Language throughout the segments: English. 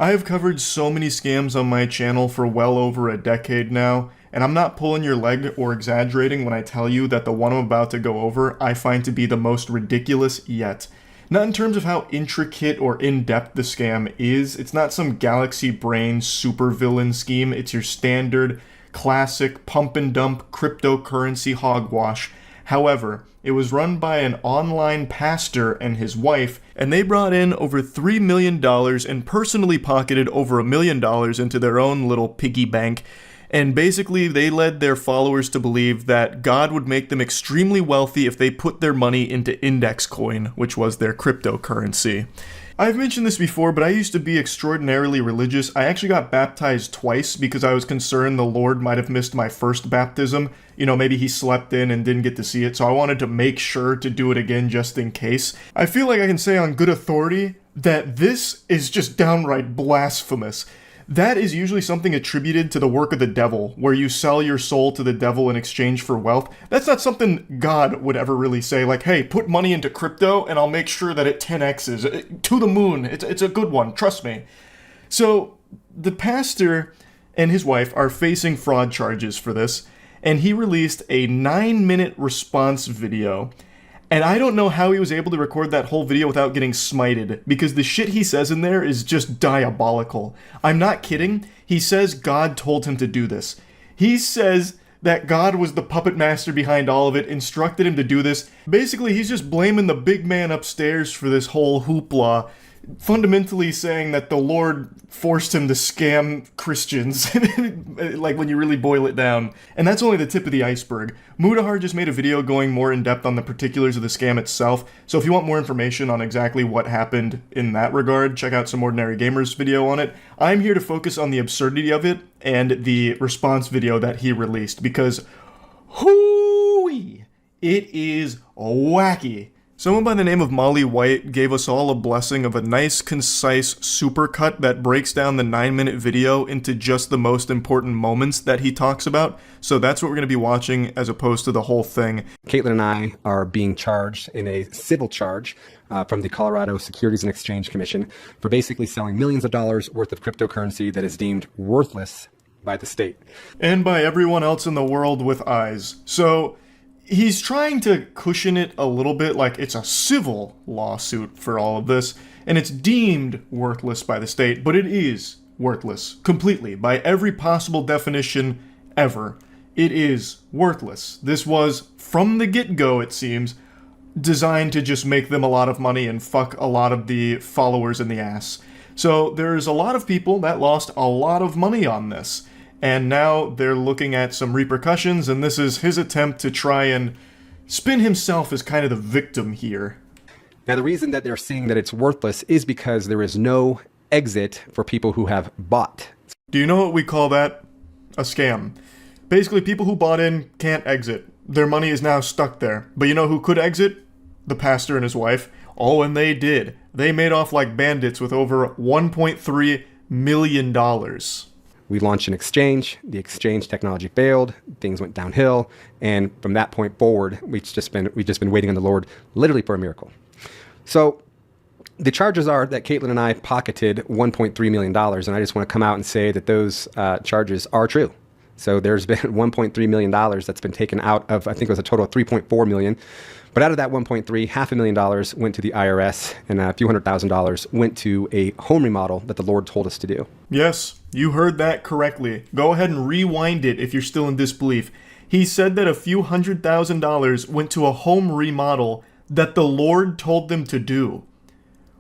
I have covered so many scams on my channel for well over a decade now, and I'm not pulling your leg or exaggerating when I tell you that the one I'm about to go over I find to be the most ridiculous yet. Not in terms of how intricate or in-depth the scam is, it's not some galaxy brain supervillain scheme, it's your standard, classic, pump and dump cryptocurrency hogwash. However, it was run by an online pastor and his wife, and they brought in over $3 million and personally pocketed over $1 million into their own little piggy bank. And basically, they led their followers to believe that God would make them extremely wealthy if they put their money into Index Coin, which was their cryptocurrency. I've mentioned this before, but I used to be extraordinarily religious. I actually got baptized twice because I was concerned the Lord might have missed my first baptism. You know, maybe he slept in and didn't get to see it, so I wanted to make sure to do it again just in case. I feel like I can say on good authority that this is just downright blasphemous. That is usually something attributed to the work of the devil, where you sell your soul to the devil in exchange for wealth. That's not something God would ever really say, like, hey, put money into crypto and I'll make sure that it 10x's to the moon. It's a good one, trust me. So the pastor and his wife are facing fraud charges for this, and he released a 9-minute response video. And I don't know how he was able to record that whole video without getting smited, because the shit he says in there is just diabolical. I'm not kidding. He says God told him to do this. He says that God was the puppet master behind all of it, instructed him to do this. Basically, he's just blaming the big man upstairs for this whole hoopla, fundamentally saying that the Lord forced him to scam Christians, like when you really boil it down. And that's only the tip of the iceberg. Mudahar just made a video going more in depth on the particulars of the scam itself, so if you want more information on exactly what happened in that regard, check out some Ordinary Gamers video on it. I'm here to focus on the absurdity of it and the response video that he released, because hooey, it is wacky. Someone by the name of Molly White gave us all a blessing of a nice, concise supercut that breaks down the 9-minute video into just the most important moments that he talks about. So that's what we're going to be watching as opposed to the whole thing. Caitlin and I are being charged in a civil charge from the Colorado Securities and Exchange Commission for basically selling millions of dollars worth of cryptocurrency that is deemed worthless by the state. And by everyone else in the world with eyes. So he's trying to cushion it a little bit, like it's a civil lawsuit for all of this, and it's deemed worthless by the state, but it is worthless, completely, by every possible definition ever. It is worthless. This was, from the get-go, it seems, designed to just make them a lot of money and fuck a lot of the followers in the ass. So there's a lot of people that lost a lot of money on this. And now they're looking at some repercussions, and this is his attempt to try and spin himself as kind of the victim here. Now, the reason that they're saying that it's worthless is because there is no exit for people who have bought. Do you know what we call that? A scam. Basically, people who bought in can't exit. Their money is now stuck there. But you know who could exit? The pastor and his wife. Oh, and they did. They made off like bandits with over $1.3 million. We launched an exchange, the exchange technology failed, things went downhill, and from that point forward, we've just been waiting on the Lord literally for a miracle. So the charges are that Caitlin and I pocketed $1.3 million, and I just want to come out and say that those charges are true. So there's been $1.3 million that's been taken out of, I think it was a total of $3.4 million. But out of that 1.3, $500,000 went to the IRS, and a few $100,000 went to a home remodel that the Lord told us to do. Yes, you heard that correctly. Go ahead and rewind it if you're still in disbelief. He said that a few $100,000 went to a home remodel that the Lord told them to do.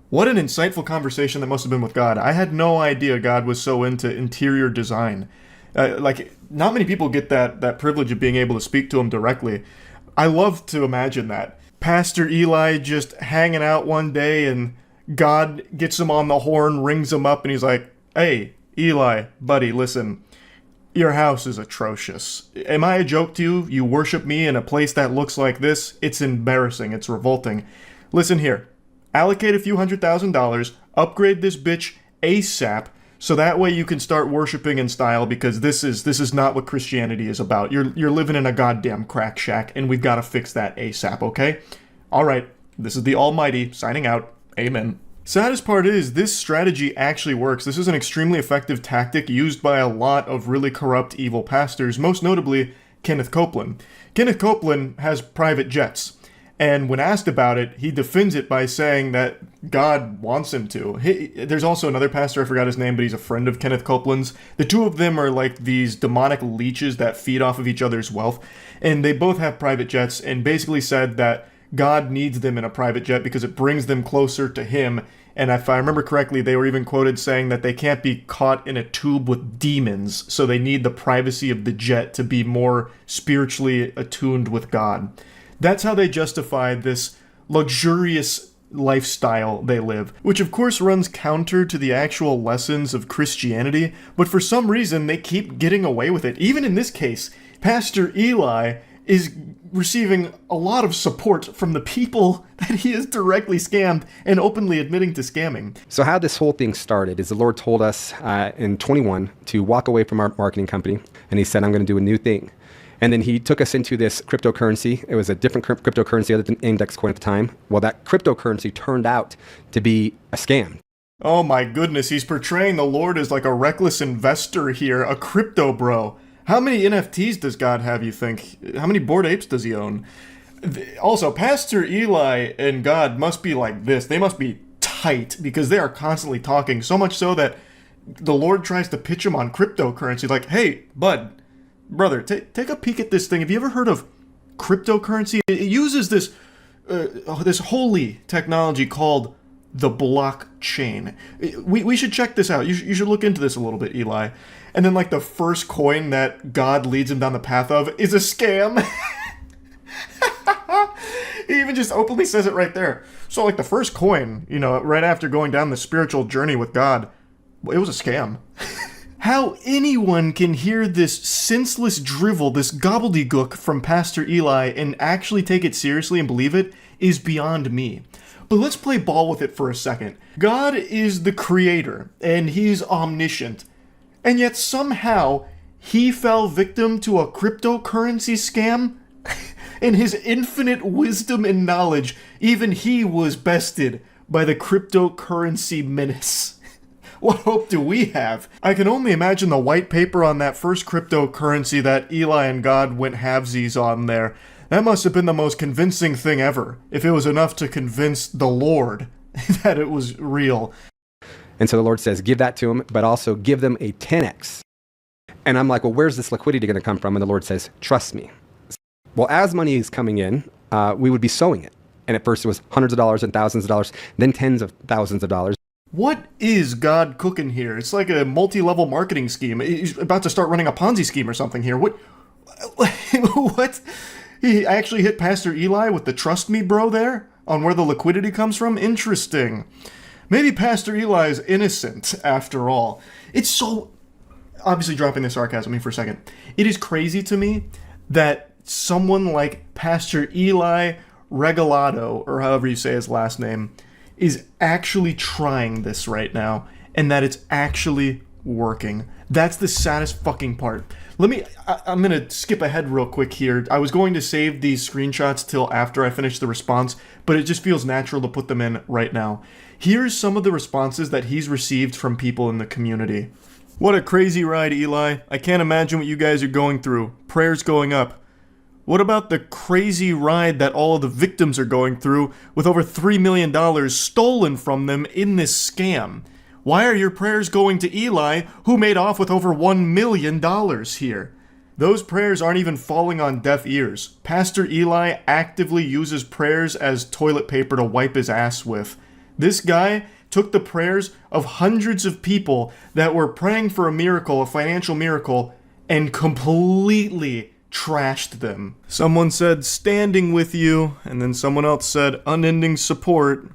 What an insightful conversation that must have been with God. I had no idea God was so into interior design. Not many people get that privilege of being able to speak to him directly. I love to imagine that. Pastor Eli just hanging out one day and God gets him on the horn, rings him up, and he's like, hey, Eli, buddy, listen, your house is atrocious. Am I a joke to you? You worship me in a place that looks like this? It's embarrassing. It's revolting. Listen here. Allocate a few $100,000, upgrade this bitch ASAP, so that way you can start worshiping in style, because this is not what Christianity is about. You're living in a goddamn crack shack, and we've got to fix that ASAP, okay? All right, this is the Almighty signing out. Amen. Saddest part is, this strategy actually works. This is an extremely effective tactic used by a lot of really corrupt, evil pastors, most notably Kenneth Copeland. Kenneth Copeland has private jets, and when asked about it, he defends it by saying that God wants him to. There's also another pastor, I forgot his name, but he's a friend of Kenneth Copeland's. The two of them are like these demonic leeches that feed off of each other's wealth, and they both have private jets, and basically said that God needs them in a private jet because it brings them closer to him. And if I remember correctly, they were even quoted saying that they can't be caught in a tube with demons, so they need the privacy of the jet to be more spiritually attuned with God. That's how they justify this luxurious lifestyle they live, which of course runs counter to the actual lessons of Christianity, but for some reason they keep getting away with it. Even in this case, Pastor Eli is receiving a lot of support from the people that he has directly scammed and openly admitting to scamming. So how this whole thing started is the Lord told us in 21 to walk away from our marketing company, and he said, I'm going to do a new thing. And then he took us into this cryptocurrency. It was a different cryptocurrency other than index coin at the time. Well, that cryptocurrency turned out to be a scam. Oh my goodness, he's portraying the Lord as like a reckless investor here, a crypto bro. How many NFTs does God have, you think? How many Bored Apes does he own? Also, Pastor Eli and God must be like this. They must be tight because they are constantly talking, so much so that the Lord tries to pitch him on cryptocurrency. Like, hey, bud, brother, take a peek at this thing. Have you ever heard of cryptocurrency? It uses this holy technology called the blockchain. We should check this out. You should look into this a little bit, Eli. And then, like, the first coin that God leads him down the path of is a scam. He even just openly says it right there. So, like, the first coin, right after going down the spiritual journey with God, it was a scam. How anyone can hear this senseless drivel, this gobbledygook from Pastor Eli and actually take it seriously and believe it is beyond me. But let's play ball with it for a second. God is the creator, and he's omniscient. And yet somehow he fell victim to a cryptocurrency scam? In his infinite wisdom and knowledge, even he was bested by the cryptocurrency menace. What hope do we have? I can only imagine the white paper on that first cryptocurrency that Eli and God went halvesies on there. That must have been the most convincing thing ever, if it was enough to convince the Lord that it was real. And so the Lord says, give that to them, but also give them a 10x. And I'm like, well, where's this liquidity going to come from? And the Lord says, trust me. Well, as money is coming in, we would be sowing it. And at first it was hundreds of dollars and thousands of dollars, then tens of thousands of dollars. What is God cooking here? It's like a multi-level marketing scheme. He's about to start running a Ponzi scheme or something here. What? He actually hit Pastor Eli with the trust me bro there on where the liquidity comes from? Interesting. Maybe Pastor Eli is innocent after all. It's so... Obviously dropping the sarcasm here for a second. It is crazy to me that someone like Pastor Eli Regalado, or however you say his last name, is actually trying this right now, and that it's actually working. That's the saddest fucking part. I'm going to skip ahead real quick here. I was going to save these screenshots till after I finish the response, but it just feels natural to put them in right now. Here's some of the responses that he's received from people in the community. What a crazy ride, Eli. I can't imagine what you guys are going through. Prayers going up. What about the crazy ride that all of the victims are going through with over $3 million stolen from them in this scam? Why are your prayers going to Eli, who made off with over $1 million here? Those prayers aren't even falling on deaf ears. Pastor Eli actively uses prayers as toilet paper to wipe his ass with. This guy took the prayers of hundreds of people that were praying for a miracle, a financial miracle, and completely trashed them. Someone said, standing with you, and then someone else said, unending support.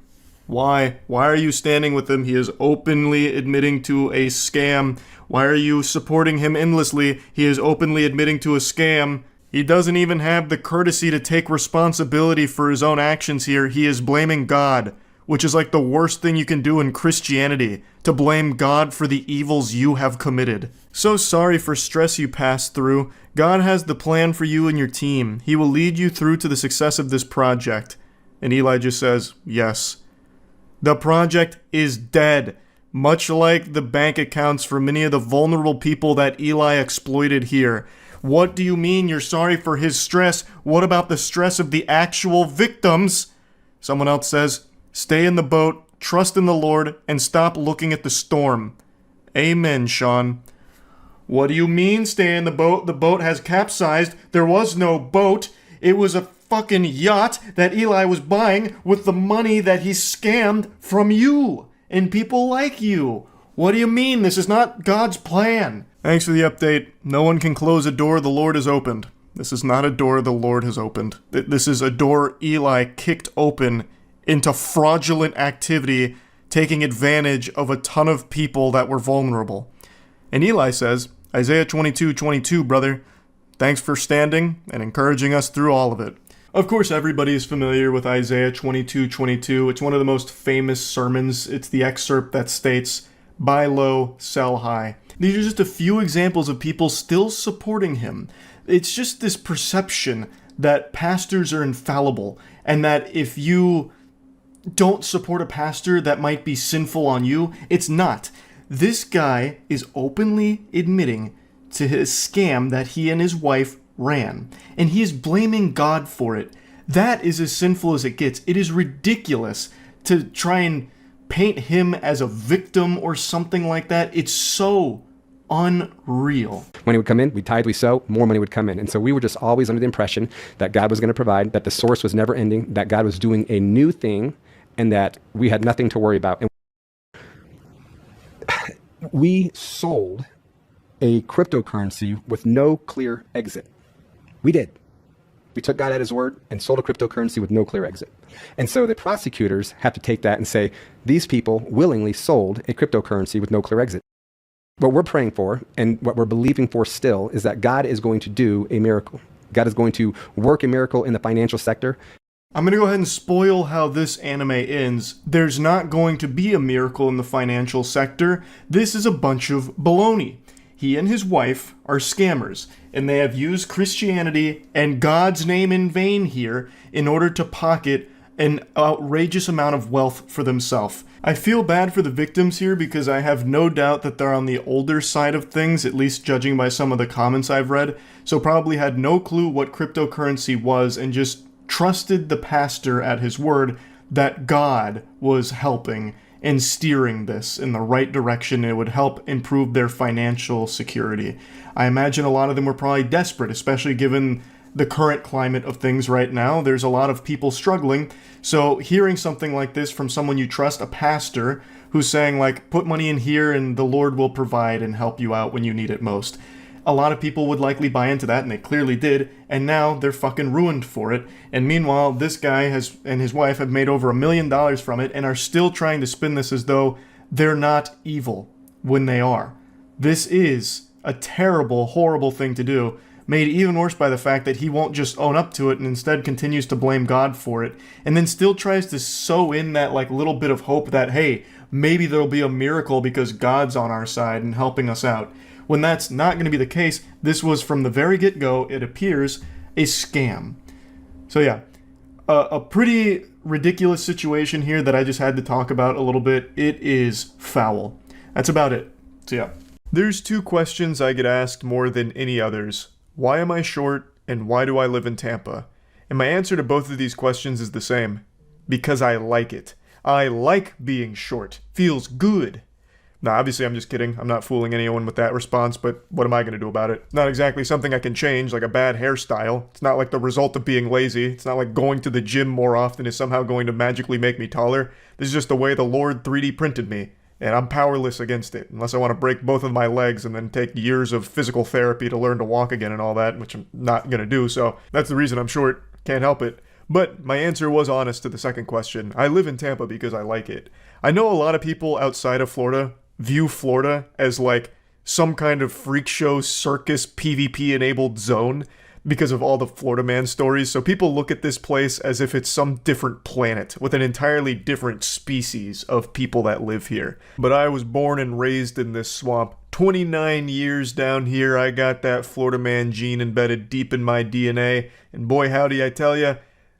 Why? Why are you standing with him? He is openly admitting to a scam. Why are you supporting him endlessly? He is openly admitting to a scam. He doesn't even have the courtesy to take responsibility for his own actions here. He is blaming God, which is like the worst thing you can do in Christianity, to blame God for the evils you have committed. So sorry for stress you passed through. God has the plan for you and your team. He will lead you through to the success of this project. And Eli just says, yes. The project is dead, much like the bank accounts for many of the vulnerable people that Eli exploited here. What do you mean you're sorry for his stress? What about the stress of the actual victims? Someone else says, stay in the boat, trust in the Lord, and stop looking at the storm. Amen, Sean. What do you mean stay in the boat? The boat has capsized. There was no boat. It was a fucking yacht that Eli was buying with the money that he scammed from you and people like you. What do you mean? This is not God's plan. Thanks for the update. No one can close a door the Lord has opened. This is not a door the Lord has opened. This is a door Eli kicked open into fraudulent activity, taking advantage of a ton of people that were vulnerable. And Eli says, Isaiah 22:22, brother, thanks for standing and encouraging us through all of it. Of course, everybody is familiar with Isaiah 22:22. It's one of the most famous sermons. It's the excerpt that states, buy low, sell high. These are just a few examples of people still supporting him. It's just this perception that pastors are infallible, and that if you don't support a pastor, that might be sinful on you. It's not. This guy is openly admitting to his scam that he and his wife ran, and he is blaming God for it. That is as sinful as it gets. It is ridiculous to try and paint him as a victim or something like that. It's so unreal. Money would come in, we tithe, we sow, more money would come in. And so we were just always under the impression that God was going to provide, that the source was never ending, that God was doing a new thing, and that we had nothing to worry about. And we sold a cryptocurrency with no clear exit. We did. We took God at his word and sold a cryptocurrency with no clear exit. And so the prosecutors have to take that and say, these people willingly sold a cryptocurrency with no clear exit. What we're praying for and what we're believing for still is that God is going to do a miracle. God is going to work a miracle in the financial sector. I'm going to go ahead and spoil how this anime ends. There's not going to be a miracle in the financial sector. This is a bunch of baloney. He and his wife are scammers, and they have used Christianity and God's name in vain here in order to pocket an outrageous amount of wealth for themselves. I feel bad for the victims here because I have no doubt that they're on the older side of things, at least judging by some of the comments I've read, so probably had no clue what cryptocurrency was and just trusted the pastor at his word that God was helping and steering this in the right direction. It would help improve their financial security. I imagine a lot of them were probably desperate, especially given the current climate of things right now. There's a lot of people struggling. So hearing something like this from someone you trust, a pastor, who's saying like, put money in here and the Lord will provide and help you out when you need it most. A lot of people would likely buy into that, and they clearly did, and now they're fucking ruined for it. And meanwhile, this guy and his wife have made over $1 million from it and are still trying to spin this as though they're not evil when they are. This is a terrible, horrible thing to do, made even worse by the fact that he won't just own up to it and instead continues to blame God for it, and then still tries to sew in that like little bit of hope that, hey, maybe there'll be a miracle because God's on our side and helping us out. When that's not going to be the case, this was from the very get-go, it appears, a scam. So yeah, a pretty ridiculous situation here that I just had to talk about a little bit. It is foul. That's about it. So yeah. There's two questions I get asked more than any others. Why am I short, and why do I live in Tampa? And my answer to both of these questions is the same. Because I like it. I like being short. Feels good. Now, obviously, I'm just kidding. I'm not fooling anyone with that response, but what am I going to do about it? Not exactly something I can change, like a bad hairstyle. It's not like the result of being lazy. It's not like going to the gym more often is somehow going to magically make me taller. This is just the way the Lord 3D printed me, and I'm powerless against it, unless I want to break both of my legs and then take years of physical therapy to learn to walk again and all that, which I'm not going to do, so that's the reason I'm short. Can't help it. But my answer was honest to the second question. I live in Tampa because I like it. I know a lot of people outside of Florida view Florida as like some kind of freak show circus PvP enabled zone because of all the Florida Man stories. So people look at this place as if it's some different planet with an entirely different species of people that live here. But I was born and raised in this swamp. 29 years down here, I got that Florida Man gene embedded deep in my DNA. And boy howdy, I tell ya,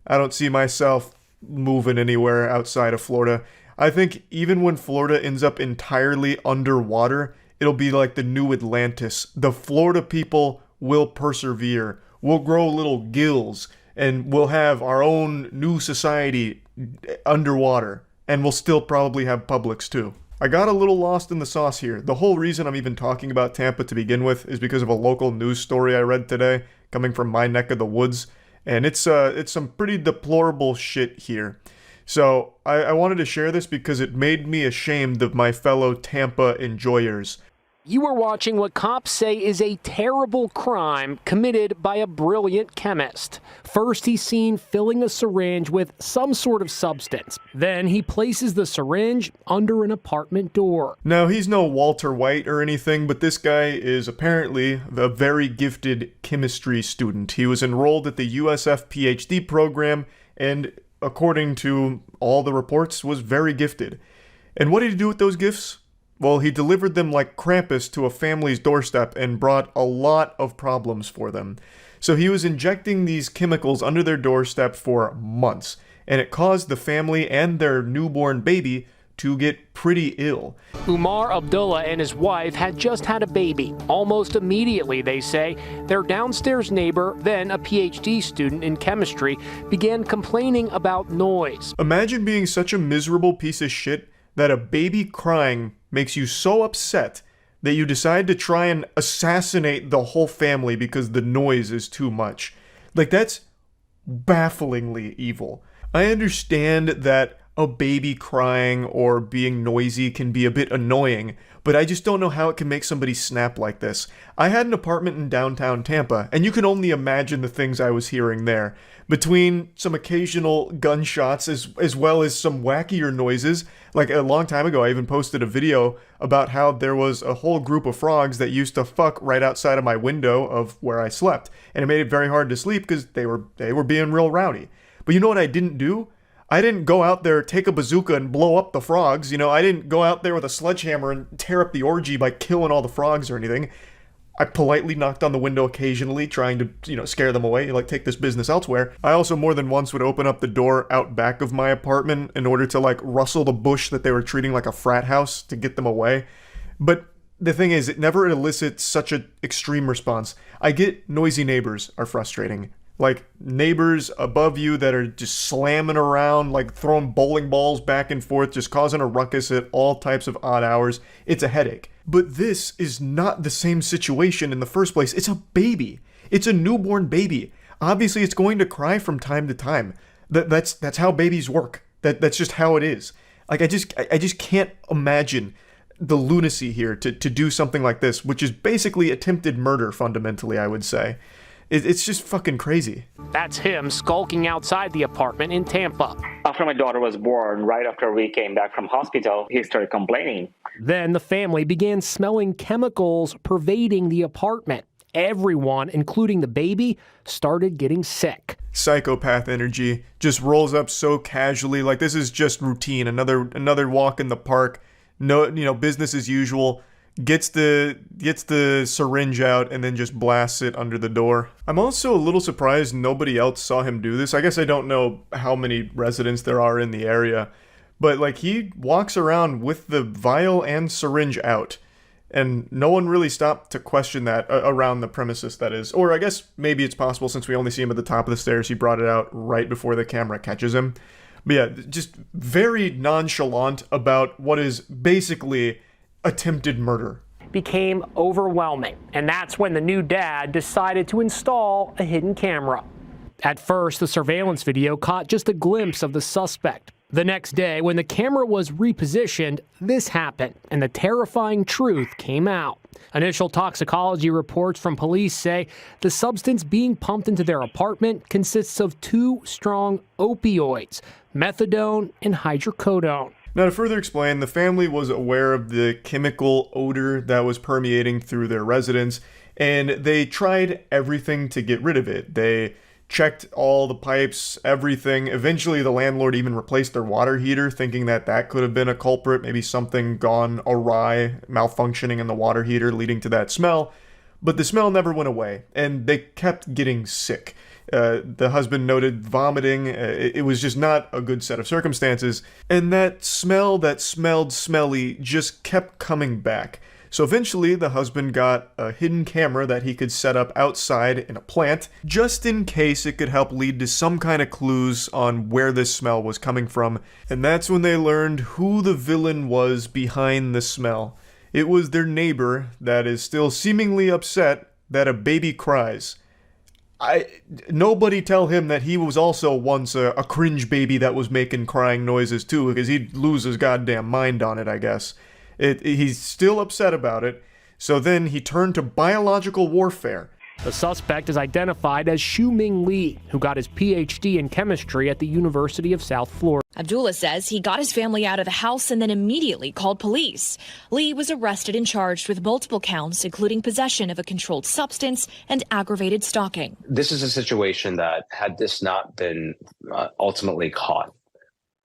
I don't see myself moving anywhere outside of Florida. I think even when Florida ends up entirely underwater, it'll be like the new Atlantis. The Florida people will persevere. We'll grow little gills and we'll have our own new society underwater. And we'll still probably have Publix too. I got a little lost in the sauce here. The whole reason I'm even talking about Tampa to begin with is because of a local news story I read today coming from my neck of the woods. And it's some pretty deplorable shit here. So I wanted to share this because it made me ashamed of my fellow Tampa enjoyers. You are watching what cops say is a terrible crime committed by a brilliant chemist. First, he's seen filling a syringe with some sort of substance. Then he places the syringe under an apartment door. Now, he's no Walter White or anything, but this guy is apparently a very gifted chemistry student. He was enrolled at the USF PhD program and, according to all the reports, was very gifted. And what did he do with those gifts? Well, he delivered them like Krampus to a family's doorstep and brought a lot of problems for them. So he was injecting these chemicals under their doorstep for months, and it caused the family and their newborn baby to get pretty ill. Umar Abdullah and his wife had just had a baby. Almost immediately, they say, their downstairs neighbor, then a PhD student in chemistry, began complaining about noise. Imagine being such a miserable piece of shit that a baby crying makes you so upset that you decide to try and assassinate the whole family because the noise is too much. Like, that's bafflingly evil. I understand that a baby crying or being noisy can be a bit annoying, but I just don't know how it can make somebody snap like this. I had an apartment in downtown Tampa, and you can only imagine the things I was hearing there. Between some occasional gunshots as well as some wackier noises, like a long time ago I even posted a video about how there was a whole group of frogs that used to fuck right outside of my window of where I slept, and it made it very hard to sleep because they were being real rowdy. But you know what I didn't do? I didn't go out there, take a bazooka and blow up the frogs. You know, I didn't go out there with a sledgehammer and tear up the orgy by killing all the frogs or anything. I politely knocked on the window occasionally, trying to, scare them away, like take this business elsewhere. I also more than once would open up the door out back of my apartment in order to, rustle the bush that they were treating like a frat house to get them away. But the thing is, it never elicits such an extreme response. I get noisy neighbors are frustrating. Like, neighbors above you that are just slamming around, throwing bowling balls back and forth, just causing a ruckus at all types of odd hours. It's a headache. But this is not the same situation in the first place. It's a baby. It's a newborn baby. Obviously, it's going to cry from time to time. That's how babies work. That's just how it is. I just can't imagine the lunacy here to do something like this, which is basically attempted murder, fundamentally, I would say. It's just fucking crazy. That's him skulking outside the apartment in Tampa. After my daughter was born, right after we came back from hospital, he started complaining. Then the family began smelling chemicals pervading the apartment. Everyone, including the baby, started getting sick. Psychopath energy just rolls up so casually, like this is just routine. Another walk in the park. No, business as usual. Gets the syringe out and then just blasts it under the door. I'm also a little surprised nobody else saw him do this. I guess I don't know how many residents there are in the area, but he walks around with the vial and syringe out, and no one really stopped to question that around the premises, that is. Or I guess maybe it's possible, since we only see him at the top of the stairs, he brought it out right before the camera catches him. But yeah, just very nonchalant about what is basically attempted murder. Became overwhelming, and that's when the new dad decided to install a hidden camera. At first, the surveillance video caught just a glimpse of the suspect. The next day, when the camera was repositioned, this happened, and the terrifying truth came out. Initial toxicology reports from police say the substance being pumped into their apartment consists of two strong opioids, methadone and hydrocodone. Now, to further explain, the family was aware of the chemical odor that was permeating through their residence, and they tried everything to get rid of it. They checked all the pipes, everything. Eventually, the landlord even replaced their water heater, thinking that could have been a culprit, maybe something gone awry, malfunctioning in the water heater, leading to that smell. But the smell never went away, and they kept getting sick. The husband noted vomiting. It was just not a good set of circumstances. And that smell that smelled smelly just kept coming back. So eventually, the husband got a hidden camera that he could set up outside in a plant, just in case it could help lead to some kind of clues on where this smell was coming from. And that's when they learned who the villain was behind the smell. It was their neighbor that is still seemingly upset that a baby cries. Nobody tell him that he was also once a cringe baby that was making crying noises too, because he'd lose his goddamn mind on it, I guess. He's still upset about it, so then he turned to biological warfare. The suspect is identified as Shu-Ming Lee, who got his PhD in chemistry at the University of South Florida. Abdullah says he got his family out of the house and then immediately called police. Lee was arrested and charged with multiple counts, including possession of a controlled substance and aggravated stalking. This is a situation that, had this not been ultimately caught,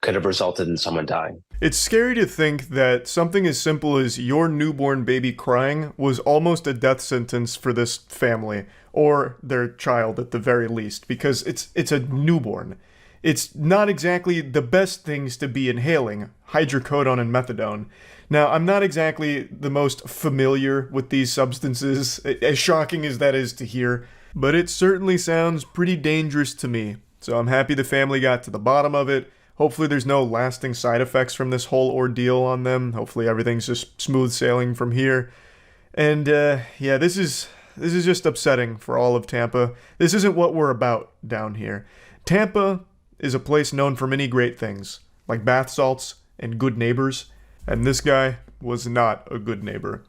could have resulted in someone dying. It's scary to think that something as simple as your newborn baby crying was almost a death sentence for this family, or their child at the very least, because it's a newborn. It's not exactly the best things to be inhaling, hydrocodone and methadone. Now, I'm not exactly the most familiar with these substances, as shocking as that is to hear, but it certainly sounds pretty dangerous to me. So I'm happy the family got to the bottom of it. Hopefully there's no lasting side effects from this whole ordeal on them. Hopefully everything's just smooth sailing from here. And yeah, this is just upsetting for all of Tampa. This isn't what we're about down here. Tampa is a place known for many great things, like bath salts and good neighbors, and this guy was not a good neighbor.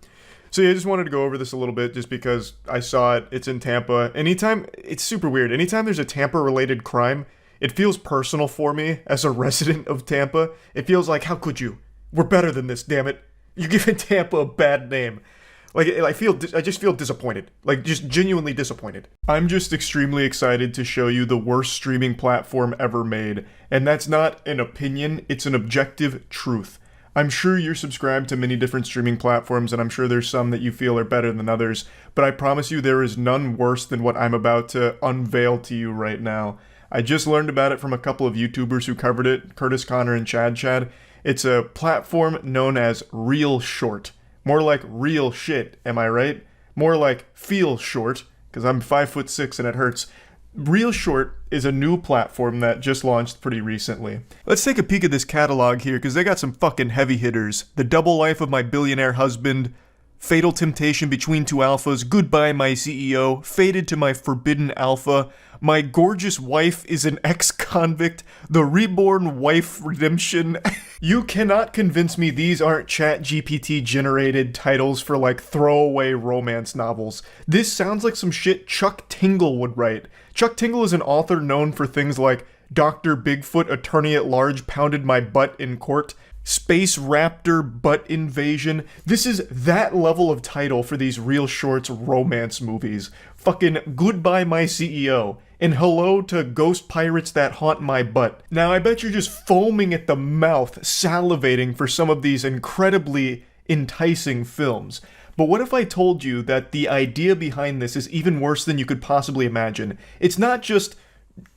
So yeah, I just wanted to go over this a little bit just because I saw it. It's in Tampa. It's super weird. Anytime there's a Tampa-related crime, it feels personal for me as a resident of Tampa. It feels like, how could you? We're better than this, damn it. You're giving Tampa a bad name. Like, I just feel disappointed. Like, just genuinely disappointed. I'm just extremely excited to show you the worst streaming platform ever made. And that's not an opinion, it's an objective truth. I'm sure you're subscribed to many different streaming platforms, and I'm sure there's some that you feel are better than others. But I promise you there is none worse than what I'm about to unveil to you right now. I just learned about it from a couple of YouTubers who covered it, Curtis Connor and Chad. It's a platform known as Real Short. More like real shit, am I right? More like feel short, because I'm 5'6" and it hurts. Real Short is a new platform that just launched pretty recently. Let's take a peek at this catalog here, because they got some fucking heavy hitters. The Double Life of My Billionaire Husband, Fatal Temptation Between Two Alphas, Goodbye My CEO, Fated to My Forbidden Alpha, My Gorgeous Wife is an Ex-Convict, The Reborn Wife Redemption. You cannot convince me these aren't ChatGPT generated titles for like throwaway romance novels. This sounds like some shit Chuck Tingle would write. Chuck Tingle is an author known for things like Dr. Bigfoot Attorney at Large Pounded My Butt in Court, Space Raptor Butt Invasion. This is that level of title for these Real Shorts romance movies. Fucking Goodbye My CEO and Hello to Ghost Pirates That Haunt My Butt. Now I bet you're just foaming at the mouth, salivating for some of these incredibly enticing films. But what if I told you that the idea behind this is even worse than you could possibly imagine? It's not just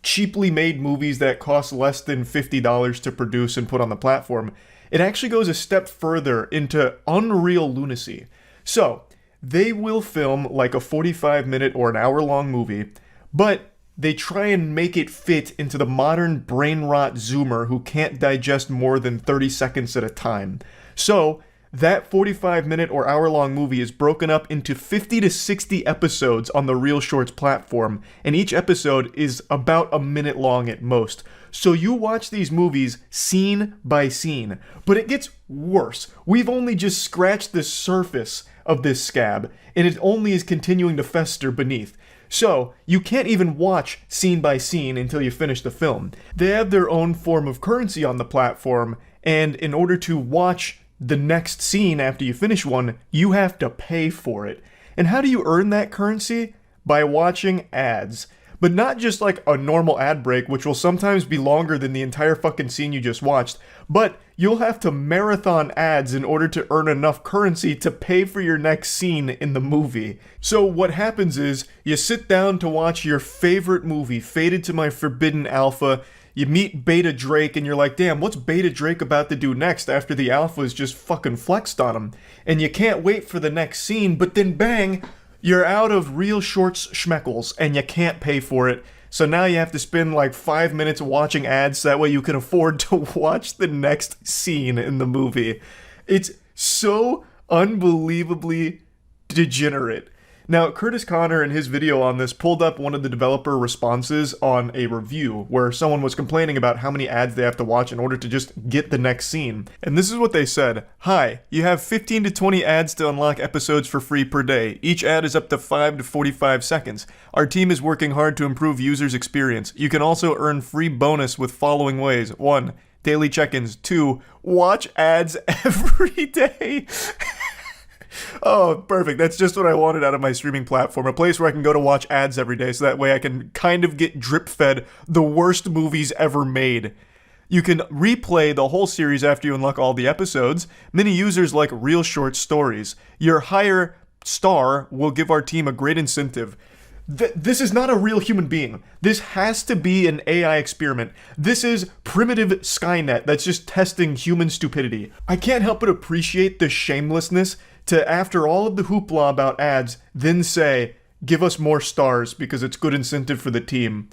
cheaply made movies that cost less than $50 to produce and put on the platform. It actually goes a step further into unreal lunacy. So, they will film like a 45-minute or an hour-long movie, but they try and make it fit into the modern brain rot zoomer who can't digest more than 30 seconds at a time. So, that 45-minute or hour-long movie is broken up into 50 to 60 episodes on the Real Shorts platform, and each episode is about a minute long at most. So you watch these movies scene by scene, but it gets worse. We've only just scratched the surface of this scab, and it only is continuing to fester beneath. So, you can't even watch scene by scene until you finish the film. They have their own form of currency on the platform, and in order to watch the next scene after you finish one, you have to pay for it. And how do you earn that currency? By watching ads. But not just like a normal ad break, which will sometimes be longer than the entire fucking scene you just watched, but you'll have to marathon ads in order to earn enough currency to pay for your next scene in the movie. So what happens is, you sit down to watch your favorite movie, Fated to My Forbidden Alpha. You meet Beta Drake and you're like, damn, what's Beta Drake about to do next after the alphas just fucking flexed on him? And you can't wait for the next scene, but then bang, you're out of Real Shorts schmeckles and you can't pay for it. So now you have to spend like 5 minutes watching ads so that way you can afford to watch the next scene in the movie. It's so unbelievably degenerate. Now, Curtis Connor in his video on this pulled up one of the developer responses on a review where someone was complaining about how many ads they have to watch in order to just get the next scene. And this is what they said. Hi, you have 15 to 20 ads to unlock episodes for free per day. Each ad is up to 5 to 45 seconds. Our team is working hard to improve users' experience. You can also earn free bonus with following ways. 1. Daily check-ins. 2. Watch ads every day. Oh, perfect. That's just what I wanted out of my streaming platform. A place where I can go to watch ads every day so that way I can kind of get drip-fed the worst movies ever made. You can replay the whole series after you unlock all the episodes. Many users like Real Short stories. Your higher star will give our team a great incentive. This is not a real human being. This has to be an AI experiment. This is primitive Skynet that's just testing human stupidity. I can't help but appreciate the shamelessness to, after all of the hoopla about ads, then say, give us more stars because it's good incentive for the team.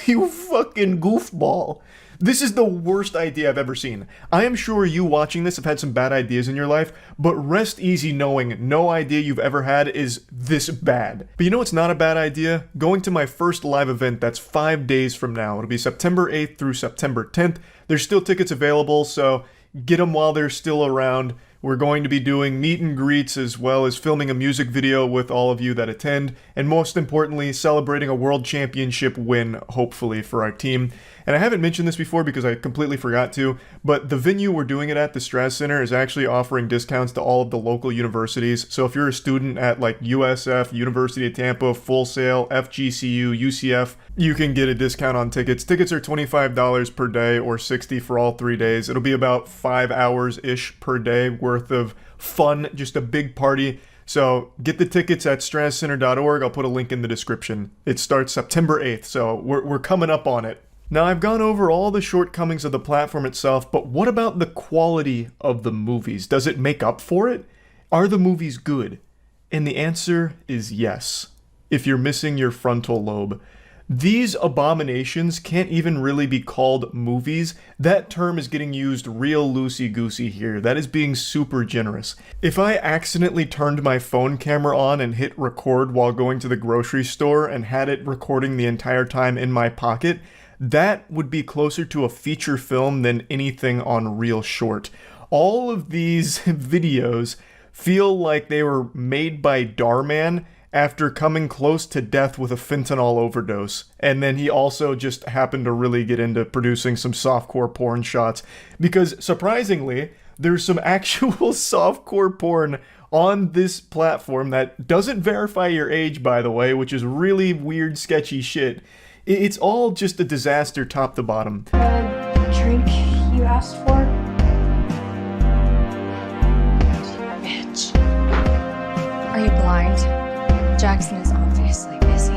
You fucking goofball. This is the worst idea I've ever seen. I am sure you watching this have had some bad ideas in your life, but rest easy knowing no idea you've ever had is this bad. But you know what's not a bad idea? Going to my first live event that's 5 days from now. It'll be September 8th through September 10th. There's still tickets available, so get them while they're still around. We're going to be doing meet and greets as well as filming a music video with all of you that attend, and most importantly, celebrating a world championship win, hopefully, for our team. And I haven't mentioned this before because I completely forgot to, but the venue we're doing it at, the Straz Center, is actually offering discounts to all of the local universities. So if you're a student at like USF, University of Tampa, Full Sail, FGCU, UCF, you can get a discount on tickets. Tickets are $25 per day or $60 for all 3 days. It'll be about 5 hours-ish per day worth of fun, just a big party. So get the tickets at strazcenter.org. I'll put a link in the description. It starts September 8th, so we're coming up on it. Now, I've gone over all the shortcomings of the platform itself, but what about the quality of the movies? Does it make up for it? Are the movies good? And the answer is yes, if you're missing your frontal lobe. These abominations can't even really be called movies. That term is getting used real loosey-goosey here. That is being super generous. If I accidentally turned my phone camera on and hit record while going to the grocery store and had it recording the entire time in my pocket, that would be closer to a feature film than anything on Real Short. All of these videos feel like they were made by Darman after coming close to death with a fentanyl overdose. And then he also just happened to really get into producing some softcore porn shots. Because surprisingly, there's some actual softcore porn on this platform that doesn't verify your age, by the way, which is really weird, sketchy shit. It's all just a disaster top to bottom. Drink you asked for? Bitch. Are you blind? Jackson is obviously busy.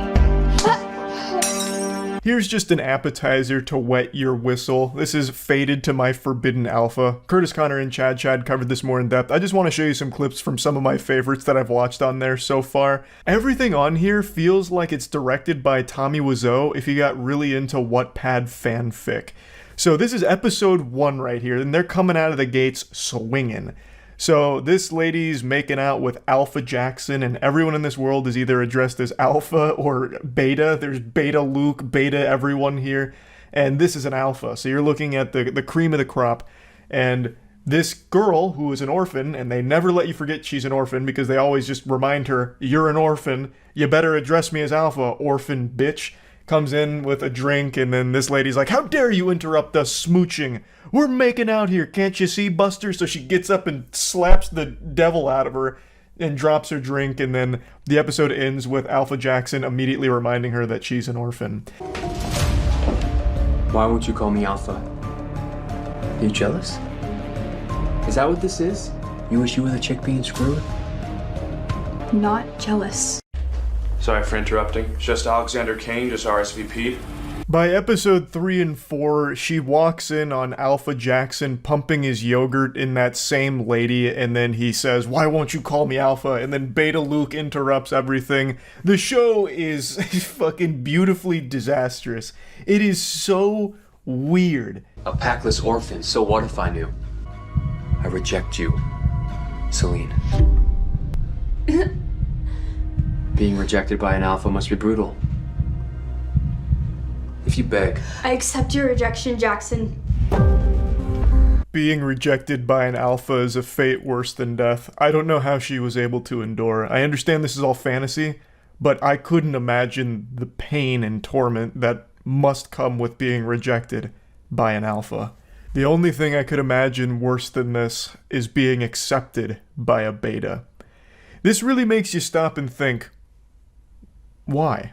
Here's just an appetizer to wet your whistle. This is Fated to My Forbidden Alpha. Curtis Connor and Chad covered this more in depth. I just want to show you some clips from some of my favorites that I've watched on there so far. Everything on here feels like it's directed by Tommy Wiseau if you got really into Wattpad fanfic. So this is episode 1 right here, and they're coming out of the gates swinging. So this lady's making out with Alpha Jackson, and everyone in this world is either addressed as Alpha or Beta. There's Beta Luke, Beta everyone here, and this is an Alpha. So you're looking at the cream of the crop, and this girl who is an orphan, and they never let you forget she's an orphan because they always just remind her, you're an orphan, you better address me as Alpha, orphan bitch. Comes in with a drink, and then this lady's like, how dare you interrupt us smooching? We're making out here, can't you see, Buster? So she gets up and slaps the devil out of her. and drops her drink, and then the episode ends with Alpha Jackson immediately reminding her that she's an orphan. Why won't you call me Alpha? You jealous? Is that what this is? You wish you were the chick being screwed? Not jealous. Sorry for interrupting. It's just Alexander Kane, just RSVP. By episode 3 and 4, she walks in on Alpha Jackson pumping his yogurt in that same lady, and then he says, "Why won't you call me Alpha?" And then Beta Luke interrupts everything. The show is fucking beautifully disastrous. It is so weird. A packless orphan, so what if I knew? I reject you, Celine. Being rejected by an alpha must be brutal. If you beg. I accept your rejection, Jackson. Being rejected by an alpha is a fate worse than death. I don't know how she was able to endure. I understand this is all fantasy, but I couldn't imagine the pain and torment that must come with being rejected by an alpha. The only thing I could imagine worse than this is being accepted by a beta. This really makes you stop and think, why?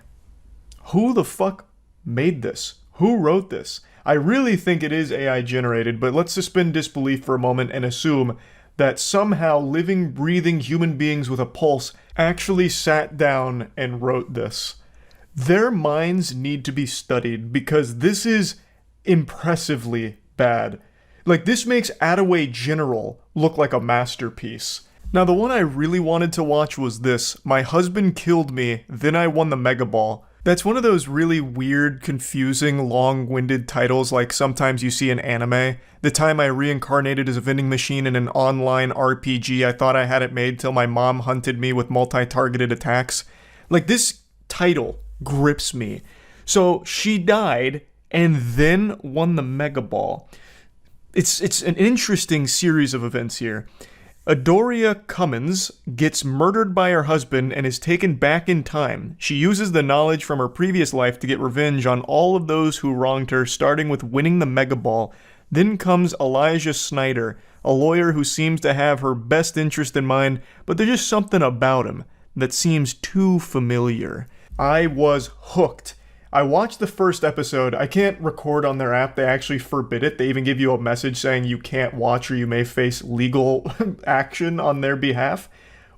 Who the fuck made this? Who wrote this? I really think it is AI generated, but let's suspend disbelief for a moment and assume that somehow living, breathing human beings with a pulse actually sat down and wrote this. Their minds need to be studied because this is impressively bad. Like, this makes Attaway General look like a masterpiece. Now, the one I really wanted to watch was this: My Husband Killed Me, Then I Won the Mega Ball. That's one of those really weird, confusing, long-winded titles like sometimes you see in anime. The time I reincarnated as a vending machine in an online RPG, I thought I had it made till my mom hunted me with multi-targeted attacks. Like, this title grips me. So, she died and then won the Mega Ball. It's an interesting series of events here. Adoria Cummins gets murdered by her husband and is taken back in time. She uses the knowledge from her previous life to get revenge on all of those who wronged her, starting with winning the Mega Ball. Then comes Elijah Snyder, a lawyer who seems to have her best interest in mind, but there's just something about him that seems too familiar. I was hooked. I watched the first episode. I can't record on their app. They actually forbid it. They even give you a message saying you can't watch or you may face legal action on their behalf,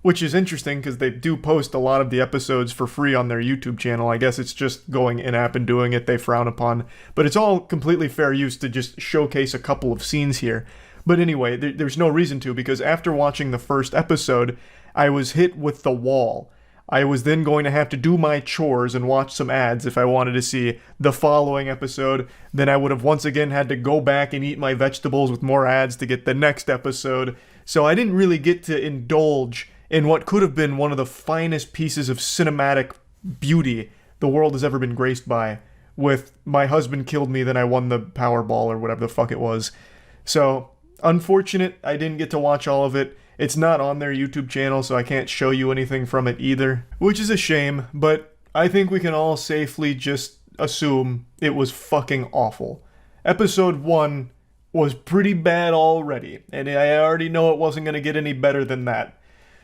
which is interesting because they do post a lot of the episodes for free on their YouTube channel. I guess it's just going in-app and doing it they frown upon. But it's all completely fair use to just showcase a couple of scenes here. But anyway, there's no reason to, because after watching the first episode, I was hit with the wall. I was then going to have to do my chores and watch some ads if I wanted to see the following episode. Then I would have once again had to go back and eat my vegetables with more ads to get the next episode. So I didn't really get to indulge in what could have been one of the finest pieces of cinematic beauty the world has ever been graced by, with My Husband Killed Me, Then I Won the Powerball, or whatever the fuck it was. So, unfortunate I didn't get to watch all of it. It's not on their YouTube channel, so I can't show you anything from it either, which is a shame, but I think we can all safely just assume it was fucking awful. Episode 1 was pretty bad already, and I already know it wasn't going to get any better than that.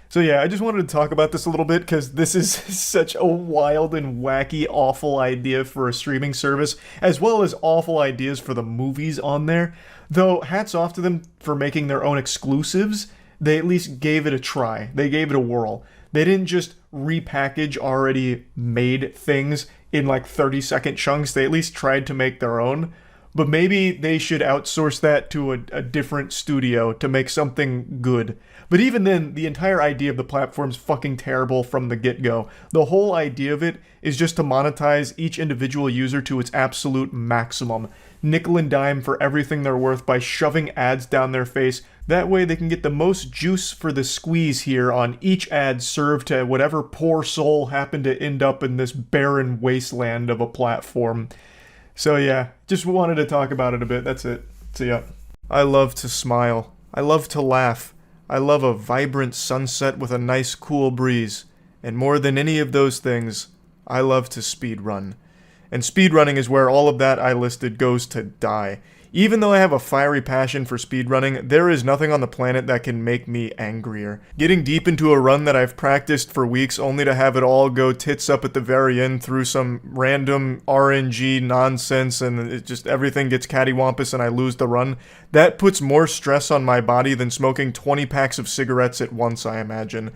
So yeah, I just wanted to talk about this a little bit because this is such a wild and wacky, awful idea for a streaming service, as well as awful ideas for the movies on there. Though, hats off to them for making their own exclusives. They at least gave it a try. They gave it a whirl. They didn't just repackage already made things in like 30-second chunks. They at least tried to make their own. But maybe they should outsource that to a different studio to make something good. But even then, the entire idea of the platform's fucking terrible from the get-go. The whole idea of it is just to monetize each individual user to its absolute maximum. Nickel and dime for everything they're worth by shoving ads down their face. That way they can get the most juice for the squeeze here on each ad served to whatever poor soul happened to end up in this barren wasteland of a platform. So yeah, just wanted to talk about it a bit, that's it. See ya. I love to smile. I love to laugh. I love a vibrant sunset with a nice cool breeze. And more than any of those things, I love to speedrun. And speedrunning is where all of that I listed goes to die. Even though I have a fiery passion for speedrunning, there is nothing on the planet that can make me angrier. Getting deep into a run that I've practiced for weeks only to have it all go tits up at the very end through some random RNG nonsense and it just everything gets cattywampus and I lose the run, that puts more stress on my body than smoking 20 packs of cigarettes at once, I imagine.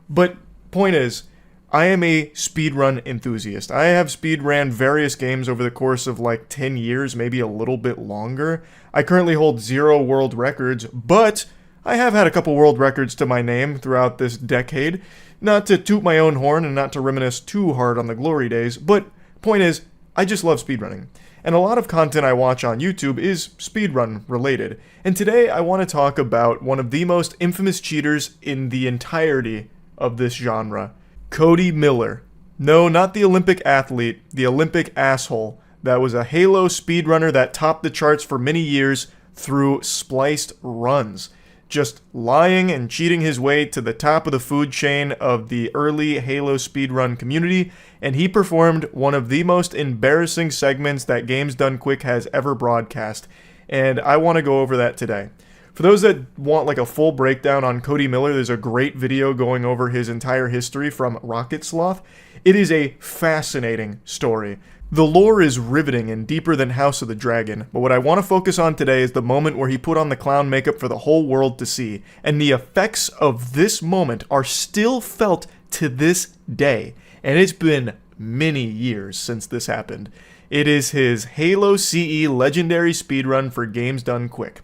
But point is, I am a speedrun enthusiast. I have speedran various games over the course of like 10 years, maybe a little bit longer. I currently hold 0 world records, but I have had a couple world records to my name throughout this decade. Not to toot my own horn and not to reminisce too hard on the glory days, but point is, I just love speedrunning. And a lot of content I watch on YouTube is speedrun related. And today I want to talk about one of the most infamous cheaters in the entirety of this genre. Cody Miller. No, not the Olympic athlete, the Olympic asshole. That was a Halo speedrunner that topped the charts for many years through spliced runs. Just lying and cheating his way to the top of the food chain of the early Halo speedrun community, and he performed one of the most embarrassing segments that Games Done Quick has ever broadcast. And I want to go over that today. For those that want like a full breakdown on Cody Miller, there's a great video going over his entire history from Rocket Sloth. It is a fascinating story. The lore is riveting and deeper than House of the Dragon, but what I want to focus on today is the moment where he put on the clown makeup for the whole world to see, and the effects of this moment are still felt to this day, and it's been many years since this happened. It is his Halo CE legendary speedrun for Games Done Quick.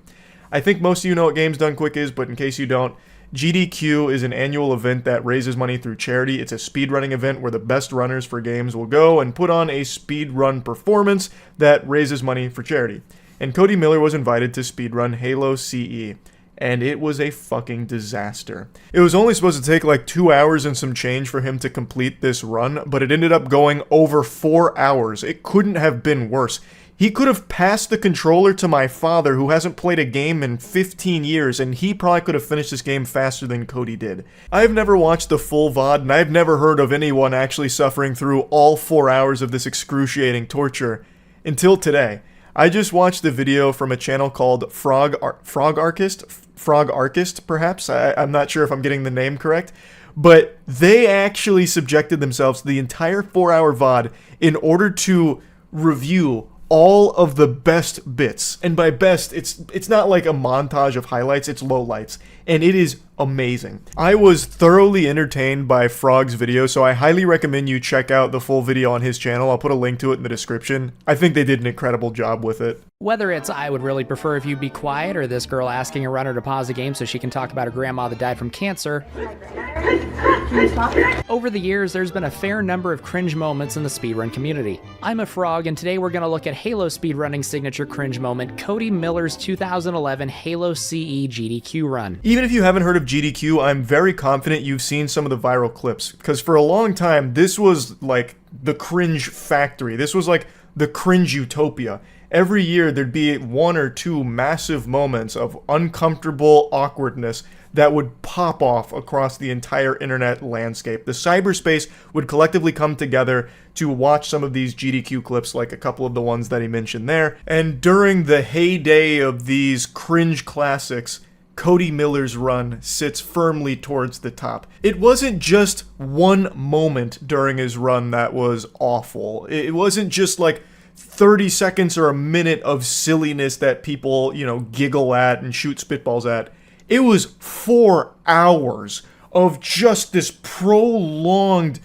I think most of you know what Games Done Quick is, but in case you don't, GDQ is an annual event that raises money through charity. It's a speedrunning event where the best runners for games will go and put on a speedrun performance that raises money for charity. And Cody Miller was invited to speedrun Halo CE, and it was a fucking disaster. It was only supposed to take like 2 hours and some change for him to complete this run, but it ended up going over 4 hours. It couldn't have been worse. He could have passed the controller to my father, who hasn't played a game in 15 years, and he probably could have finished this game faster than Cody did. I've never watched the full VOD, and I've never heard of anyone actually suffering through all 4 hours of this excruciating torture until today. I just watched the video from a channel called Frog Archist, perhaps. I'm not sure if I'm getting the name correct. But they actually subjected themselves to the entire 4-hour VOD in order to review all of the best bits. And by best, it's not like a montage of highlights, it's lowlights. And it is amazing. I was thoroughly entertained by Frog's video, so I highly recommend you check out the full video on his channel. I'll put a link to it in the description. I think they did an incredible job with it. Whether it's I would really prefer if you be quiet or this girl asking a runner to pause a game so she can talk about her grandma that died from cancer. Over the years, there's been a fair number of cringe moments in the speedrun community. I'm a Frog, and today we're going to look at Halo speedrunning signature cringe moment, Cody Miller's 2011 Halo CE GDQ run. Even if you haven't heard of GDQ, I'm very confident you've seen some of the viral clips, because for a long time, this was like the cringe factory. This was like the cringe utopia. Every year, there'd be 1 or 2 massive moments of uncomfortable awkwardness that would pop off across the entire internet landscape. The cyberspace would collectively come together to watch some of these GDQ clips, like a couple of the ones that he mentioned there. And during the heyday of these cringe classics, Cody Miller's run sits firmly towards the top. It wasn't just one moment during his run that was awful. It wasn't just like 30 seconds or a minute of silliness that people, giggle at and shoot spitballs at. It was 4 hours of just this prolonged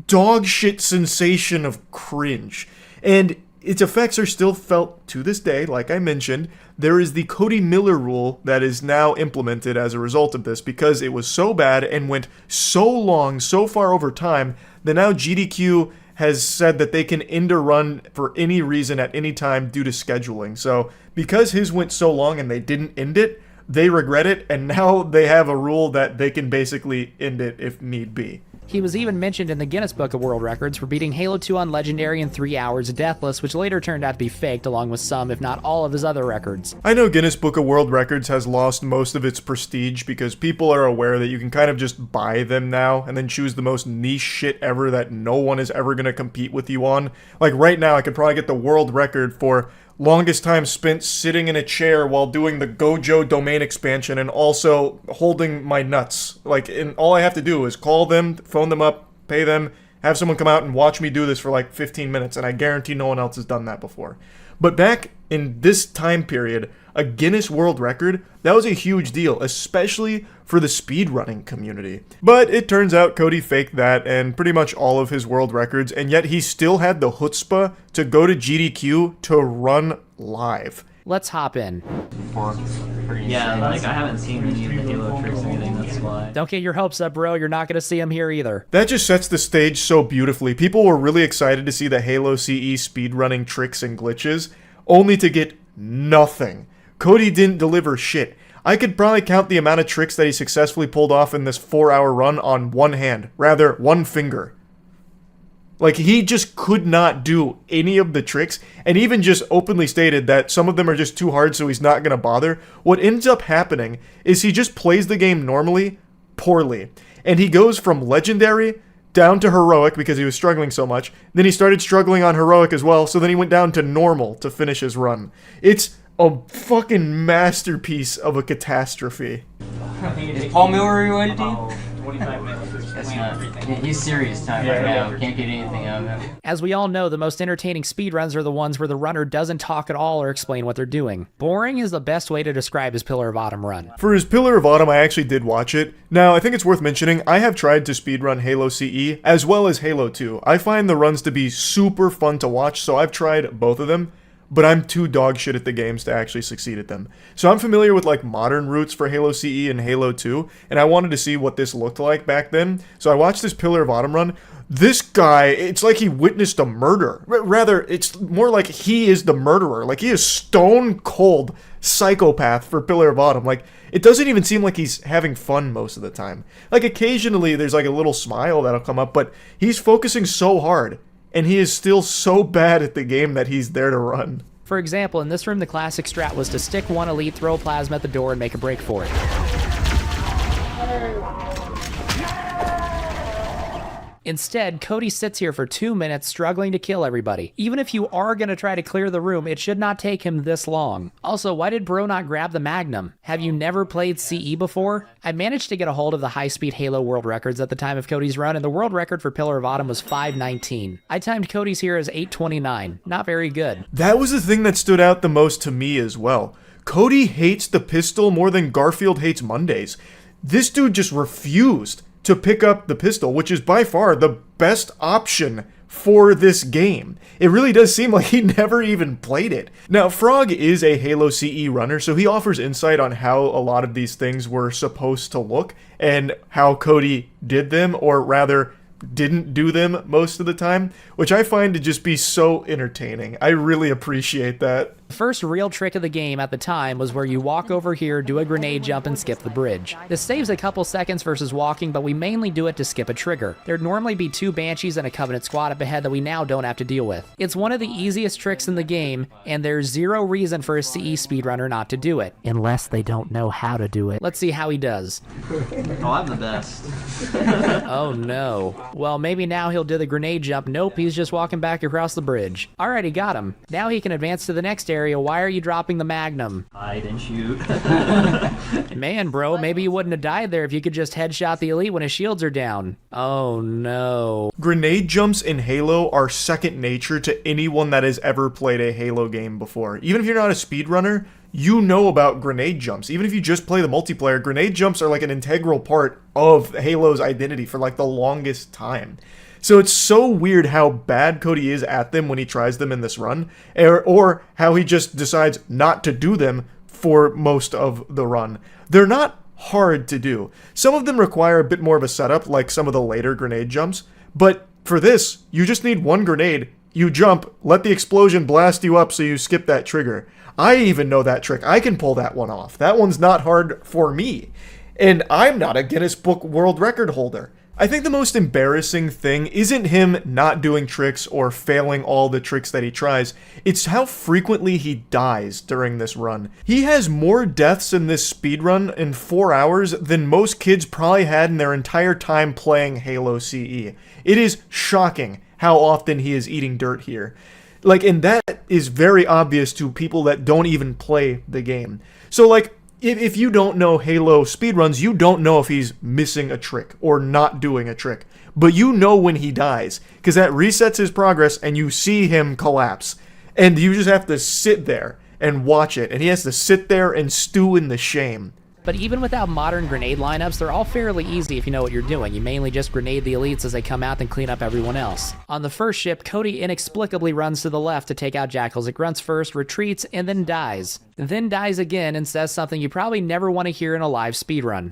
dog shit sensation of cringe. And its effects are still felt to this day, like I mentioned. There is the Cody Miller rule that is now implemented as a result of this, because it was so bad and went so long, so far over time, that now GDQ has said that they can end a run for any reason at any time due to scheduling. So because his went so long and they didn't end it, they regret it, and now they have a rule that they can basically end it if need be. He was even mentioned in the Guinness Book of World Records for beating Halo 2 on Legendary in 3 hours deathless, which later turned out to be faked along with some, if not all, of his other records. I know Guinness Book of World Records has lost most of its prestige because people are aware that you can kind of just buy them now and then choose the most niche shit ever that no one is ever going to compete with you on. Like right now, I could probably get the world record for longest time spent sitting in a chair while doing the Gojo domain expansion and also holding my nuts. Like, and all I have to do is call them, phone them up, pay them, have someone come out and watch me do this for like 15 minutes, and I guarantee no one else has done that before. But back in this time period, a Guinness World Record, that was a huge deal, especially for the speedrunning community. But it turns out Cody faked that and pretty much all of his world records, and yet he still had the chutzpah to go to GDQ to run live. Let's hop in. Yeah, like I haven't seen any of the Halo tricks or anything, that's why. Don't get your hopes up, bro. You're not going to see them here either. That just sets the stage so beautifully. People were really excited to see the Halo CE speedrunning tricks and glitches, only to get nothing. Cody didn't deliver shit. I could probably count the amount of tricks that he successfully pulled off in this 4-hour run on one hand. Rather, one finger. Like, he just could not do any of the tricks, and even just openly stated that some of them are just too hard, so he's not going to bother. What ends up happening is he just plays the game normally, poorly. And he goes from legendary down to heroic because he was struggling so much. Then he started struggling on heroic as well, so then he went down to normal to finish his run. It's a fucking masterpiece of a catastrophe. Is Paul Miller related to you? 25 minutes. That's not. He's serious time right now. Can't get anything out of him. As we all know, the most entertaining speedruns are the ones where the runner doesn't talk at all or explain what they're doing. Boring is the best way to describe his Pillar of Autumn run. For his Pillar of Autumn, I actually did watch it. Now, I think it's worth mentioning, I have tried to speedrun Halo CE as well as Halo 2. I find the runs to be super fun to watch, so I've tried both of them. But I'm too dog shit at the games to actually succeed at them. So I'm familiar with like modern routes for Halo CE and Halo 2, and I wanted to see what this looked like back then. So I watched this Pillar of Autumn run. This guy, it's like he witnessed a murder. Rather, it's more like he is the murderer. Like, he is stone cold psychopath for Pillar of Autumn. Like, it doesn't even seem like he's having fun most of the time. Like, occasionally there's like a little smile that'll come up, but he's focusing so hard. And he is still so bad at the game that he's there to run. For example, in this room, the classic strat was to stick one elite, throw a plasma at the door, and make a break for it. Instead, Cody sits here for 2 minutes struggling to kill everybody. Even if you are going to try to clear the room, it should not take him this long. Also, why did bro not grab the Magnum? Have you never played CE before? I managed to get a hold of the high-speed Halo world records at the time of Cody's run, and the world record for Pillar of Autumn was 5:19. I timed Cody's here as 8:29. Not very good. That was the thing that stood out the most to me as well. Cody hates the pistol more than Garfield hates Mondays. This dude just refused to pick up the pistol, which is by far the best option for this game. It really does seem like he never even played it. Now, Frog is a Halo CE runner, so he offers insight on how a lot of these things were supposed to look and how Cody did them, or rather didn't do them most of the time, which I find to just be so entertaining. I really appreciate that. The first real trick of the game at the time was where you walk over here, do a grenade jump, and skip the bridge. This saves a couple seconds versus walking, but we mainly do it to skip a trigger. There'd normally be 2 Banshees and a Covenant squad up ahead that we now don't have to deal with. It's one of the easiest tricks in the game, and there's zero reason for a CE speedrunner not to do it. Unless they don't know how to do it. Let's see how he does. Oh, I'm the best. Oh no. Well, maybe now he'll do the grenade jump. Nope, he's just walking back across the bridge. Alright, he got him. Now he can advance to the next area. Why are you dropping the Magnum? Hide and shoot. Man, bro, maybe you wouldn't have died there if you could just headshot the elite when his shields are down. Oh no. Grenade jumps in Halo are second nature to anyone that has ever played a Halo game before. Even if you're not a speedrunner, you know about grenade jumps. Even if you just play the multiplayer, grenade jumps are like an integral part of Halo's identity for like the longest time. So it's so weird how bad Cody is at them when he tries them in this run, or how he just decides not to do them for most of the run. They're not hard to do. Some of them require a bit more of a setup, like some of the later grenade jumps, but for this, you just need one grenade, you jump, let the explosion blast you up so you skip that trigger. I even know that trick. I can pull that one off. That one's not hard for me. And I'm not a Guinness Book World Record holder. I think the most embarrassing thing isn't him not doing tricks or failing all the tricks that he tries, it's how frequently he dies during this run. He has more deaths in this speedrun in 4 hours than most kids probably had in their entire time playing Halo CE. It is shocking how often he is eating dirt here. Like, and that is very obvious to people that don't even play the game. So, like, if you don't know Halo speedruns, you don't know if he's missing a trick or not doing a trick. But you know when he dies, because that resets his progress and you see him collapse. And you just have to sit there and watch it. And he has to sit there and stew in the shame. But even without modern grenade lineups, they're all fairly easy if you know what you're doing. You mainly just grenade the elites as they come out and clean up everyone else. On the first ship, Cody inexplicably runs to the left to take out Jackals. It grunts first, retreats, and then dies. Then dies again and says something you probably never want to hear in a live speedrun.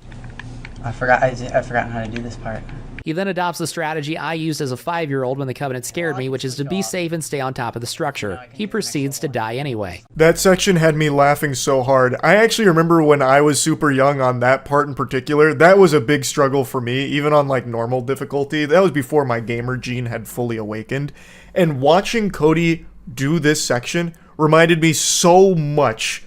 I've forgotten how to do this part. He then adopts the strategy I used as a 5-year-old when the Covenant scared me, which is to be safe and stay on top of the structure. He proceeds to die anyway. That section had me laughing so hard. I actually remember when I was super young on that part in particular, that was a big struggle for me, even on like normal difficulty. That was before my gamer gene had fully awakened. And watching Cody do this section reminded me so much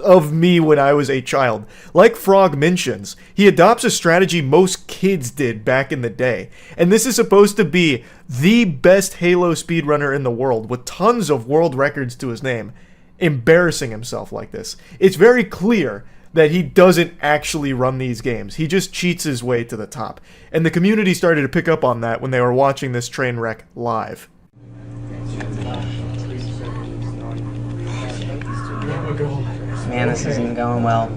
of me when I was a child. Like Frog mentions, he adopts a strategy most kids did back in the day. And this is supposed to be the best Halo speedrunner in the world, with tons of world records to his name, embarrassing himself like this. It's very clear that he doesn't actually run these games. He just cheats his way to the top. And the community started to pick up on that when they were watching this train wreck live. Man, this isn't going well.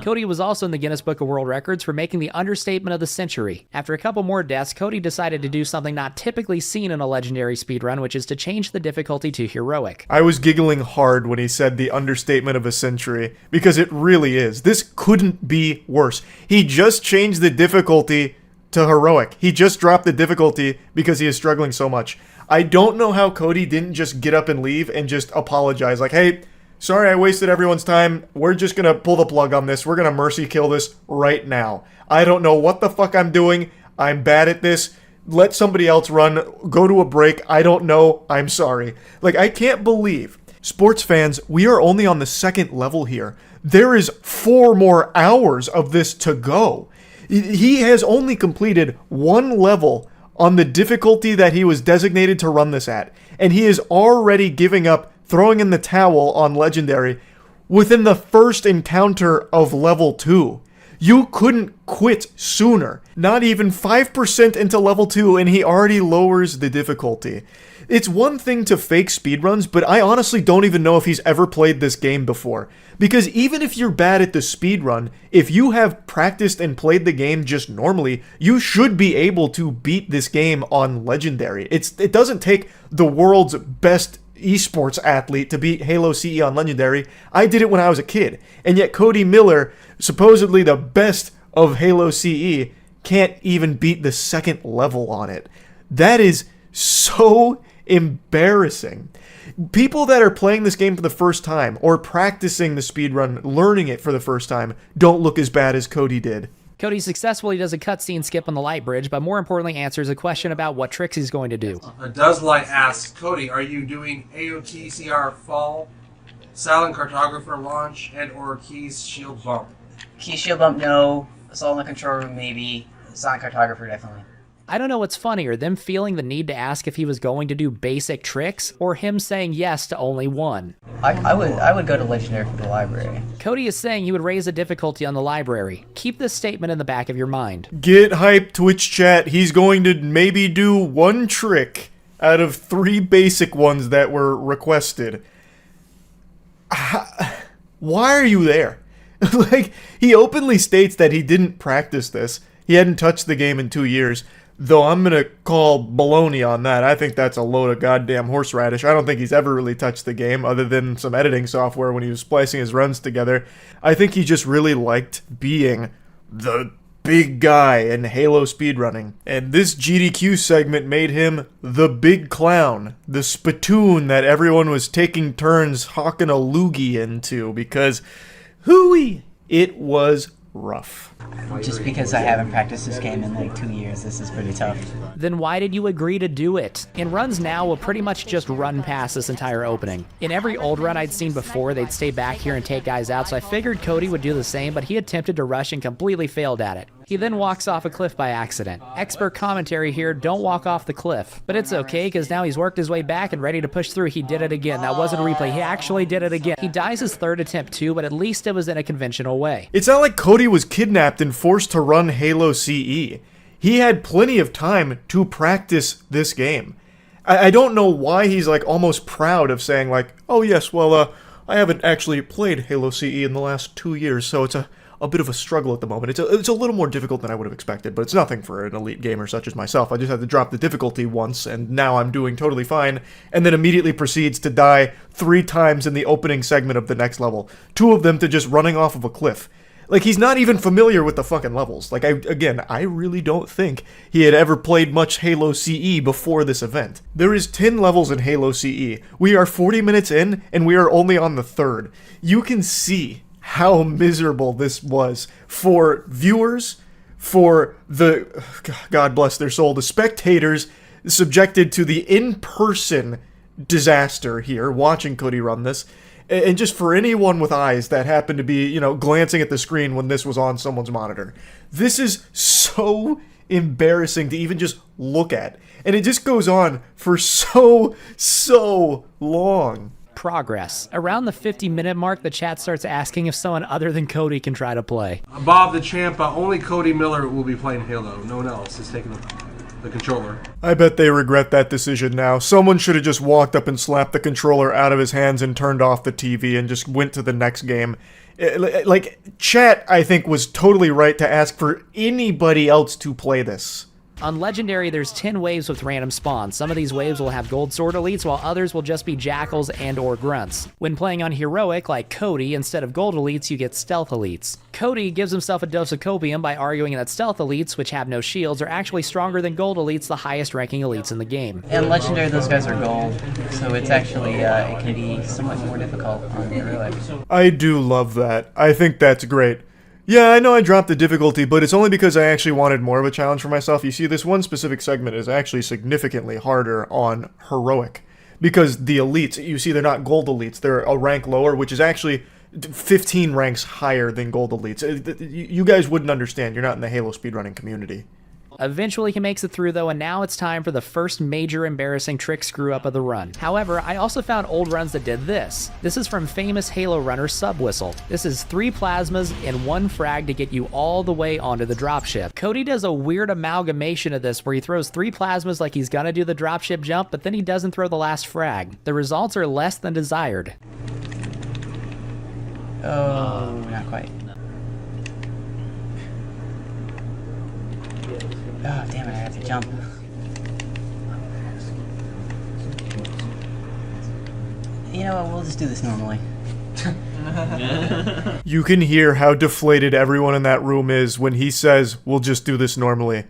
Cody was also in the Guinness Book of World Records for making the understatement of the century. After a couple more deaths, Cody decided to do something not typically seen in a legendary speedrun, which is to change the difficulty to heroic. I was giggling hard when he said the understatement of a century, because it really is. This couldn't be worse. He just changed the difficulty to heroic. He just dropped the difficulty because he is struggling so much. I don't know how Cody didn't just get up and leave and just apologize, like, hey, sorry I wasted everyone's time. We're just gonna pull the plug on this. We're gonna mercy kill this right now. I don't know what the fuck I'm doing. I'm bad at this. Let somebody else run. Go to a break. I don't know. I'm sorry. Like, I can't believe. Sports fans, we are only on the second level here. There is 4 more hours of this to go. He has only completed 1 level on the difficulty that he was designated to run this at. And he is already giving up, throwing in the towel on Legendary within the first encounter of level 2. You couldn't quit sooner. Not even 5% into level 2 and he already lowers the difficulty. It's one thing to fake speedruns, but I honestly don't even know if he's ever played this game before. Because even if you're bad at the speedrun, if you have practiced and played the game just normally, you should be able to beat this game on Legendary. It doesn't take the world's best esports athlete to beat Halo CE on Legendary. I did it when I was a kid. And yet Cody Miller, supposedly the best of Halo CE, can't even beat the 2nd level on it. That is so embarrassing. People that are playing this game for the first time or practicing the speedrun, learning it for the first time, don't look as bad as Cody did. Cody successfully does a cutscene skip on the light bridge, but more importantly answers a question about what tricks he's going to do. Doeslight asks, Cody, are you doing AOT CR fall, silent cartographer launch, and or keys shield bump? Key shield bump, no. Assault on the control room, maybe. Silent cartographer, definitely. I don't know what's funnier, them feeling the need to ask if he was going to do basic tricks, or him saying yes to only one. I would go to Legendary for the library. Cody is saying he would raise the difficulty on the library. Keep this statement in the back of your mind. Get hyped, Twitch chat. He's going to maybe do 1 trick out of 3 basic ones that were requested. Why are you there? Like, he openly states that he didn't practice this. He hadn't touched the game in 2 years. Though I'm going to call baloney on that. I think that's a load of goddamn horseradish. I don't think he's ever really touched the game other than some editing software when he was splicing his runs together. I think he just really liked being the big guy in Halo speedrunning. And this GDQ segment made him the big clown, the spittoon that everyone was taking turns hawking a loogie into because, hooey, it was rough. Just because I haven't practiced this game in like 2 years, this is pretty tough. Then why did you agree to do it? In runs now, we'll pretty much just run past this entire opening. In every old run I'd seen before, they'd stay back here and take guys out, so I figured Cody would do the same, but he attempted to rush and completely failed at it. He then walks off a cliff by accident. Expert commentary here, don't walk off the cliff. But it's okay, because now he's worked his way back and ready to push through. He did it again. That wasn't a replay. He actually did it again. He dies his third attempt too, but at least it was in a conventional way. It's not like Cody was kidnapped and forced to run Halo CE. He had plenty of time to practice this game. I don't know why he's like almost proud of saying like, oh yes, well, I haven't actually played Halo CE in the last 2 years, so it's a bit of a struggle at the moment. It's a little more difficult than I would have expected, but it's nothing for an elite gamer such as myself. I just had to drop the difficulty once, and now I'm doing totally fine, and then immediately proceeds to die 3 times in the opening segment of the next level. 2 of them to just running off of a cliff. Like, he's not even familiar with the fucking levels. Like, I really don't think he had ever played much Halo CE before this event. There is 10 levels in Halo CE. We are 40 minutes in, and we are only on the 3rd. You can see how miserable this was for viewers, for the, God bless their soul, the spectators subjected to the in-person disaster here, watching Cody run this, and just for anyone with eyes that happened to be, you know, glancing at the screen when this was on someone's monitor. This is so embarrassing to even just look at. And it just goes on for so long. Progress. Around the 50-minute mark, the chat starts asking if someone other than Cody can try to play. Bob the Champ, only Cody Miller will be playing Halo. No one else is taking the controller. I bet they regret that decision now. Someone should have just walked up and slapped the controller out of his hands and turned off the TV and just went to the next game. Like, chat, I think, was totally right to ask for anybody else to play this. On Legendary, there's 10 waves with random spawns. Some of these waves will have gold sword elites, while others will just be jackals and or grunts. When playing on Heroic, like Cody, instead of gold elites, you get stealth elites. Cody gives himself a dose of copium by arguing that stealth elites, which have no shields, are actually stronger than gold elites, the highest ranking elites in the game. In Legendary, those guys are gold, so it's actually, it can be somewhat more difficult on Heroic. I do love that. I think that's great. Yeah, I know I dropped the difficulty, but it's only because I actually wanted more of a challenge for myself. You see, this one specific segment is actually significantly harder on Heroic, because the elites, you see, they're not gold elites, they're a rank lower, which is actually 15 ranks higher than gold elites. You guys wouldn't understand, you're not in the Halo speedrunning community. Eventually he makes it through though, and now it's time for the first major embarrassing trick screw up of the run. However, I also found old runs that did this. This is from famous Halo runner Subwhistle. This is 3 plasmas and 1 frag to get you all the way onto the dropship. Cody does a weird amalgamation of this where he throws 3 plasmas like he's gonna do the dropship jump, but then he doesn't throw the last frag. The results are less than desired. Oh, not quite. Oh, damn it, I have to jump. You know what, we'll just do this normally. You can hear how deflated everyone in that room is when he says, we'll just do this normally.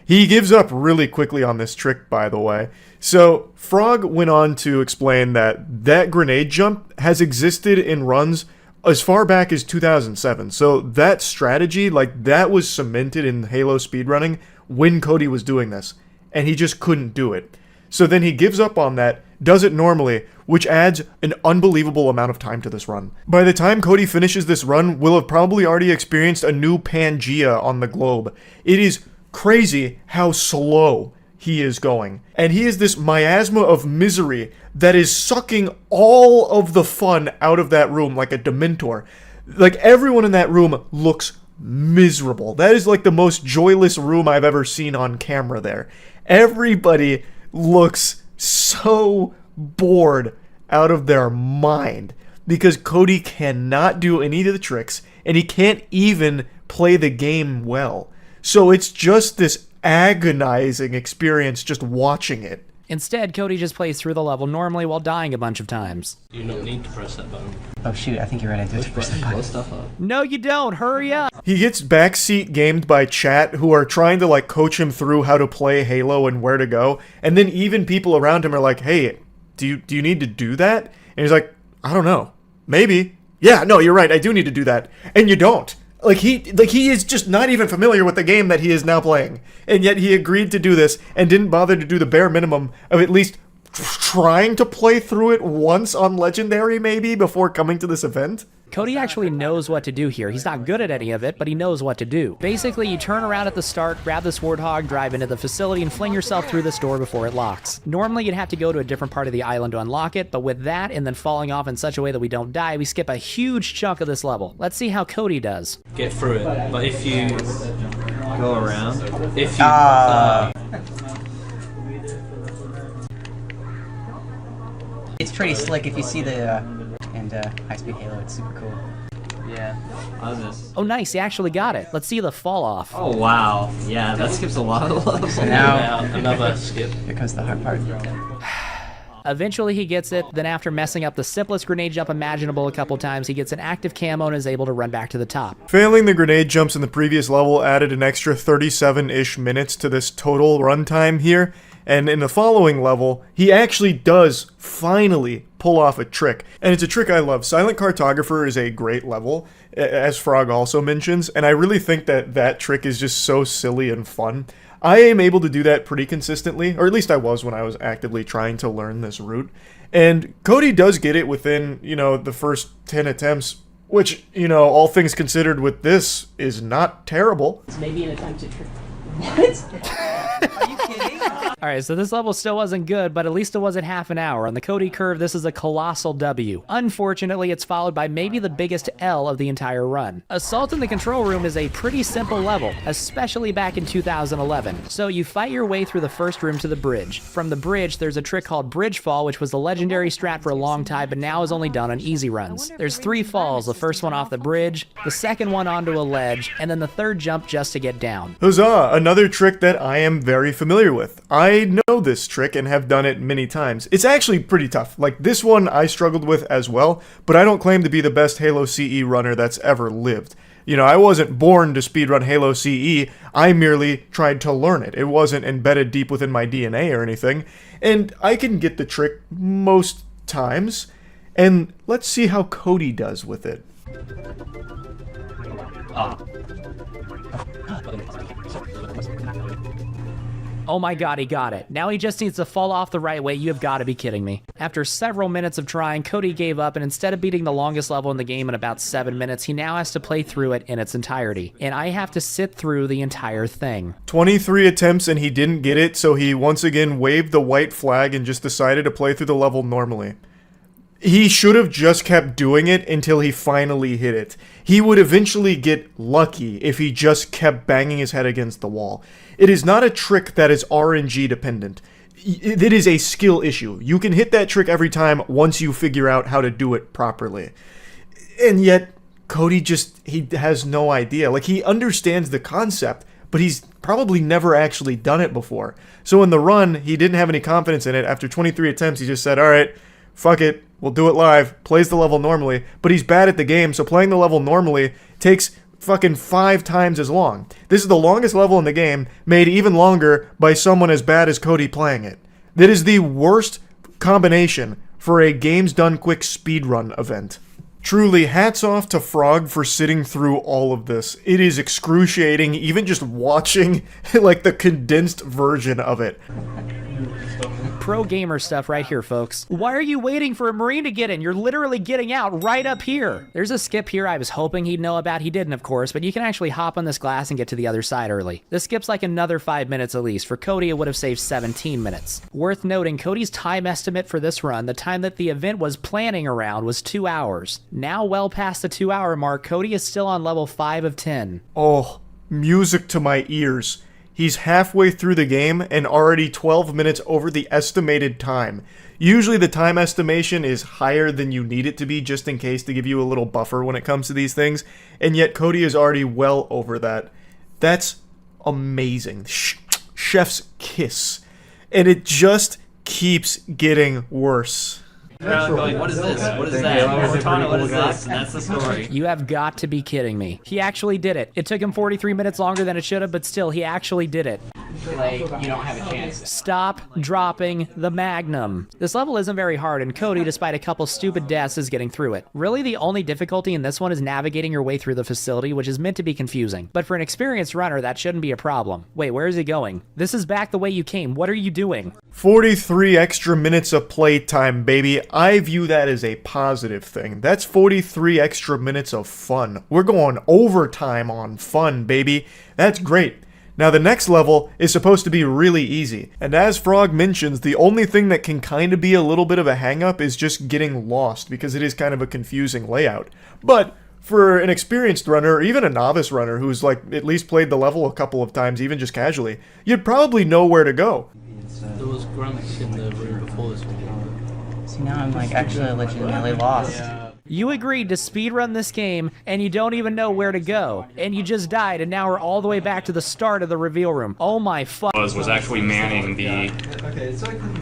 He gives up really quickly on this trick, by the way. So, Frog went on to explain that grenade jump has existed in runs as far back as 2007. So that strategy, like, that was cemented in Halo speedrunning when Cody was doing this, and he just couldn't do it. So then he gives up on that, does it normally, which adds an unbelievable amount of time to this run. By the time Cody finishes this run, we'll have probably already experienced a new Pangea on the globe. It is crazy how slow he is going. And he is this miasma of misery that is sucking all of the fun out of that room like a Dementor. Like, everyone in that room looks miserable. That is like the most joyless room I've ever seen on camera there. Everybody looks so bored out of their mind because Cody cannot do any of the tricks and he can't even play the game well. So it's just this agonizing experience just watching it. Instead, Cody just plays through the level normally while dying a bunch of times. You don't need to press that button. Oh shoot, I think you're right, I do have to press that button. Stuff up. No, you don't. Hurry up. He gets backseat gamed by chat who are trying to like coach him through how to play Halo and where to go. And then even people around him are like, hey, do you need to do that? And he's like, I don't know. Maybe. Yeah, no, you're right. I do need to do that. And you don't. Like he is just not even familiar with the game that he is now playing. And yet he agreed to do this and didn't bother to do the bare minimum of at least trying to play through it once on Legendary maybe before coming to this event. Cody actually knows what to do here. He's not good at any of it, but he knows what to do. Basically, you turn around at the start, grab this Warthog, drive into the facility, and fling yourself through this door before it locks. Normally, you'd have to go to a different part of the island to unlock it, but with that and then falling off in such a way that we don't die, we skip a huge chunk of this level. Let's see how Cody does. Get through it, but if you go around, if you It's pretty slick if you see the high-speed Halo. It's super cool. Yeah. how's this? Oh, nice. He actually got it. Let's see the fall off. Oh wow, yeah, that skips a lot of levels. So now another skip. Here comes the hard part. Eventually he gets it, then after messing up the simplest grenade jump imaginable a couple times, he gets an active camo and is able to run back to the top. Failing the grenade jumps in the previous level added an extra 37-ish minutes to this total runtime here, and in the following level, he actually does finally pull off a trick. And it's a trick I love. Silent Cartographer is a great level, as Frog also mentions, and I really think that that trick is just so silly and fun. I am able to do that pretty consistently, or at least I was when I was actively trying to learn this route. And Cody does get it within, the first 10 attempts, which, all things considered with this is not terrible. It's maybe an attempt to trick. What? Are you kidding? Alright, so this level still wasn't good, but at least it wasn't half an hour. On the Cody curve, this is a colossal W. Unfortunately, it's followed by maybe the biggest L of the entire run. Assault in the Control Room is a pretty simple level, especially back in 2011. So you fight your way through the first room to the bridge. From the bridge, there's a trick called Bridge Fall, which was the legendary strat for a long time, but now is only done on easy runs. There's 3 falls, the first one off the bridge, the second one onto a ledge, and then the third jump just to get down. Huzzah! Another trick that I am very familiar with. I know this trick and have done it many times. It's actually pretty tough. Like, this one I struggled with as well, but I don't claim to be the best Halo CE runner that's ever lived. I wasn't born to speedrun Halo CE, I merely tried to learn it. It wasn't embedded deep within my DNA or anything, and I can get the trick most times, and let's see how Cody does with it. Oh my god, he got it. Now he just needs to fall off the right way. You have got to be kidding me. After several minutes of trying, Cody gave up, and instead of beating the longest level in the game in about 7 minutes, he now has to play through it in its entirety. And I have to sit through the entire thing. 23 attempts and he didn't get it, so he once again waved the white flag and just decided to play through the level normally. He should have just kept doing it until he finally hit it. He would eventually get lucky if he just kept banging his head against the wall. It is not a trick that is RNG dependent. It is a skill issue. You can hit that trick every time once you figure out how to do it properly. And yet, Cody he has no idea. Like, he understands the concept, but he's probably never actually done it before. So in the run, he didn't have any confidence in it. After 23 attempts, he just said, alright, fuck it, we'll do it live, plays the level normally, but he's bad at the game, so playing the level normally takes fucking 5 times as long. This is the longest level in the game, made even longer by someone as bad as Cody playing it. That is the worst combination for a Games Done Quick speedrun event. Truly, hats off to Frog for sitting through all of this. It is excruciating, even just watching like the condensed version of it. Pro gamer stuff right here, folks. Why are you waiting for a Marine to get in? You're literally getting out right up here. There's a skip here I was hoping he'd know about. He didn't, of course, but you can actually hop on this glass and get to the other side early. This skips like another 5 minutes at least. For Cody, it would have saved 17 minutes. Worth noting, Cody's time estimate for this run, the time that the event was planning around, was 2 hours. Now, well past the 2-hour mark, Cody is still on level 5 of 10. Oh, music to my ears. He's halfway through the game and already 12 minutes over the estimated time. Usually the time estimation is higher than you need it to be just in case to give you a little buffer when it comes to these things, and yet Cody is already well over that. That's amazing. Chef's kiss. And it just keeps getting worse. Going, what is this? What is that? Cortana, what is this? And that's the story. You have got to be kidding me. He actually did it. It took him 43 minutes longer than it should have, but still, he actually did it. Like, you don't have a chance. Stop dropping the Magnum. This level isn't very hard, and Cody, despite a couple stupid deaths, is getting through it. Really, the only difficulty in this one is navigating your way through the facility, which is meant to be confusing. But for an experienced runner, that shouldn't be a problem. Wait, where is he going? This is back the way you came. What are you doing? 43 extra minutes of playtime, baby. I view that as a positive thing. That's 43 extra minutes of fun. We're going overtime on fun, baby. That's great. Now the next level is supposed to be really easy, and as Frog mentions, the only thing that can kind of be a little bit of a hang-up is just getting lost, because it is kind of a confusing layout. But for an experienced runner, or even a novice runner who's like at least played the level a couple of times, even just casually, you'd probably know where to go. There was grunts in the room before this one. See, now I'm like actually legitimately lost. You agreed to speedrun this game, and you don't even know where to go. And you just died, and now we're all the way back to the start of the reveal room. Oh my fuck. Was actually manning the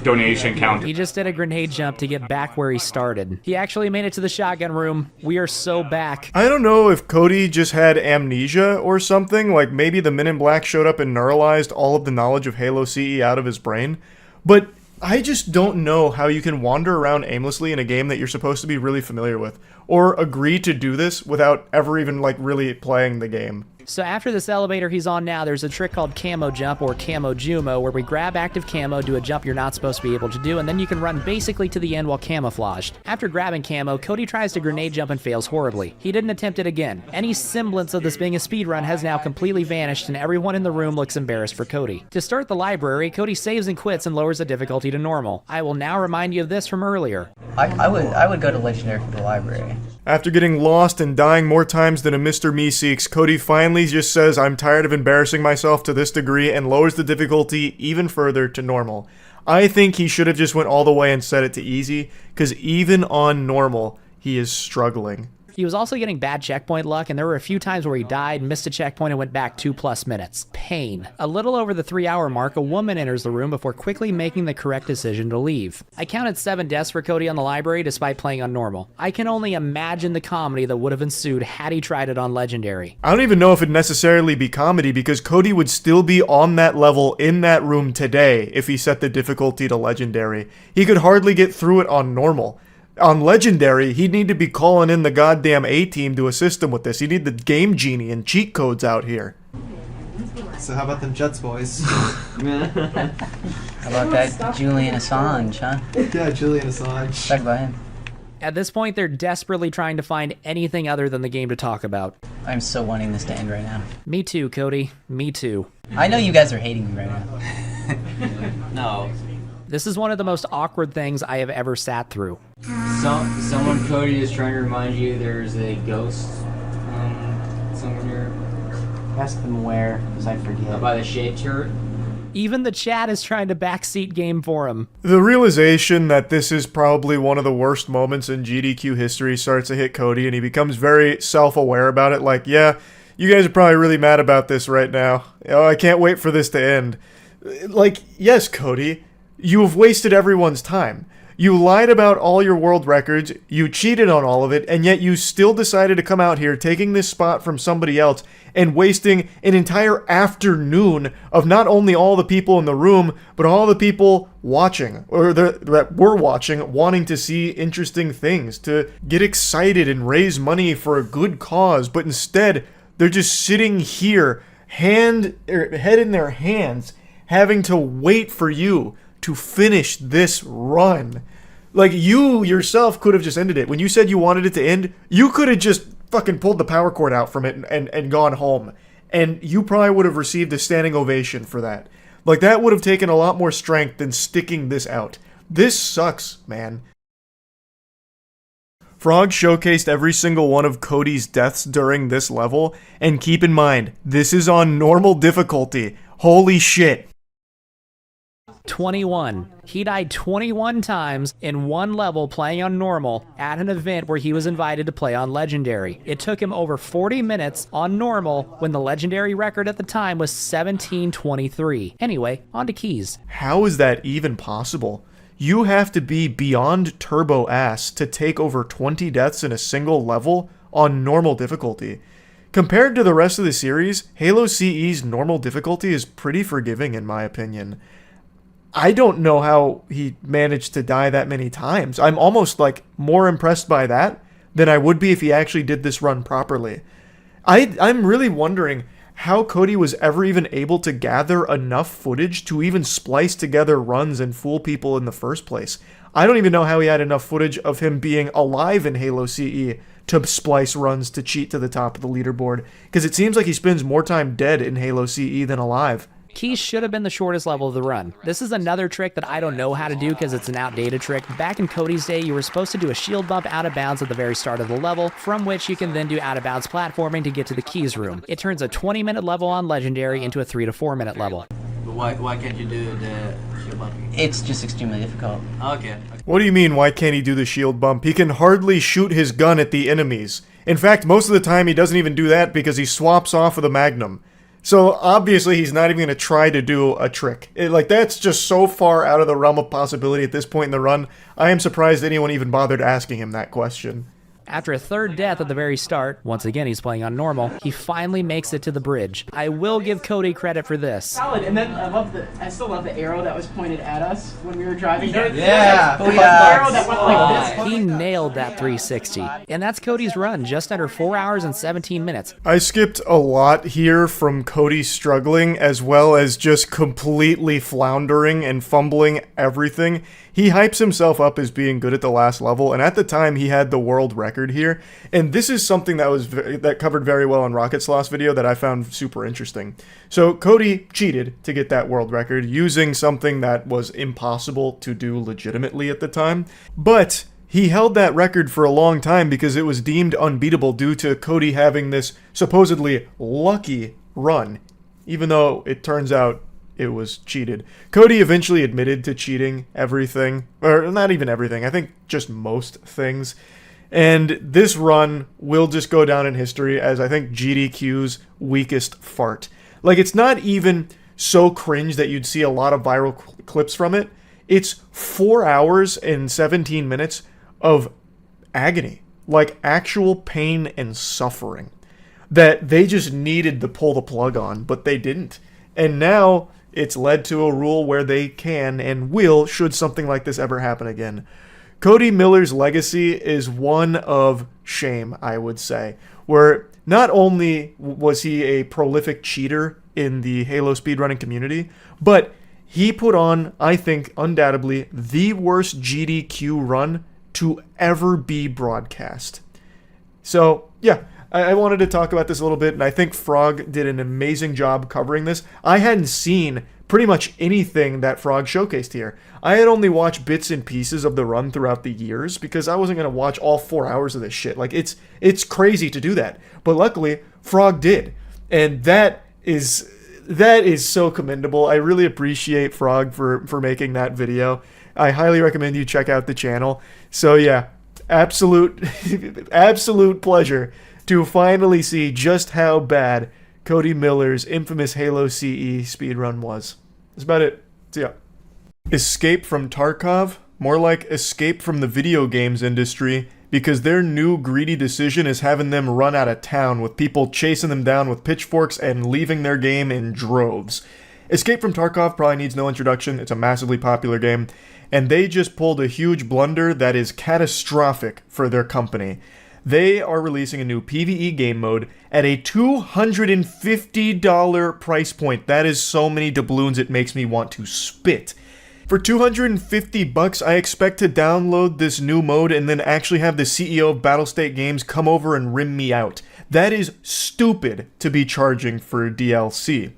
donation counter. He just did a grenade jump to get back where he started. He actually made it to the shotgun room. We are so back. I don't know if Cody just had amnesia or something, like maybe the Men in Black showed up and neuralized all of the knowledge of Halo CE out of his brain, but I just don't know how you can wander around aimlessly in a game that you're supposed to be really familiar with, or agree to do this without ever even like really playing the game. So after this elevator he's on now, there's a trick called Camo Jump or Camo Jumo, where we grab active camo, do a jump you're not supposed to be able to do, and then you can run basically to the end while camouflaged. After grabbing camo, Cody tries to grenade jump and fails horribly. He didn't attempt it again. Any semblance of this being a speedrun has now completely vanished, and everyone in the room looks embarrassed for Cody. To start the library, Cody saves and quits and lowers the difficulty to normal. I will now remind you of this from earlier. I would go to Legendary for the library. After getting lost and dying more times than a Mr. Meeseeks, Cody finally just says, "I'm tired of embarrassing myself to this degree," and lowers the difficulty even further to normal. I think he should have just went all the way and set it to easy, because even on normal, he is struggling. He was also getting bad checkpoint luck, and there were a few times where he died, missed a checkpoint, and went back 2+ minutes. Pain. A little over the 3-hour mark, a woman enters the room before quickly making the correct decision to leave. I counted 7 deaths for Cody on the library despite playing on normal. I can only imagine the comedy that would have ensued had he tried it on Legendary. I don't even know if it'd necessarily be comedy, because Cody would still be on that level in that room today if he set the difficulty to Legendary. He could hardly get through it on normal. On Legendary, he'd need to be calling in the goddamn A-team to assist him with this. He'd need the Game Genie and cheat codes out here. So how about them Jets, boys? How about that Julian Assange, huh? Yeah, Julian Assange. Talk about him. At this point, they're desperately trying to find anything other than the game to talk about. I'm so wanting this to end right now. Me too, Cody. Me too. I know you guys are hating me right now. No. This is one of the most awkward things I have ever sat through. Someone, Cody, is trying to remind you there's a ghost somewhere near. Ask them where, because I forget. By the shade turret. Even the chat is trying to backseat game for him. The realization that this is probably one of the worst moments in GDQ history starts to hit Cody, and he becomes very self-aware about it, like, yeah, you guys are probably really mad about this right now. Oh, I can't wait for this to end. Like, yes, Cody, you have wasted everyone's time. You lied about all your world records, you cheated on all of it, and yet you still decided to come out here taking this spot from somebody else and wasting an entire afternoon of not only all the people in the room, but all the people watching, or that were watching, wanting to see interesting things, to get excited and raise money for a good cause, but instead, they're just sitting here, head in their hands, having to wait for you to finish this run. Like, you yourself could have just ended it. When you said you wanted it to end, you could have just fucking pulled the power cord out from it and gone home. And you probably would have received a standing ovation for that. Like, that would have taken a lot more strength than sticking this out. This sucks, man. Frog showcased every single one of Cody's deaths during this level, and keep in mind, this is on normal difficulty. Holy shit. 21. He died 21 times in one level playing on normal at an event where he was invited to play on Legendary. It took him over 40 minutes on normal when the Legendary record at the time was 17:23. Anyway, on to keys. How is that even possible? You have to be beyond turbo ass to take over 20 deaths in a single level on normal difficulty. Compared to the rest of the series, Halo CE's normal difficulty is pretty forgiving in my opinion. I don't know how he managed to die that many times. I'm almost like more impressed by that than I would be if he actually did this run properly. I'm really wondering how Cody was ever even able to gather enough footage to even splice together runs and fool people in the first place. I don't even know how he had enough footage of him being alive in Halo CE to splice runs to cheat to the top of the leaderboard, because it seems like he spends more time dead in Halo CE than alive. Keys should have been the shortest level of the run. This is another trick that I don't know how to do because it's an outdated trick. Back in Cody's day, you were supposed to do a shield bump out of bounds at the very start of the level, from which you can then do out of bounds platforming to get to the Keys room. It turns a 20-minute level on Legendary into a 3 to 4 minute level. But why can't you do the shield bumping? It's just extremely difficult. Okay. What do you mean, why can't he do the shield bump? He can hardly shoot his gun at the enemies. In fact, most of the time he doesn't even do that because he swaps off with a Magnum. So obviously he's not even going to try to do a trick. That's just so far out of the realm of possibility at this point in the run. I am surprised anyone even bothered asking him that question. After a third death at the very start, once again he's playing on normal, he finally makes it to the bridge. I will give Cody credit for this. Solid, and then I still love the arrow that was pointed at us when we were driving. Yeah. The arrow that went like this. He nailed that 360. And that's Cody's run, just under 4 hours and 17 minutes. I skipped a lot here from Cody struggling as well as just completely floundering and fumbling everything. He hypes himself up as being good at the last level, and at the time he had the world record here. And this is something that covered very well in Rocket's last video that I found super interesting. So Cody cheated to get that world record using something that was impossible to do legitimately at the time, but he held that record for a long time because it was deemed unbeatable due to Cody having this supposedly lucky run, even though it turns out it was cheated. Cody eventually admitted to cheating everything, or not even everything, I think just most things. And this run will just go down in history as I think GDQ's weakest fart. It's not even so cringe that you'd see a lot of viral clips from it. It's 4 hours and 17 minutes of agony, actual pain and suffering that they just needed to pull the plug on, but they didn't. And now it's led to a rule where they can and will, should something like this ever happen again. Cody Miller's legacy is one of shame, I would say, where not only was he a prolific cheater in the Halo speedrunning community, but he put on, I think, undoubtedly, the worst GDQ run to ever be broadcast. So, yeah, I wanted to talk about this a little bit, and I think Frog did an amazing job covering this. I hadn't seen pretty much anything that Frog showcased here. I had only watched bits and pieces of the run throughout the years because I wasn't going to watch all 4 hours of this shit. It's crazy to do that. But luckily, Frog did. And that is so commendable. I really appreciate Frog for making that video. I highly recommend you check out the channel. So yeah, absolute pleasure to finally see just how bad Cody Miller's infamous Halo CE speedrun was. That's about it. See ya. Escape from Tarkov? More like escape from the video games industry, because their new greedy decision is having them run out of town with people chasing them down with pitchforks and leaving their game in droves. Escape from Tarkov probably needs no introduction. It's a massively popular game, and they just pulled a huge blunder that is catastrophic for their company. They are releasing a new PvE game mode at a $250 price point. That is so many doubloons it makes me want to spit. For $250, I expect to download this new mode and then actually have the CEO of Battlestate Games come over and rim me out. That is stupid to be charging for DLC.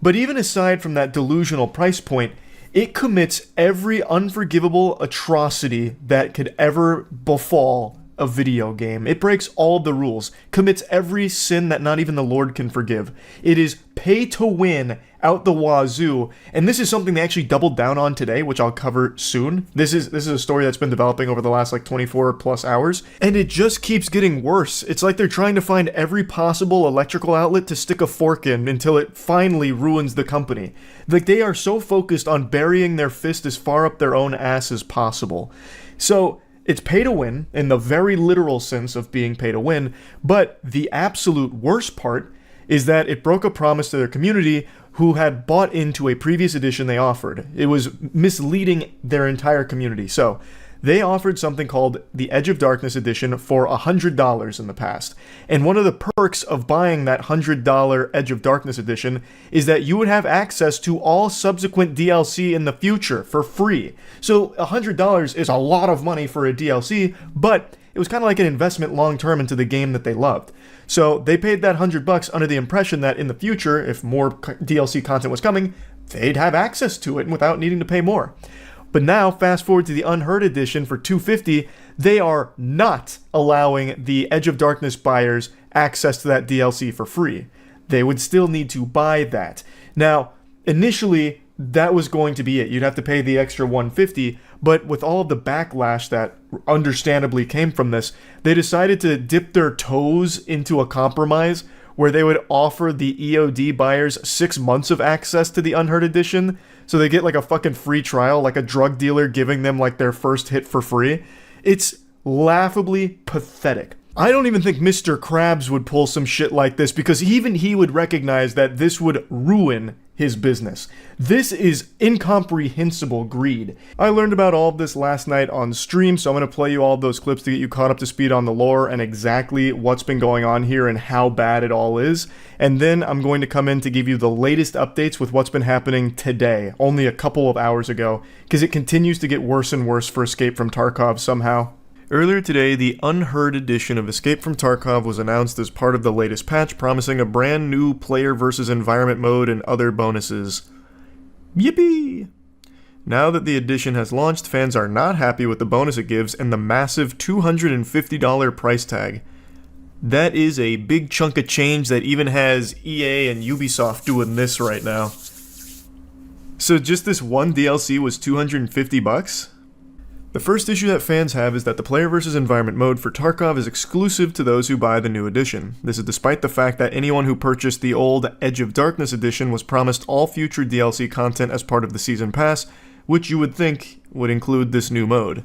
But even aside from that delusional price point, it commits every unforgivable atrocity that could ever befall a video game. It breaks all the rules, commits every sin that not even the Lord can forgive. It is pay to win out the wazoo, and this is something they actually doubled down on today, which I'll cover soon. This is a story that's been developing over the last 24 plus hours, and it just keeps getting worse. It's like they're trying to find every possible electrical outlet to stick a fork in until it finally ruins the company. They are so focused on burying their fist as far up their own ass as possible. So it's pay to win in the very literal sense of being pay to win, but the absolute worst part is that it broke a promise to their community who had bought into a previous edition they offered. It was misleading their entire community. So they offered something called the Edge of Darkness edition for $100 in the past. And one of the perks of buying that $100 Edge of Darkness edition is that you would have access to all subsequent DLC in the future for free. So $100 is a lot of money for a DLC, but it was kind of like an investment long-term into the game that they loved. So they paid that $100 under the impression that in the future, if more DLC content was coming, they'd have access to it without needing to pay more. But now, fast forward to the Unheard edition for $250, they are not allowing the Edge of Darkness buyers access to that DLC for free. They would still need to buy that. Now, initially, that was going to be it. You'd have to pay the extra $150, but with all of the backlash that understandably came from this, they decided to dip their toes into a compromise where they would offer the EOD buyers 6 months of access to the Unheard edition, so they get like a fucking free trial, like a drug dealer giving them like their first hit for free. It's laughably pathetic. I don't even think Mr. Krabs would pull some shit like this, because even he would recognize that this would ruin his business. This is incomprehensible greed. I learned about all of this last night on stream, so I'm going to play you all of those clips to get you caught up to speed on the lore and exactly what's been going on here and how bad it all is. And then I'm going to come in to give you the latest updates with what's been happening today, only a couple of hours ago, because it continues to get worse and worse for Escape from Tarkov somehow. Earlier today, the Unheard edition of Escape from Tarkov was announced as part of the latest patch, promising a brand new player versus environment mode and other bonuses. Yippee! Now that the edition has launched, fans are not happy with the bonus it gives and the massive $250 price tag. That is a big chunk of change that even has EA and Ubisoft doing this right now. So just this one DLC was $250? The first issue that fans have is that the player versus environment mode for Tarkov is exclusive to those who buy the new edition. This is despite the fact that anyone who purchased the old Edge of Darkness edition was promised all future DLC content as part of the season pass, which you would think would include this new mode.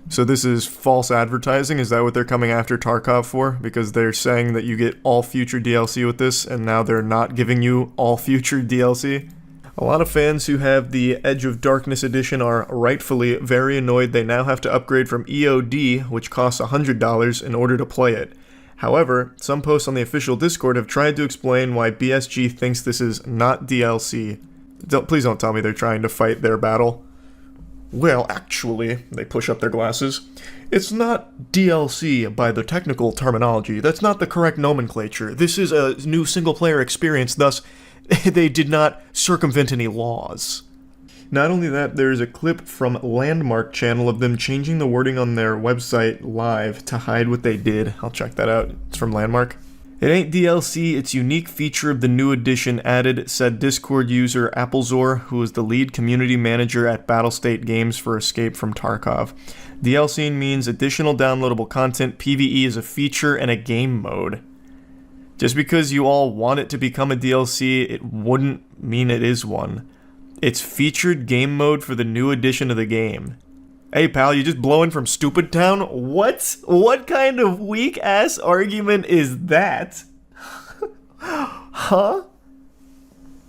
So this is false advertising? Is that what they're coming after Tarkov for? Because they're saying that you get all future DLC with this, and now they're not giving you all future DLC? A lot of fans who have the Edge of Darkness edition are rightfully very annoyed they now have to upgrade from EOD, which costs $100, in order to play it. However, some posts on the official Discord have tried to explain why BSG thinks this is not DLC. Please don't tell me they're trying to fight their battle. Well, actually, they push up their glasses. It's not DLC by the technical terminology. That's not the correct nomenclature. This is a new single-player experience, thus they did not circumvent any laws. Not only that, there's a clip from Landmark channel of them changing the wording on their website live to hide what they did. I'll check that out. It's from Landmark. It ain't DLC, it's unique feature of the new edition added, said Discord user Applezor, who is the lead community manager at Battlestate Games for Escape from Tarkov. DLC means additional downloadable content. PvE is a feature and a game mode. Just because you all want it to become a DLC, it wouldn't mean it is one. It's featured game mode for the new edition of the game. Hey pal, you just blowing from Stupid Town? What? What kind of weak-ass argument is that? Huh?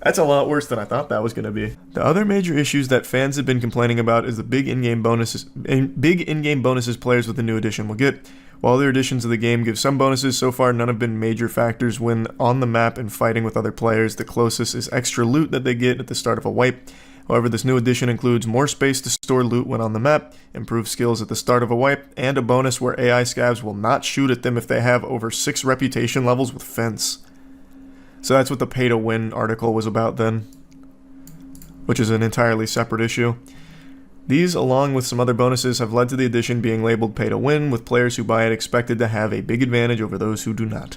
That's a lot worse than I thought that was going to be. The other major issues that fans have been complaining about is the big in-game bonuses players with the new edition will get. While other editions of the game give some bonuses, so far none have been major factors when on the map and fighting with other players. The closest is extra loot that they get at the start of a wipe. However, this new edition includes more space to store loot when on the map, improved skills at the start of a wipe, and a bonus where AI scavs will not shoot at them if they have over 6 reputation levels with fence. So that's what the pay-to-win article was about then, which is an entirely separate issue. These, along with some other bonuses, have led to the edition being labeled pay-to-win, with players who buy it expected to have a big advantage over those who do not.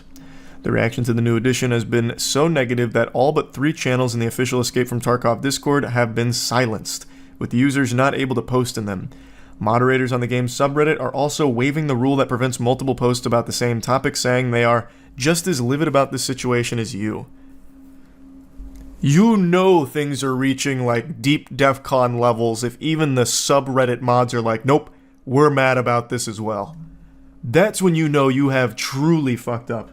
The reaction to the new edition has been so negative that all but 3 channels in the official Escape from Tarkov Discord have been silenced, with users not able to post in them. Moderators on the game's subreddit are also waiving the rule that prevents multiple posts about the same topic, saying they are just as livid about this situation as you. You know things are reaching like deep DEFCON levels if even the subreddit mods are like, nope, we're mad about this as well. That's when you know you have truly fucked up.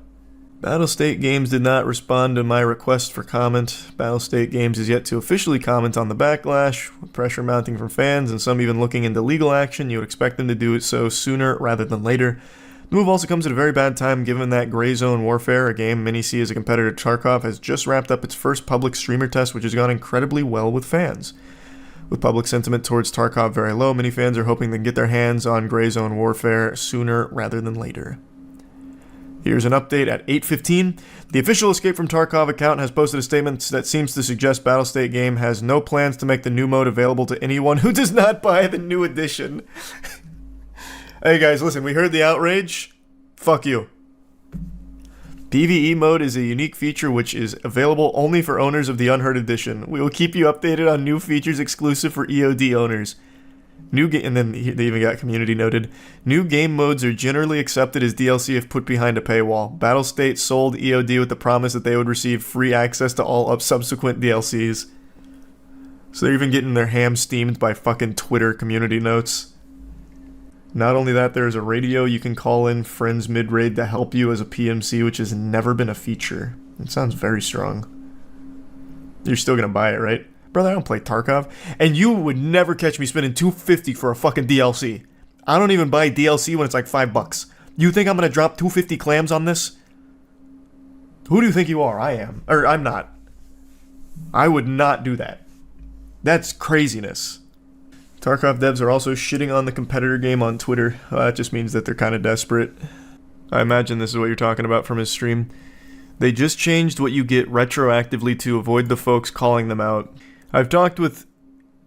Battlestate Games did not respond to my request for comment. Battlestate Games is yet to officially comment on the backlash, with pressure mounting from fans and some even looking into legal action. You would expect them to do it so sooner rather than later. The move also comes at a very bad time given that Gray Zone Warfare, a game many see as a competitor to Tarkov, has just wrapped up its first public streamer test, which has gone incredibly well with fans. With public sentiment towards Tarkov very low, many fans are hoping they can get their hands on Gray Zone Warfare sooner rather than later. Here's an update at 8:15. The official Escape from Tarkov account has posted a statement that seems to suggest Battlestate Game has no plans to make the new mode available to anyone who does not buy the new edition. Hey guys, listen, we heard the outrage. Fuck you. PvE mode is a unique feature which is available only for owners of the Unheard Edition. We will keep you updated on new features exclusive for EOD owners. And then they even got community noted. New game modes are generally accepted as DLC if put behind a paywall. Battlestate sold EOD with the promise that they would receive free access to all subsequent DLCs. So they're even getting their ham steamed by fucking Twitter community notes. Not only that, there's a radio you can call in friends mid-raid to help you as a PMC, which has never been a feature. It sounds very strong. You're still gonna buy it, right? Brother, I don't play Tarkov. And you would never catch me spending $250 for a fucking DLC. I don't even buy DLC when it's like $5. You think I'm gonna drop 250 clams on this? Who do you think you are? I am. Or I'm not. I would not do that. That's craziness. Tarkov devs are also shitting on the competitor game on Twitter. That just means that they're kind of desperate. I imagine this is what you're talking about from his stream. They just changed what you get retroactively to avoid the folks calling them out. I've talked with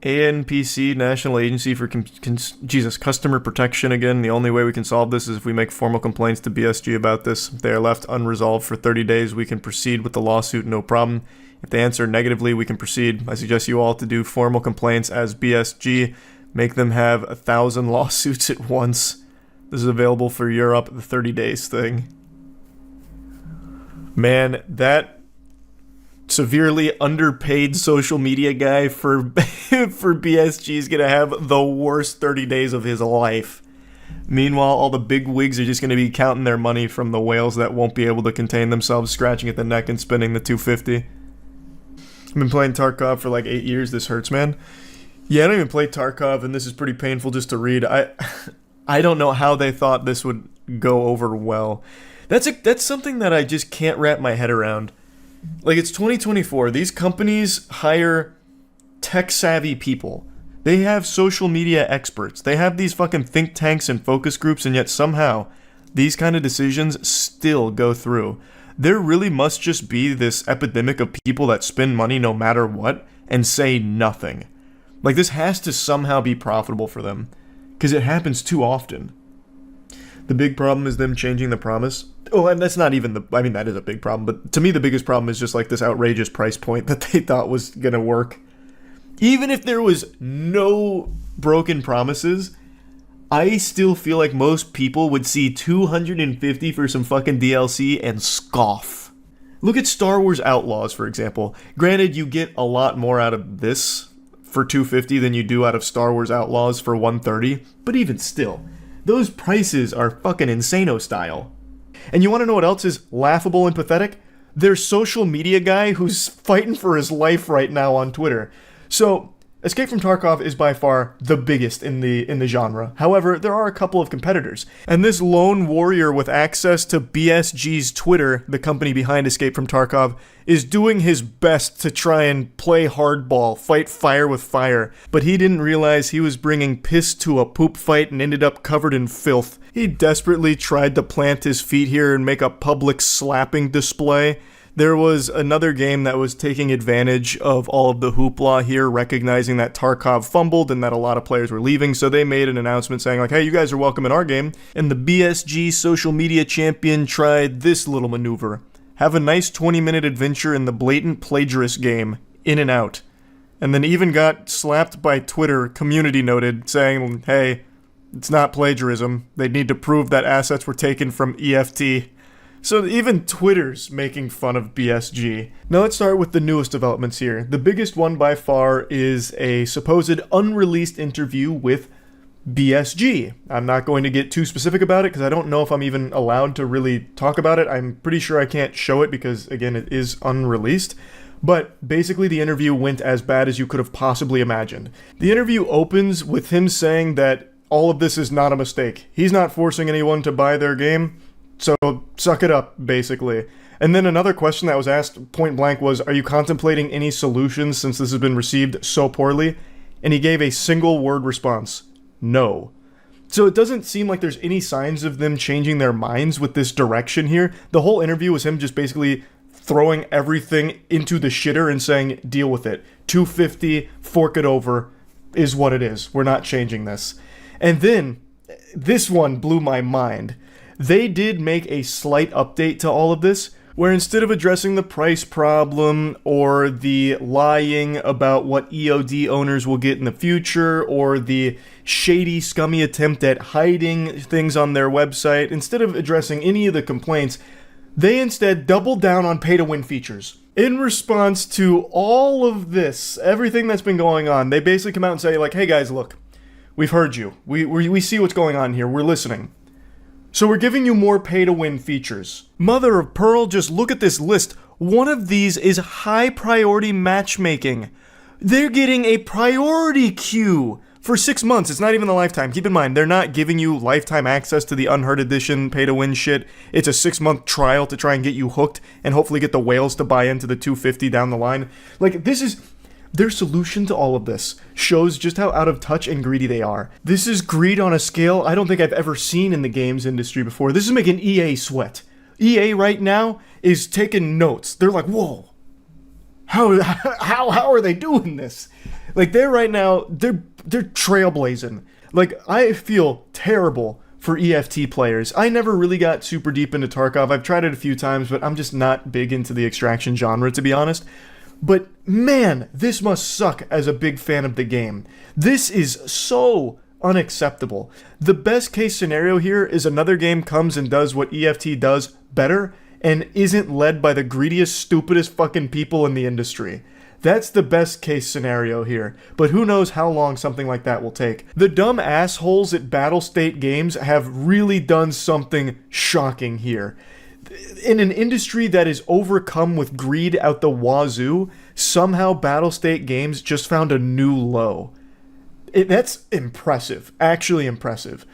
ANPC, National Agency for Customer Protection again. The only way we can solve this is if we make formal complaints to BSG about this. If they are left unresolved for 30 days, we can proceed with the lawsuit, no problem. If they answer negatively, we can proceed. I suggest you all to do formal complaints as BSG. Make them have 1,000 lawsuits at once. This is available for Europe, the 30 days thing. Man, that severely underpaid social media guy for BSG is going to have the worst 30 days of his life. Meanwhile, all the big wigs are just going to be counting their money from the whales that won't be able to contain themselves, scratching at the neck and spending the $250. I've been playing Tarkov for like 8 years. This hurts, man. Yeah, I don't even play Tarkov, and this is pretty painful just to read. I don't know how they thought this would go over well. That's something that I just can't wrap my head around. Like, it's 2024. These companies hire tech-savvy people. They have social media experts. They have these fucking think tanks and focus groups, and yet somehow these kind of decisions still go through. There really must just be this epidemic of people that spend money no matter what and say nothing. Like, this has to somehow be profitable for them, because it happens too often. The big problem is them changing the promise. Oh, and that's not even that is a big problem, but to me the biggest problem is just like this outrageous price point that they thought was gonna work. Even if there was no broken promises, I still feel like most people would see $250 for some fucking DLC and scoff. Look at Star Wars Outlaws, for example. Granted, you get a lot more out of this for $250 than you do out of Star Wars Outlaws for $130, but even still, those prices are fucking insano style. And you want to know what else is laughable and pathetic? Their social media guy who's fighting for his life right now on Twitter. So, Escape from Tarkov is by far the biggest in the genre. However, there are a couple of competitors. And this lone warrior with access to BSG's Twitter, the company behind Escape from Tarkov, is doing his best to try and play hardball, fight fire with fire. But he didn't realize he was bringing piss to a poop fight and ended up covered in filth. He desperately tried to plant his feet here and make a public slapping display. There was another game that was taking advantage of all of the hoopla here, recognizing that Tarkov fumbled and that a lot of players were leaving, so they made an announcement saying like, hey, you guys are welcome in our game. And the BSG social media champion tried this little maneuver. Have a nice 20-minute adventure in the blatant plagiarist game, In and Out. And then even got slapped by Twitter, community noted, saying, hey, it's not plagiarism. They need to prove that assets were taken from EFT. So even Twitter's making fun of BSG. Now let's start with the newest developments here. The biggest one by far is a supposed unreleased interview with BSG. I'm not going to get too specific about it because I don't know if I'm even allowed to really talk about it. I'm pretty sure I can't show it because, again, it is unreleased. But basically the interview went as bad as you could have possibly imagined. The interview opens with him saying that all of this is not a mistake. He's not forcing anyone to buy their game, so suck it up, basically. And then another question that was asked point blank was, are you contemplating any solutions since this has been received so poorly? And he gave a single word response. No. So it doesn't seem like there's any signs of them changing their minds with this direction here. The whole interview was him just basically throwing everything into the shitter and saying, deal with it. 250, fork it over, is what it is. We're not changing this. And then, this one blew my mind. They did make a slight update to all of this, where instead of addressing the price problem or the lying about what EOD owners will get in the future or the shady, scummy attempt at hiding things on their website, instead of addressing any of the complaints, they instead doubled down on pay-to-win features. In response to all of this, everything that's been going on, they basically come out and say, like, hey guys, look, we've heard you. We see what's going on here. We're listening. So we're giving you more pay-to-win features. Mother of pearl, just look at this list. One of these is high-priority matchmaking. They're getting a priority queue for 6 months. It's not even the lifetime. Keep in mind, they're not giving you lifetime access to the Unheard Edition pay-to-win shit. It's a 6-month trial to try and get you hooked and hopefully get the whales to buy into the 250 down the line. Like, this is... Their solution to all of this shows just how out of touch and greedy they are. This is greed on a scale I don't think I've ever seen in the games industry before. This is making EA sweat. EA right now is taking notes. They're like, whoa, how are they doing this? Like, they're right now, they're trailblazing. Like, I feel terrible for EFT players. I never really got super deep into Tarkov. I've tried it a few times, but I'm just not big into the extraction genre, to be honest. But man, this must suck as a big fan of the game. This is so unacceptable. The best case scenario here is another game comes and does what EFT does better and isn't led by the greediest, stupidest fucking people in the industry. That's the best case scenario here, but who knows how long something like that will take. The dumb assholes at Battlestate Games have really done something shocking here. In an industry that is overcome with greed out the wazoo, somehow Battlestate Games just found a new low. That's impressive. Actually impressive.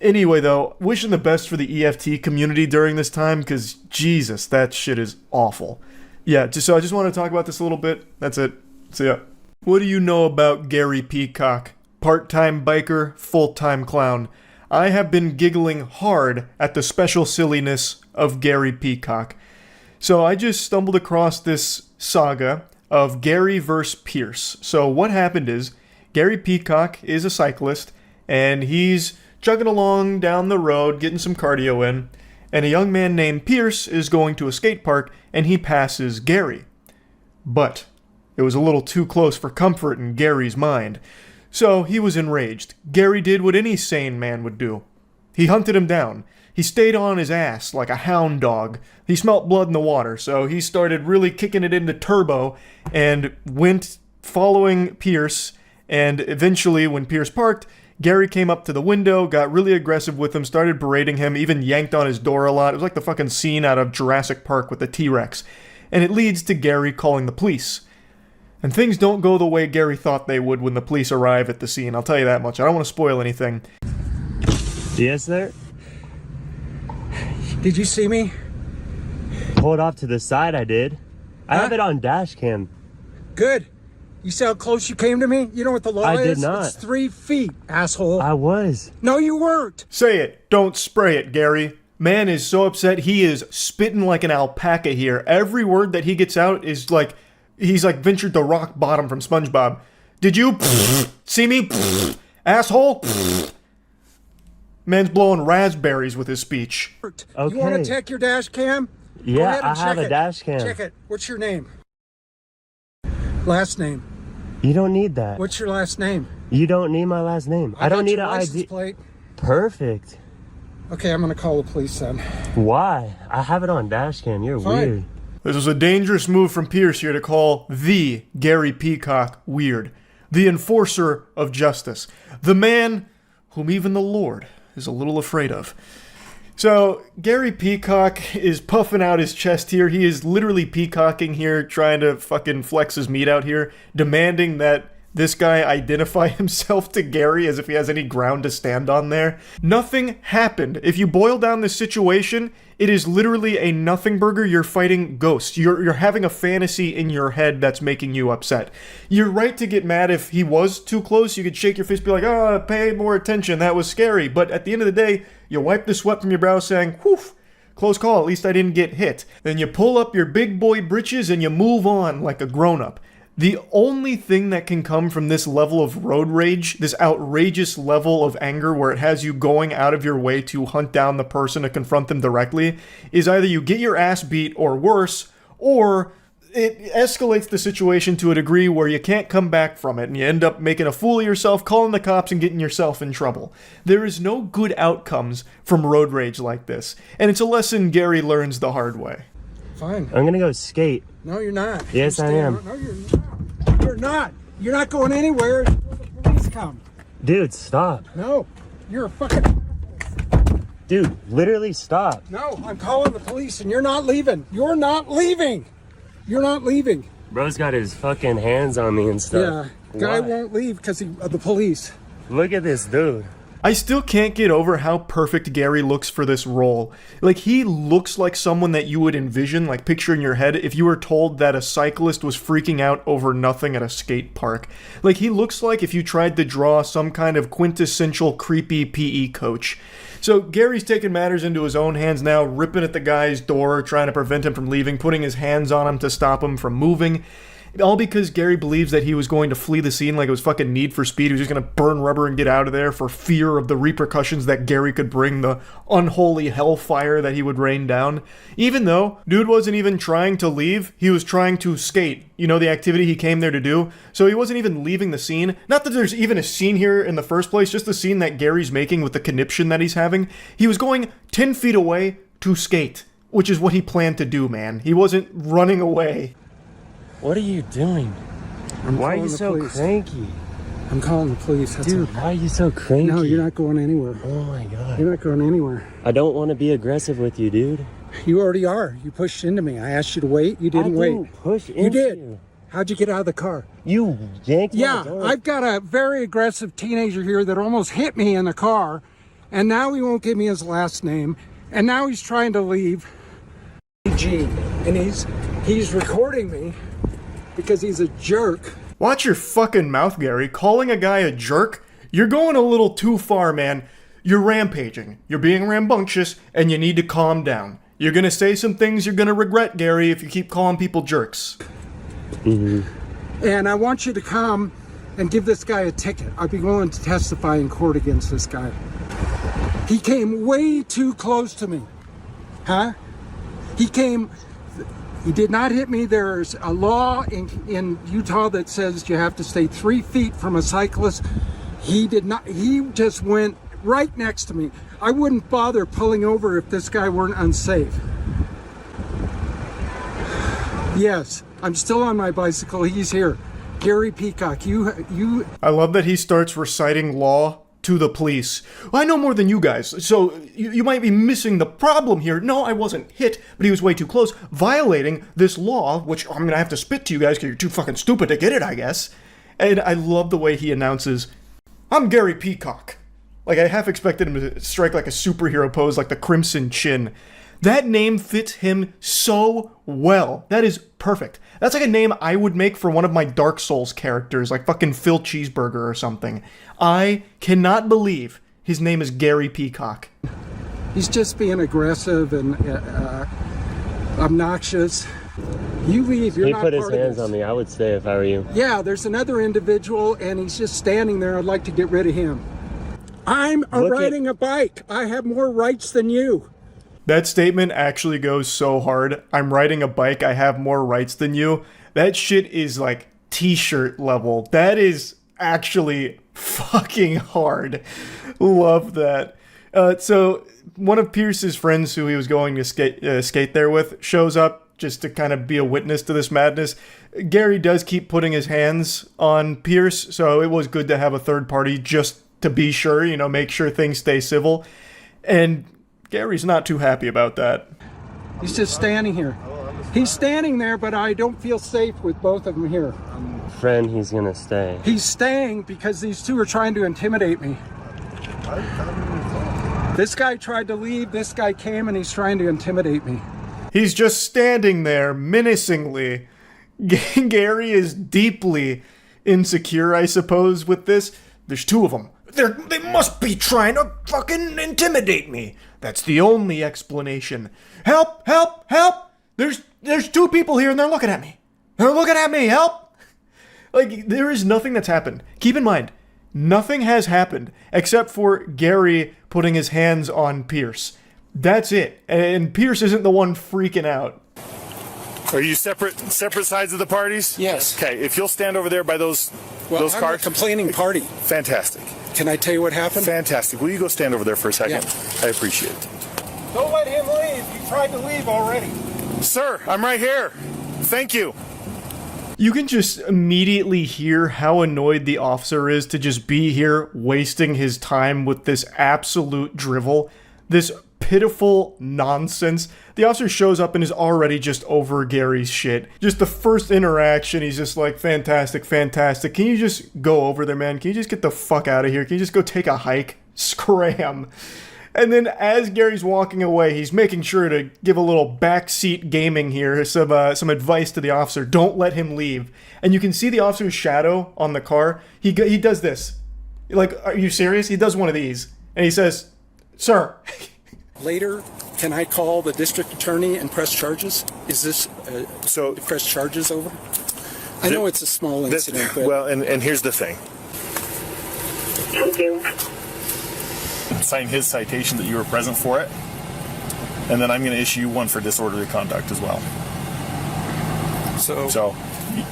Anyway, though, wishing the best for the EFT community during this time, because Jesus, that shit is awful. Yeah, so I just want to talk about this a little bit. That's it. See ya. What do you know about Gary Peacock? Part-time biker, full-time clown. I have been giggling hard at the special silliness of Gary Peacock. So I just stumbled across this saga of Gary versus Pierce. So what happened is, Gary Peacock is a cyclist, and he's chugging along down the road, getting some cardio in, and a young man named Pierce is going to a skate park, and he passes Gary. But it was a little too close for comfort in Gary's mind. So he was enraged. Gary did what any sane man would do. He hunted him down. He stayed on his ass like a hound dog. He smelt blood in the water, so he started really kicking it into turbo and went following Pierce, and eventually when Pierce parked, Gary came up to the window, got really aggressive with him, started berating him, even yanked on his door a lot. It was like the fucking scene out of Jurassic Park with the T-Rex. And it leads to Gary calling the police. And things don't go the way Gary thought they would when the police arrive at the scene, I'll tell you that much. I don't want to spoil anything. Yes, sir? Did you see me? Pulled off to the side, I did. I have it on dash cam. Good. You see how close you came to me? You know what the law is? I did not. It's 3 feet, asshole. I was. No, you weren't. Say it. Don't spray it, Gary. Man is so upset he is spitting like an alpaca here. Every word that he gets out is like... He's like ventured to rock bottom from SpongeBob. Did you see me? Asshole? Man's blowing raspberries with his speech. Okay. You want to check your dash cam? Yeah, I have a dash cam. Check it. What's your name? Last name. You don't need that. What's your last name? You don't need my last name. I don't need an ID. Plate. Perfect. Okay, I'm going to call the police then. Why? I have it on dash cam. You're weird. This was a dangerous move from Pierce here to call the Gary Peacock weird. The enforcer of justice. The man whom even the Lord is a little afraid of. So, Gary Peacock is puffing out his chest here. He is literally peacocking here, trying to fucking flex his meat out here, demanding that this guy identify himself to Gary as if he has any ground to stand on there. Nothing happened. If you boil down this situation, it is literally a nothing burger. You're fighting ghosts. You're having a fantasy in your head that's making you upset. You're right to get mad if he was too close. You could shake your fist, be like, oh, pay more attention. That was scary. But at the end of the day, you wipe the sweat from your brow saying, whew, close call. At least I didn't get hit. Then you pull up your big boy britches and you move on like a grown-up. The only thing that can come from this level of road rage, this outrageous level of anger where it has you going out of your way to hunt down the person to confront them directly, is either you get your ass beat or worse, or it escalates the situation to a degree where you can't come back from it and you end up making a fool of yourself, calling the cops, and getting yourself in trouble. There is no good outcomes from road rage like this, and it's a lesson Gary learns the hard way. Fine. I'm gonna go skate. No, you're not. Yes, I am. No, you're not. You're not. You're not going anywhere until the police come. Dude, stop. No, you're a fucking... Dude, literally stop. No, I'm calling the police and you're not leaving. You're not leaving. You're not leaving. Bro's got his fucking hands on me and stuff. Yeah, guy Why? won't leave because of the police. Look at this dude. I still can't get over how perfect Gary looks for this role. Like, he looks like someone that you would envision, like picture in your head, if you were told that a cyclist was freaking out over nothing at a skate park. Like, he looks like if you tried to draw some kind of quintessential creepy PE coach. So Gary's taking matters into his own hands now, ripping at the guy's door, trying to prevent him from leaving, putting his hands on him to stop him from moving. All because Gary believes that he was going to flee the scene like it was fucking Need for Speed. He was just going to burn rubber and get out of there for fear of the repercussions that Gary could bring, the unholy hellfire that he would rain down. Even though dude wasn't even trying to leave, he was trying to skate. You know, the activity he came there to do. So he wasn't even leaving the scene. Not that there's even a scene here in the first place, just the scene that Gary's making with the conniption that he's having. He was going 10 feet away to skate, which is what he planned to do, man. He wasn't running away. What are you doing? Why are you so cranky? I'm calling the police. Dude, why are you so cranky? No, you're not going anywhere. Oh my god. You're not going anywhere. I don't want to be aggressive with you, dude. You already are. You pushed into me. I asked you to wait. You didn't wait. I didn't push into you. Did. You. How'd you get out of the car? You yanked me. Yeah, I've got a very aggressive teenager here that almost hit me in the car, and now he won't give me his last name, and now he's trying to leave. G, and he's recording me because he's a jerk. Watch your fucking mouth, Gary. Calling a guy a jerk? You're going a little too far, man. You're rampaging. You're being rambunctious, and you need to calm down. You're gonna say some things you're gonna regret, Gary, if you keep calling people jerks. Mm-hmm. And I want you to come and give this guy a ticket. I'd be willing to testify in court against this guy. He came way too close to me. Huh? He did not hit me. There's a law in Utah that says you have to stay 3 feet from a cyclist. He did not. He just went right next to me. I wouldn't bother pulling over if this guy weren't unsafe. Yes, I'm still on my bicycle. He's here. Gary Peacock, you. I love that he starts reciting law to the police. I know more than you guys, so you might be missing the problem here. No, I wasn't hit, but he was way too close, violating this law, which I'm gonna have to spit to you guys because you're too fucking stupid to get it, I guess. And I love the way he announces, I'm Gary Peacock. Like, I half expected him to strike like a superhero pose, like the Crimson Chin. That name fits him so well. That is perfect. That's like a name I would make for one of my Dark Souls characters, like fucking Phil Cheeseburger or something. I cannot believe his name is Gary Peacock. He's just being aggressive and obnoxious. You leave, you're not part of this. He put his hands on me. I would stay if I were you. Yeah, there's another individual and he's just standing there. I'd like to get rid of him. I'm riding a bike. I have more rights than you. That statement actually goes so hard. I'm riding a bike, I have more rights than you. That shit is like t-shirt level. That is actually fucking hard. Love that. So one of Pierce's friends who he was going to skate there with shows up just to kind of be a witness to this madness. Gary does keep putting his hands on Pierce, so it was good to have a third party just to be sure, make sure things stay civil. And Gary's not too happy about that. He's just standing here. He's standing there, but I don't feel safe with both of them here. Friend, he's gonna stay. He's staying because these two are trying to intimidate me. This guy tried to leave, this guy came, and he's trying to intimidate me. He's just standing there menacingly. Gary is deeply insecure, I suppose, with this. There's two of them. They must be trying to fucking intimidate me. That's the only explanation. Help, help, help! There's two people here and they're looking at me. They're looking at me, help! Like, there is nothing that's happened. Keep in mind, nothing has happened except for Gary putting his hands on Pierce. That's it. And Pierce isn't the one freaking out. Are you separate sides of the parties? Yes. Okay, if you'll stand over there by those cars. I'm a complaining party. Fantastic. Can I tell you what happened? Fantastic. Will you go stand over there for a second? Yeah. I appreciate it. Don't let him leave. He tried to leave already. Sir, I'm right here. Thank you. You can just immediately hear how annoyed the officer is to just be here wasting his time with this absolute drivel, this pitiful nonsense. The officer shows up and is already just over Gary's shit. Just the first interaction, he's just like, fantastic, fantastic. Can you just go over there, man? Can you just get the fuck out of here? Can you just go take a hike? Scram. And then as Gary's walking away, he's making sure to give a little backseat gaming here, some advice to the officer. Don't let him leave. And you can see the officer's shadow on the car. He does this. Like, are you serious? He does one of these. And he says, sir. Later, can I call the district attorney and press charges? Is this so press charges over? I know it's a small incident, but... Well, and here's the thing. Thank you. Sign his citation that you were present for it, and then I'm going to issue you one for disorderly conduct as well. So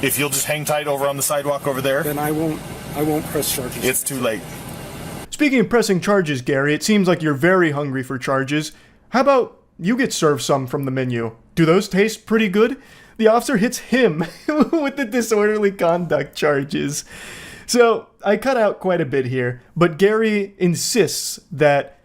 if you'll just hang tight over on the sidewalk over there, then I won't press charges. It's too late. Speaking of pressing charges, Gary, it seems like you're very hungry for charges. How about you get served some from the menu? Do those taste pretty good? The officer hits him with the disorderly conduct charges. So, I cut out quite a bit here, but Gary insists that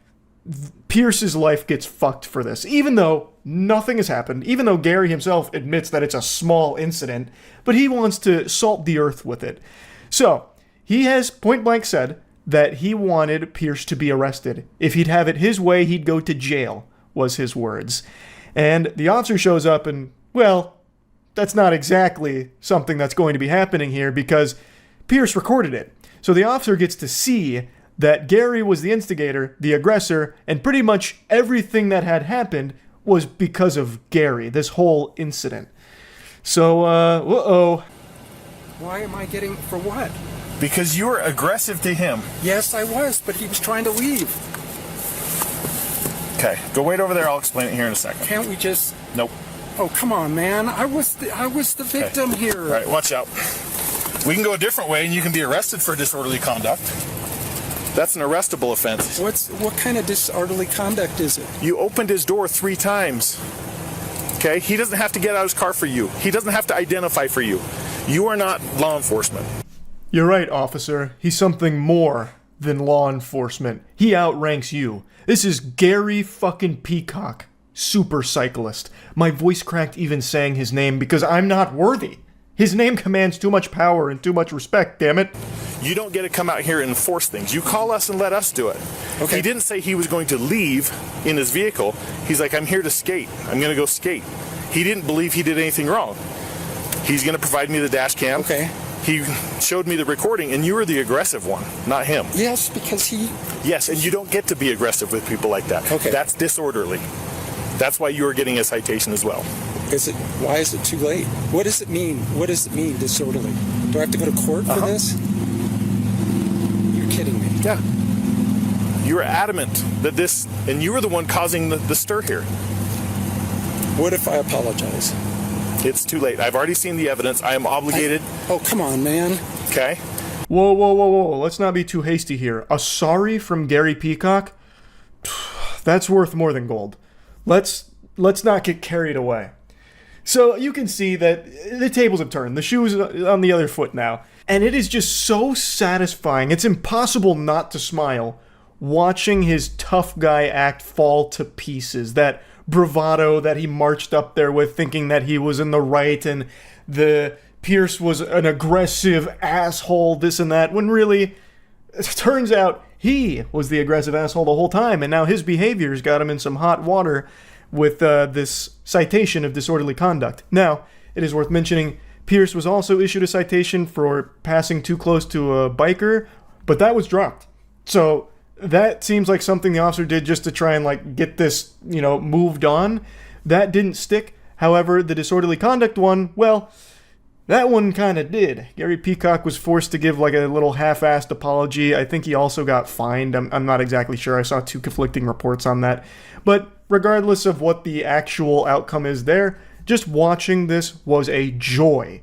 Pierce's life gets fucked for this, even though nothing has happened, even though Gary himself admits that it's a small incident, but he wants to salt the earth with it. So, he has point blank said that he wanted Pierce to be arrested. If he'd have it his way, he'd go to jail, was his words. And the officer shows up and, well, that's not exactly something that's going to be happening here because Pierce recorded it. So the officer gets to see that Gary was the instigator, the aggressor, and pretty much everything that had happened was because of Gary, this whole incident. So, uh-oh. Why am I getting, for what? Because you were aggressive to him. Yes, I was, but he was trying to leave. Okay, go wait over there. I'll explain it here in a second. Can't we just... Nope. Oh, come on, man. I was the victim here. All right, watch out. We can go a different way, and you can be arrested for disorderly conduct. That's an arrestable offense. What kind of disorderly conduct is it? You opened his door 3 times. Okay? He doesn't have to get out of his car for you. He doesn't have to identify for you. You are not law enforcement. You're right, officer. He's something more than law enforcement. He outranks you. This is Gary fucking Peacock, super cyclist. My voice cracked even saying his name because I'm not worthy. His name commands too much power and too much respect, damn it. You don't get to come out here and enforce things. You call us and let us do it. Okay. He didn't say he was going to leave in his vehicle. He's like, I'm here to skate. I'm going to go skate. He didn't believe he did anything wrong. He's going to provide me the dash cam. Okay. He showed me the recording, and you were the aggressive one, not him. Yes, because he... Yes, and you don't get to be aggressive with people like that. Okay. That's disorderly. That's why you are getting a citation as well. Why is it too late? What does it mean? What does it mean, disorderly? Do I have to go to court for this? You're kidding me. Yeah. You were adamant that this, and you were the one causing the stir here. What if I apologize? It's too late. I've already seen the evidence. I am obligated. Oh, come on, man. Okay. Whoa, whoa, whoa, whoa. Let's not be too hasty here. A sorry from Gary Peacock? That's worth more than gold. Let's not get carried away. So you can see that the tables have turned. The shoe's on the other foot now. And it is just so satisfying. It's impossible not to smile watching his tough guy act fall to pieces. That bravado that he marched up there with, thinking that he was in the right and the Pierce was an aggressive asshole, this and that, when really, it turns out he was the aggressive asshole the whole time, and now his behaviors got him in some hot water with this citation of disorderly conduct. Now, it is worth mentioning, Pierce was also issued a citation for passing too close to a biker, but that was dropped. So that seems like something the officer did just to try and like get this, moved on. That didn't stick. However, the disorderly conduct one, well, that one kind of did. Gary Peacock was forced to give like a little half-assed apology. I think he also got fined. I'm not exactly sure. I saw 2 conflicting reports on that. But regardless of what the actual outcome is there, just watching this was a joy.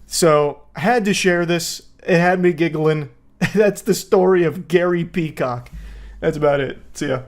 So I had to share this. It had me giggling. That's the story of Gary Peacock. That's about it. See ya.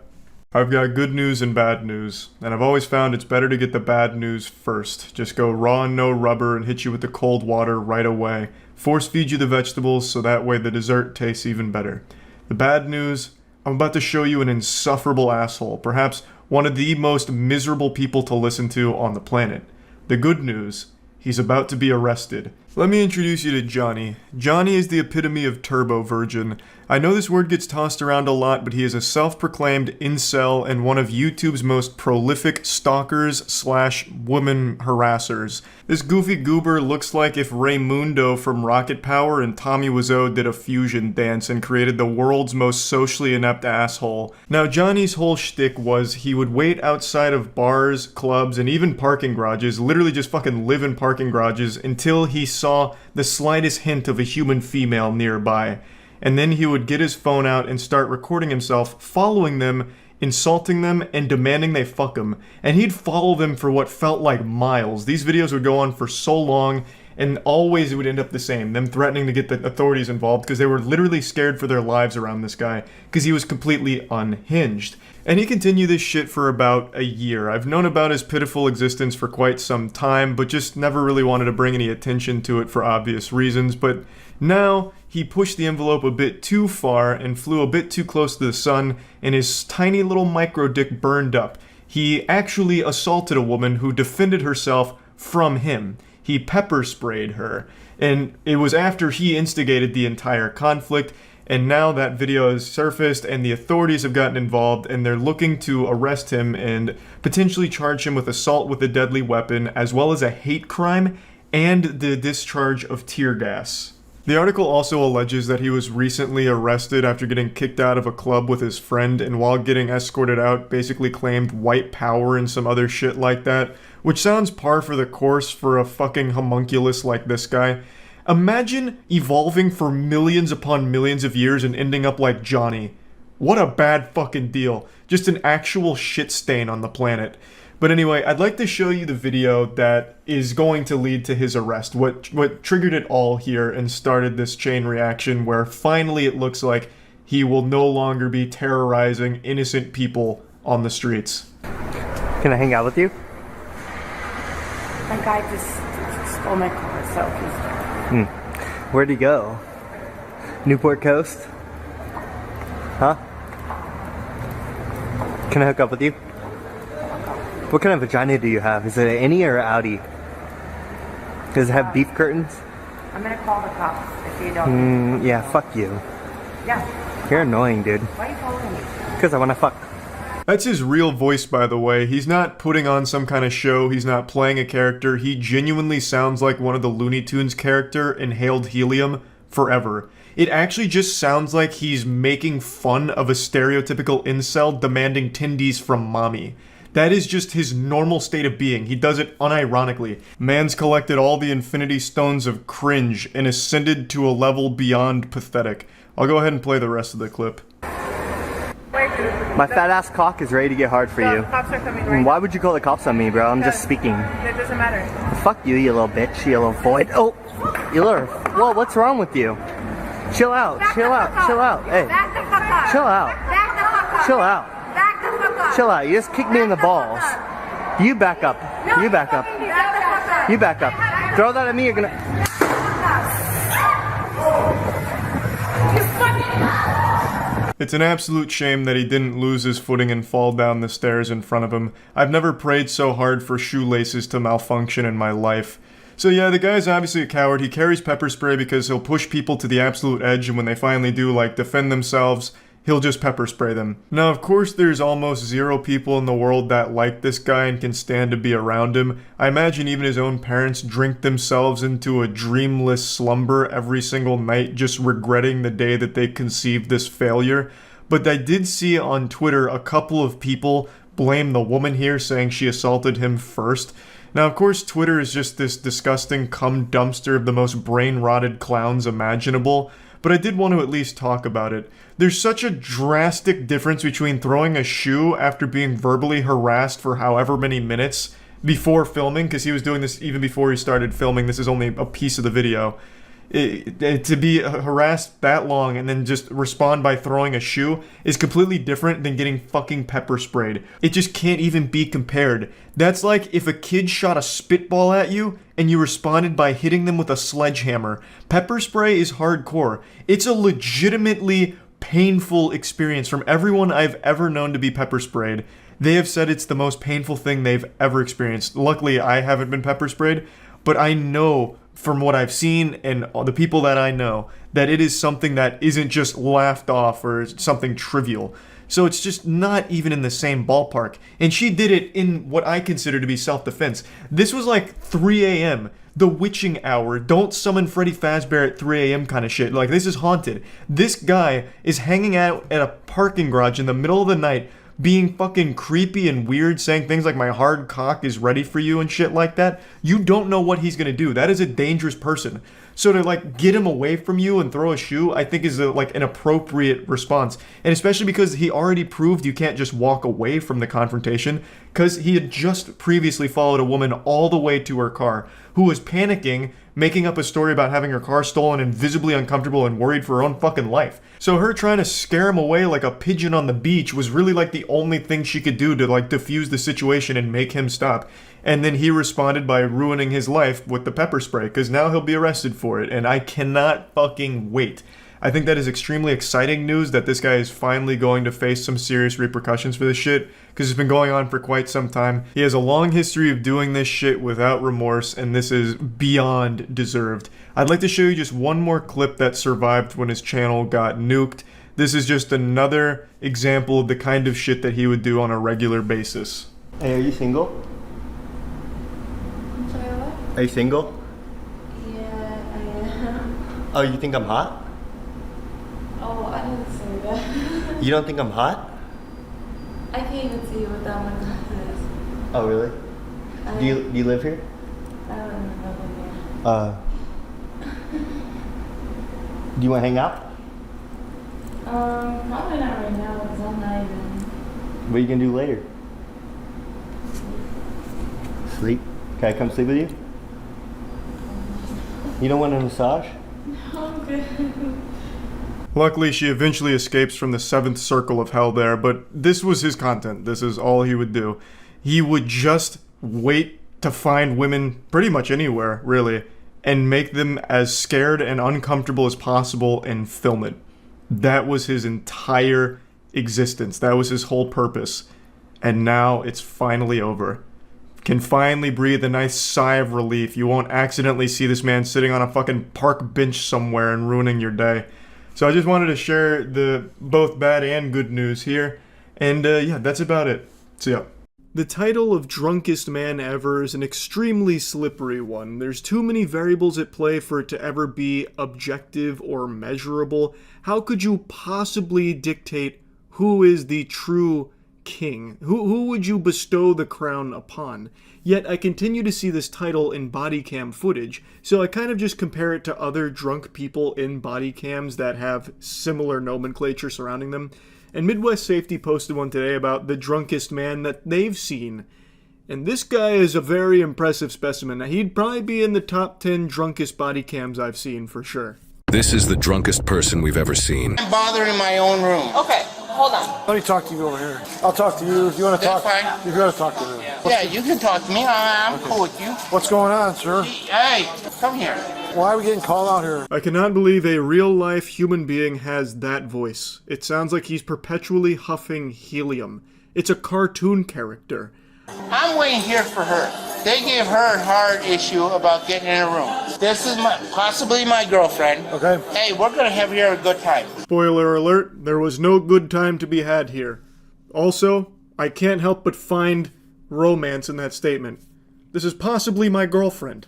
I've got good news and bad news, and I've always found it's better to get the bad news first. Just go raw and no rubber and hit you with the cold water right away. Force feed you the vegetables so that way the dessert tastes even better. The bad news, I'm about to show you an insufferable asshole, perhaps one of the most miserable people to listen to on the planet. The good news, he's about to be arrested. Let me introduce you to Johnny. Johnny is the epitome of turbo virgin. I know this word gets tossed around a lot, but he is a self-proclaimed incel and one of YouTube's most prolific stalkers/woman harassers. This goofy goober looks like if Raymundo from Rocket Power and Tommy Wiseau did a fusion dance and created the world's most socially inept asshole. Now, Johnny's whole shtick was he would wait outside of bars, clubs, and even parking garages, literally just fucking live in parking garages, until he saw the slightest hint of a human female nearby. And then he would get his phone out and start recording himself, following them, insulting them, and demanding they fuck him. And he'd follow them for what felt like miles. These videos would go on for so long, and always it would end up the same. Them threatening to get the authorities involved because they were literally scared for their lives around this guy because he was completely unhinged. And he continued this shit for about a year. I've known about his pitiful existence for quite some time, but just never really wanted to bring any attention to it for obvious reasons. But now, he pushed the envelope a bit too far and flew a bit too close to the sun, and his tiny little micro dick burned up. He actually assaulted a woman who defended herself from him. He pepper sprayed her, and it was after he instigated the entire conflict. And now that video has surfaced and the authorities have gotten involved and they're looking to arrest him and potentially charge him with assault with a deadly weapon, as well as a hate crime and the discharge of tear gas. The article also alleges that he was recently arrested after getting kicked out of a club with his friend, and while getting escorted out basically claimed white power and some other shit like that, which sounds par for the course for a fucking homunculus like this guy. Imagine evolving for millions upon millions of years and ending up like Johnny. What a bad fucking deal. Just an actual shit stain on the planet. But anyway, I'd like to show you the video that is going to lead to his arrest. What triggered it all here and started this chain reaction where finally it looks like he will no longer be terrorizing innocent people on the streets. Can I hang out with you? That guy just stole my car, so he's... Where'd he go? Newport Coast? Huh? Can I hook up with you? What kind of vagina do you have? Is it an innie or an outie? Does it have beef curtains? I'm gonna call the cops if you don't. Yeah, fuck you. Yeah. You're annoying, dude. Why are you following me? Because I wanna fuck. That's his real voice, by the way. He's not putting on some kind of show. He's not playing a character. He genuinely sounds like one of the Looney Tunes character in Hailed Helium forever. It actually just sounds like he's making fun of a stereotypical incel demanding tindies from mommy. That is just his normal state of being. He does it unironically. Man's collected all the infinity stones of cringe and ascended to a level beyond pathetic. I'll go ahead and play the rest of the clip. My fat ass cock is ready to get hard for you. Cops are coming right Why would you call the cops on me, bro? I'm just speaking. It doesn't matter. Fuck you, you little bitch, you little void. Oh, you little. Whoa, what's wrong with you? Chill out, chill out, chill out. Hey, chill out, chill out, chill out. You just kicked me in the balls. You back up. You back up. You back up. Throw that at me, you're gonna. It's an absolute shame that he didn't lose his footing and fall down the stairs in front of him. I've never prayed so hard for shoelaces to malfunction in my life. So yeah, the guy's obviously a coward. He carries pepper spray because he'll push people to the absolute edge, and when they finally do, like, defend themselves, he'll just pepper spray them. Now, of course, there's almost 0 people in the world that like this guy and can stand to be around him. I imagine even his own parents drink themselves into a dreamless slumber every single night, just regretting the day that they conceived this failure. But I did see on Twitter a couple of people blame the woman here, saying she assaulted him first. Now, of course, Twitter is just this disgusting cum dumpster of the most brain-rotted clowns imaginable, but I did want to at least talk about it. There's such a drastic difference between throwing a shoe after being verbally harassed for however many minutes before filming, because he was doing this even before he started filming. This is only a piece of the video. To be harassed that long and then just respond by throwing a shoe is completely different than getting fucking pepper sprayed. It just can't even be compared. That's like if a kid shot a spitball at you and you responded by hitting them with a sledgehammer. Pepper spray is hardcore. It's a legitimately painful experience from everyone I've ever known to be pepper sprayed. They have said it's the most painful thing they've ever experienced. Luckily, I haven't been pepper sprayed, but I know from what I've seen and the people that I know that it is something that isn't just laughed off or something trivial. So it's just not even in the same ballpark. And she did it in what I consider to be self-defense. This was like 3 a.m., the witching hour, don't summon Freddy Fazbear at 3 a.m. kind of shit. Like, this is haunted. This guy is hanging out at a parking garage in the middle of the night, being fucking creepy and weird, saying things like my hard cock is ready for you and shit like that. You don't know what he's gonna do. That is a dangerous person. So to like get him away from you and throw a shoe, I think is like an appropriate response. And especially because he already proved you can't just walk away from the confrontation, because he had just previously followed a woman all the way to her car who was panicking, making up a story about having her car stolen and visibly uncomfortable and worried for her own fucking life. So her trying to scare him away like a pigeon on the beach was really like the only thing she could do to like diffuse the situation and make him stop. And then he responded by ruining his life with the pepper spray, because now he'll be arrested for it, and I cannot fucking wait. I think that is extremely exciting news that this guy is finally going to face some serious repercussions for this shit, because it's been going on for quite some time. He has a long history of doing this shit without remorse, and this is beyond deserved. I'd like to show you just one more clip that survived when his channel got nuked. This is just another example of the kind of shit that he would do on a regular basis. Hey, are you single? I'm sorry, what? Are you single? Yeah, I am. Oh, you think I'm hot? Oh, I didn't say that. You don't think I'm hot? I can't even see without my glasses. Oh, really? Do you live here? I don't even know here. Do you want to hang out? Probably not right now because I'm not even. What are you going to do later? Sleep? Can I come sleep with you? You don't want a massage? No, I'm good. Luckily, she eventually escapes from the 7th circle of hell there, but this was his content. This is all he would do. He would just wait to find women pretty much anywhere, really, and make them as scared and uncomfortable as possible and film it. That was his entire existence. That was his whole purpose. And now it's finally over. Can finally breathe a nice sigh of relief. You won't accidentally see this man sitting on a fucking park bench somewhere and ruining your day. So I just wanted to share the both bad and good news here. And yeah, that's about it. See ya. The title of Drunkest Man Ever is an extremely slippery one. There's too many variables at play for it to ever be objective or measurable. How could you possibly dictate who is the true king? Who would you bestow the crown upon? Yet I continue to see this title in body cam footage, so I kind of just compare it to other drunk people in body cams that have similar nomenclature surrounding them. And Midwest Safety posted one today about the drunkest man that they've seen. And this guy is a very impressive specimen. Now, he'd probably be in the top 10 drunkest body cams I've seen for sure. This is the drunkest person we've ever seen. I'm bothering my own room. Okay. hold on. Let me talk to you over here. I'll talk to you if you want to talk. That's fine. If you want to talk to me. Yeah, you can talk to me. I'm cool with you. What's going on, sir? Hey, come here. Why are we getting called out here? I cannot believe a real-life human being has that voice. It sounds like he's perpetually huffing helium. It's a cartoon character. I'm waiting here for her. They gave her a hard issue about getting in a room. This is possibly my girlfriend. Okay. Hey, we're gonna have here a good time. Spoiler alert, there was no good time to be had here. Also, I can't help but find romance in that statement. This is possibly my girlfriend.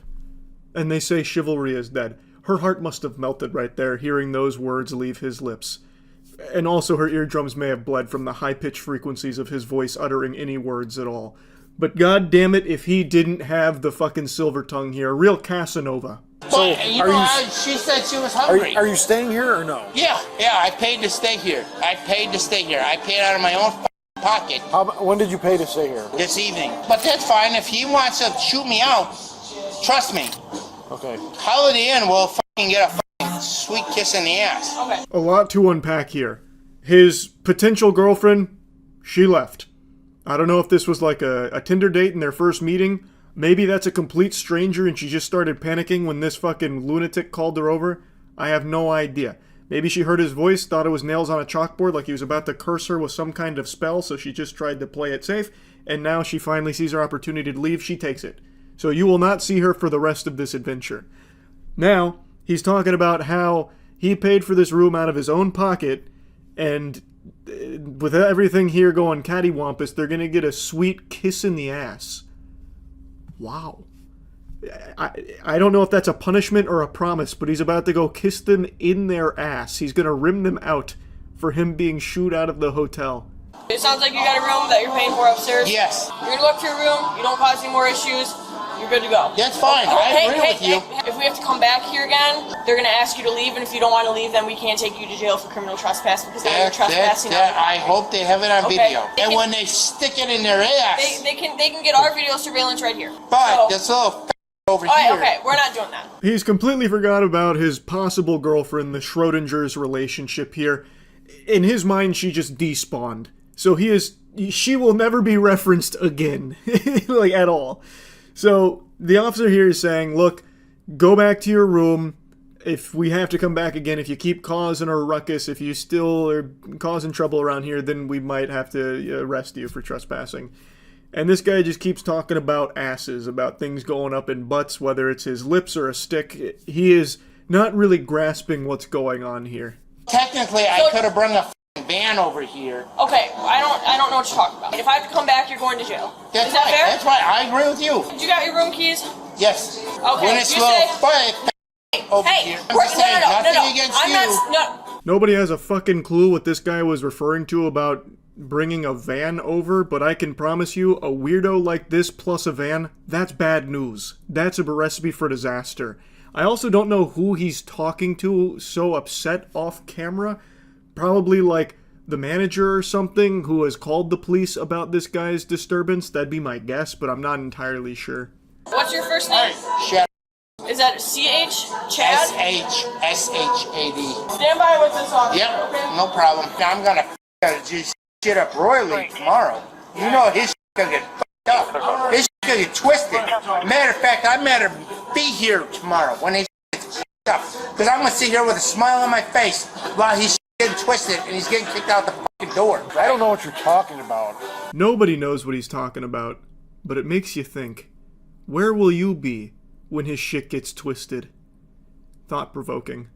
And they say chivalry is dead. Her heart must have melted right there, hearing those words leave his lips. And also her eardrums may have bled from the high-pitched frequencies of his voice uttering any words at all. But god damn it if he didn't have the fucking silver tongue here. A real Casanova. So, she said she was hungry. Are you staying here or no? Yeah, I paid to stay here. I paid out of my own pocket. When did you pay to stay here? This evening. But that's fine. If he wants to shoot me out, trust me. Okay. Holiday Inn will fucking get a fucking sweet kiss in the ass. Okay. A lot to unpack here. His potential girlfriend, she left. I don't know if this was like a Tinder date in their first meeting. Maybe that's a complete stranger and she just started panicking when this fucking lunatic called her over. I have no idea. Maybe she heard his voice, thought it was nails on a chalkboard, like he was about to curse her with some kind of spell, so she just tried to play it safe, and now she finally sees her opportunity to leave, she takes it. So you will not see her for the rest of this adventure. Now, he's talking about how he paid for this room out of his own pocket, and with everything here going cattywampus, they're gonna get a sweet kiss in the ass. Wow. I don't know if that's a punishment or a promise, but he's about to go kiss them in their ass. He's gonna rim them out for him being shooed out of the hotel. It sounds like you got a room that you're paying for upstairs. Yes. You're gonna go up to your room, you don't cause any more issues, you're good to go. That's fine. I agree with you. If we have to come back here again, they're gonna ask you to leave, and if you don't want to leave, then we can't take you to jail for criminal trespass because now you're trespassing. I hope they have it on video. And when they stick it in their ass, they can get our video surveillance right here. But this little over here. Okay, we're not doing that. He's completely forgot about his possible girlfriend, the Schrodinger's relationship here. In his mind, she just despawned. So she will never be referenced again, like at all. So the officer here is saying, look, go back to your room. If we have to come back again, if you keep causing a ruckus, if you still are causing trouble around here, then we might have to arrest you for trespassing. And this guy just keeps talking about asses, about things going up in butts, whether it's his lips or a stick. He is not really grasping what's going on here. Technically, I could have brought a van over here. Okay, I don't know what you're talking about. If I have to come back, you're going to jail. That's Is that right. fair? That's right. I agree with you. You got your room keys? Yes. Okay. When it's you little say, over hey, here. I'm just saying, nothing against you. Nobody has a fucking clue what this guy was referring to about bringing a van over, but I can promise you, a weirdo like this plus a van, that's bad news. That's a recipe for disaster. I also don't know who he's talking to so upset off camera. Probably like the manager or something who has called the police about this guy's disturbance. That'd be my guess, but I'm not entirely sure. What's your first name? Chad. Is that C-H? Chad? S-H-S-H-A-D. Stand by with this officer, Yep, okay? no problem. I'm gonna just shit up royally tomorrow. You know his shit gonna get fucked up. His shit gonna get twisted. Matter of fact, I better be here tomorrow when his shit gets fucked up. Because I'm gonna sit here with a smile on my face while he's getting twisted and he's getting kicked out the fucking door. I don't know what you're talking about. Nobody knows what he's talking about, but it makes you think. Where will you be when his shit gets twisted? Thought-provoking.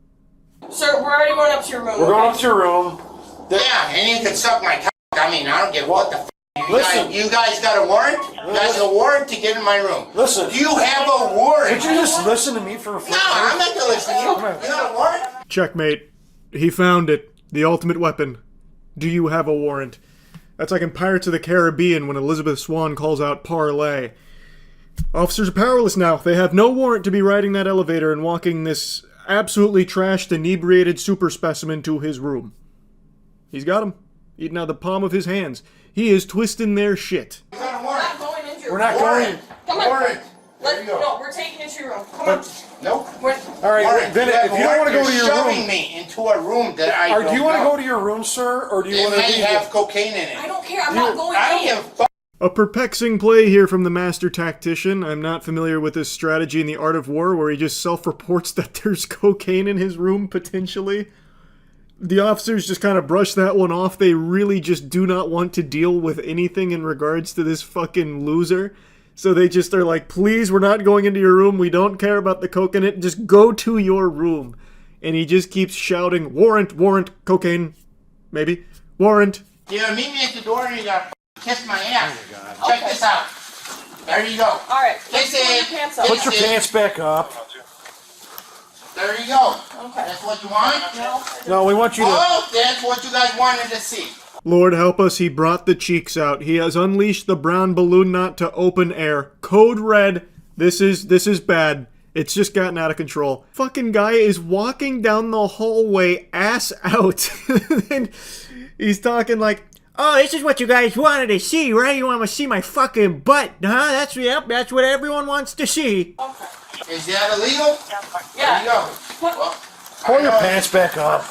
Sir, we're already going up to your room. We're going up to your room. Yeah, and you can suck my cock. I mean, I don't give what the f***. You guys got a warrant? You guys got a warrant to get in my room. Listen. Do you have a warrant? Could you just listen to me for a few minutes? No, I'm not gonna listen to you. You got a warrant? Checkmate. He found it. The ultimate weapon. Do you have a warrant? That's like in Pirates of the Caribbean when Elizabeth Swann calls out parlay. Officers are powerless now. They have no warrant to be riding that elevator and walking this absolutely trashed, inebriated super specimen to his room. He's got him. Eating out of the palm of his hands. He is twisting their shit. We're not going. Come on. No, we're taking you to your room. Come on. Nope. All right, Warren, then if you don't want to go to your shoving room, me into a room that I or don't do you want to know. go to your room, sir, or do you It want to may leave? have cocaine in it. I don't care. I'm not going I don't in. give a fuck. A perplexing play here from the master tactician. I'm not familiar with this strategy in the Art of War where he just self-reports that there's cocaine in his room, potentially. The officers just kind of brush that one off. They really just do not want to deal with anything in regards to this fucking loser. So they just are like, please, we're not going into your room. We don't care about the coke in it. Just go to your room. And he just keeps shouting, warrant, warrant, cocaine, maybe, warrant. Yeah, meet me at the door and you gotta kiss my ass. Check this out. There you go. All right. Kiss Pull your it. pants up. Put your pants back up. There you go. Okay. That's what you want? No, we want you to. Oh, that's what you guys wanted to see. Lord help us, he brought the cheeks out. He has unleashed the brown balloon knot to open air. Code red. This is bad. It's just gotten out of control. Fucking guy is walking down the hallway ass out. And he's talking like, oh, this is what you guys wanted to see, right? You want to see my fucking butt, huh? That's what everyone wants to see. Is that illegal? Yeah. There you go. Well, Pull your pants back up.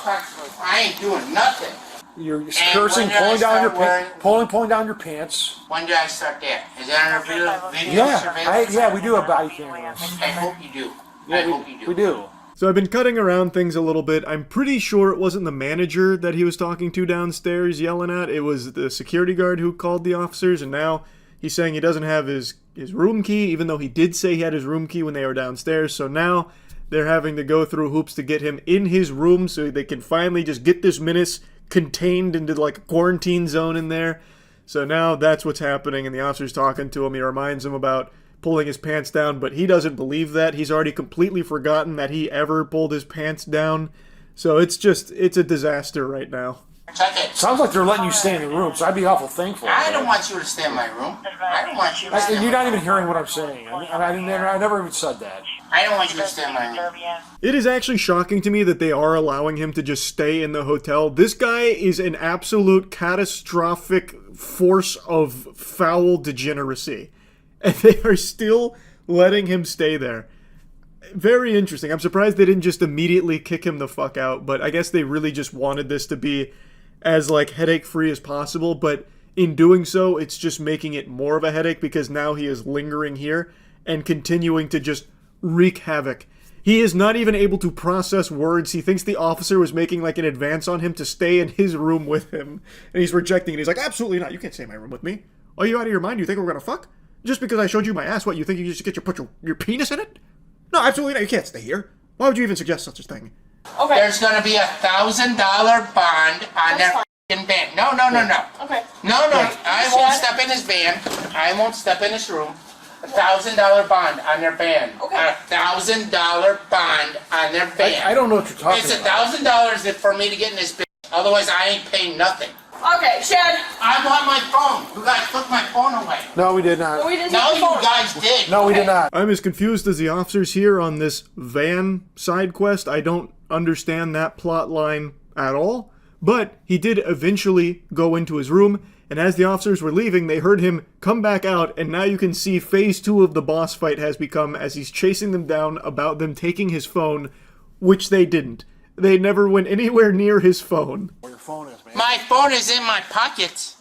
I ain't doing nothing. You're And cursing, when did I pulling down your start wearing- pants, pulling down your pants. When did I start that? Is that under video Yeah, surveillance? yeah, we do have body cameras. I hope you do. I Yeah, hope you do. we do. So I've been cutting around things a little bit. I'm pretty sure it wasn't the manager that he was talking to downstairs yelling at. It was the security guard who called the officers, and now he's saying he doesn't have his room key, even though he did say he had his room key when they were downstairs. So now they're having to go through hoops to get him in his room so they can finally just get this menace contained into like a quarantine zone in there. So now that's what's happening, and the officer's talking to him. He reminds him about pulling his pants down, but he doesn't believe that. He's already completely forgotten that he ever pulled his pants down. So it's a disaster right now. Check it. Sounds like they're letting you stay in the room, so I'd be awful thankful. I don't want you to stay in my room. I don't want you to stay in You're my not room. even hearing what I'm saying. I never even said that. I don't want you to stay in my room. It is actually shocking to me that they are allowing him to just stay in the hotel. This guy is an absolute catastrophic force of foul degeneracy. And they are still letting him stay there. Very interesting. I'm surprised they didn't just immediately kick him the fuck out, but I guess they really just wanted this to be as like headache-free as possible, but in doing so, it's just making it more of a headache because now he is lingering here and continuing to just wreak havoc. He is not even able to process words. He thinks the officer was making like an advance on him to stay in his room with him, and he's rejecting it. He's like, absolutely not. You can't stay in my room with me. Are you out of your mind? You think we're gonna fuck? Just because I showed you my ass, what, you think you just get put your penis in it? No, absolutely not. You can't stay here. Why would you even suggest such a thing? Okay. There's gonna be $1,000 bond on their f***ing van. No. Okay. No, I won't step in his van. I won't step in his room. $1,000 bond on their van. Okay. $1,000 bond on their van. I don't know what you're talking It's about. $1,000 for me to get in this bitch. Otherwise, I ain't paying nothing. Okay, Chad. I want my phone. You guys took my phone away. No, we did not. We didn't No, take the you phone. guys did. No, we did not. I'm as confused as the officers here on this van side quest. I don't understand that plot line at all. But he did eventually go into his room, and as the officers were leaving, they heard him come back out, and now you can see phase 2 of the boss fight has become as he's chasing them down about them taking his phone, which they didn't. They never went anywhere near his phone. Where your phone is, man. My phone is in my pockets.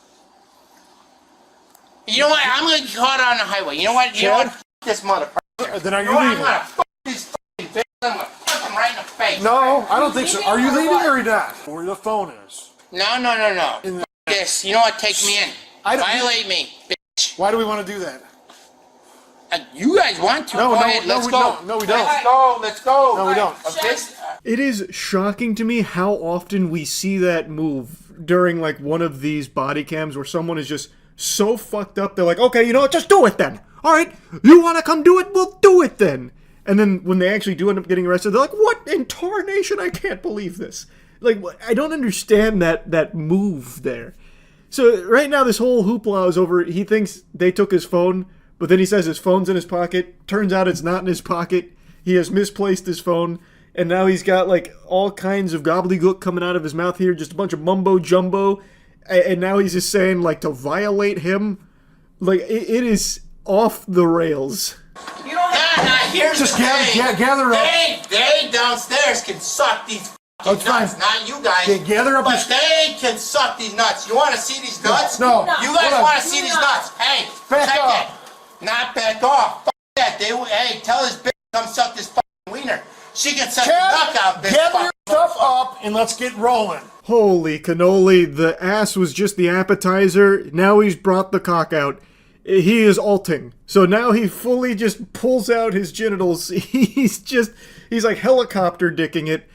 You know what? I'm gonna get caught on the highway. You know what? You know what? F*** this motherfucker. Then are you know what? I'm leaving? gonna f*** this f***ing bitch. I'm gonna fuck him right in the face. No, I don't think so. Are you leaving or are you not? Where the phone is. No. F*** this. You know what? Take me in. Violate me, bitch. Why do we want to do that? You guys want to? No, Go no, ahead. no, Let's we go. don't. No, we don't. Let's go. Let's go. No, we don't. It is shocking to me how often we see that move during like one of these body cams where someone is just so fucked up, they're like, okay, you know what, just do it then. All right, you want to come do it? We'll do it then. And then when they actually do end up getting arrested, they're like, what in tarnation? I can't believe this. Like, I don't understand that move there. So right now this whole hoopla is over. He thinks they took his phone, but then he says his phone's in his pocket. Turns out it's not in his pocket. He has misplaced his phone. And now he's got like all kinds of gobbledygook coming out of his mouth here, just a bunch of mumbo jumbo. And now he's just saying like to violate him. Like it is off the rails. You know here's Just the thing. gather up. They downstairs can suck these That's nuts, fine. not you guys. Okay, gather up But your- they can suck these nuts. You want to see these nuts? No. You guys Hold on. want to see these nuts? Hey, Back check off. it. Not back off. F that. Hey, tell this bitch to come suck this fucking wiener. She can suck the duck out this gather fucking your stuff up and let's get rolling. Holy cannoli, the ass was just the appetizer. Now he's brought the cock out. He is alting. So now he fully just pulls out his genitals. He's like helicopter dicking it.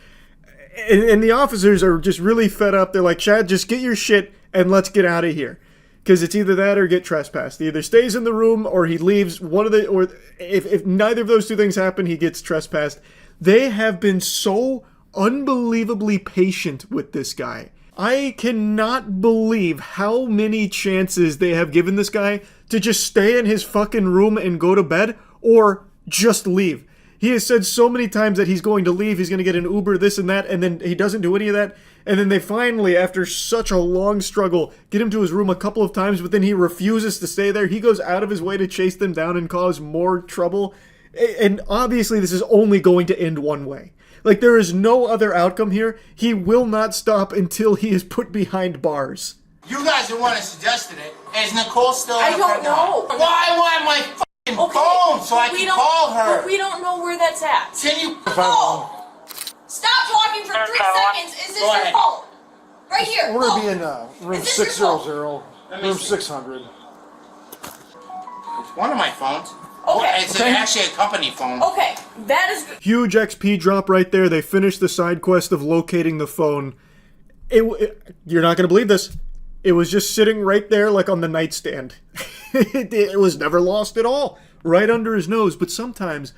And the officers are just really fed up. They're like, Chad, just get your shit and let's get out of here. Because it's either that or get trespassed. He either stays in the room or he leaves. Or if neither of those two things happen, he gets trespassed. They have been so unbelievably patient with this guy. I cannot believe how many chances they have given this guy to just stay in his fucking room and go to bed or just leave. He has said so many times that he's going to leave, he's going to get an Uber, this and that, and then he doesn't do any of that. And then they finally, after such a long struggle, get him to his room a couple of times, but then he refuses to stay there. He goes out of his way to chase them down and cause more trouble. And obviously this is only going to end one way. Like, there is no other outcome here. He will not stop until he is put behind bars. You guys are the one that suggested it. Is Nicole still I don't know. Well, I want my fucking phone so I can call her. But we don't know where that's at. Can you Nicole! Stop talking for 3 seconds. Is this Go your ahead. phone? Right here. We're Look. gonna be in room Is this your 600, room 600. It's one of my phones. Okay. It's actually a company phone. Okay, that is good. Huge XP drop right there. They finished the side quest of locating the phone. You're not going to believe this. It was just sitting right there like on the nightstand. It was never lost at all. Right under his nose. But sometimes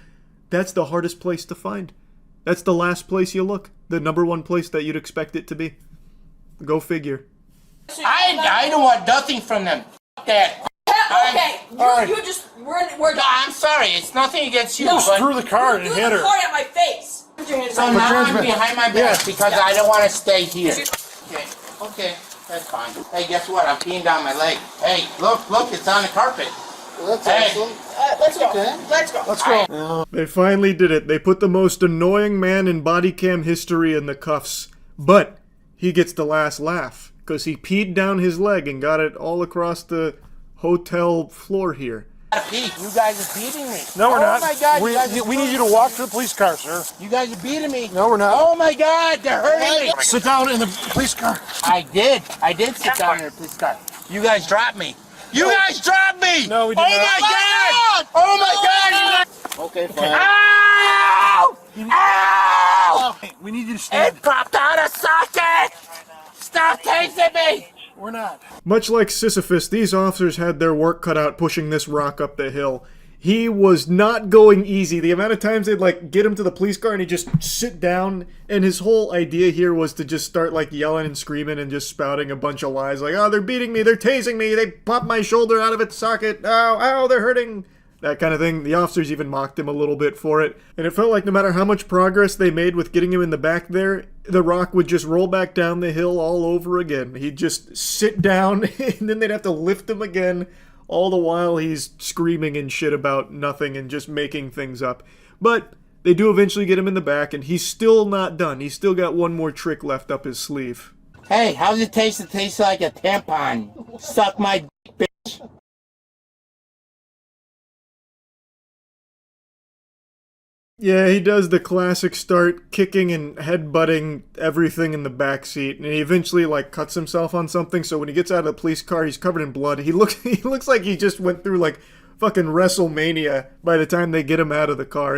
that's the hardest place to find. That's the last place you look. The number one place that you'd expect it to be. Go figure. I don't want nothing from them. F that. Okay, you just, we're done. I'm sorry, it's nothing against you. No, but screw the car and Threw hit the her. card at my face. So now I'm behind my back because I don't want to stay here. Okay, that's fine. Hey, guess what? I'm peeing down my leg. Hey, look, it's on the carpet. Well, that's Hey. excellent. Let's go. Okay. Let's go. Let's go. They finally did it. They put the most annoying man in body cam history in the cuffs. But he gets the last laugh because he peed down his leg and got it all across the hotel floor here. You guys are beating me. No, we're not. Oh my God, you guys are we need you to walk to the police car, sir. You guys are beating me. No, we're not. Oh my God, they're hurting me. Sit down in the police car. I did sit down in the police car. You guys dropped me. You guys dropped me. No, we did oh not. My God. Oh my God. Okay, fine. Ow! Ow! We need you to stand. It popped out of socket. Stop tasing me. We're not. Much like Sisyphus, these officers had their work cut out pushing this rock up the hill. He was not going easy. The amount of times they'd like get him to the police car and he'd just sit down, and his whole idea here was to just start like yelling and screaming and just spouting a bunch of lies like, oh, they're beating me, they're tasing me, they popped my shoulder out of its socket, ow, they're hurting. That kind of thing. The officers even mocked him a little bit for it. And it felt like no matter how much progress they made with getting him in the back there, the rock would just roll back down the hill all over again. He'd just sit down and then they'd have to lift him again, all the while he's screaming and shit about nothing and just making things up. But they do eventually get him in the back, and he's still not done. He's still got one more trick left up his sleeve. Hey, how's it taste? It tastes like a tampon. Suck my dick, bitch. Yeah, he does the classic start kicking and headbutting everything in the back seat, and he eventually like cuts himself on something. So when he gets out of the police car, he's covered in blood. He looks like he just went through like fucking WrestleMania by the time they get him out of the car.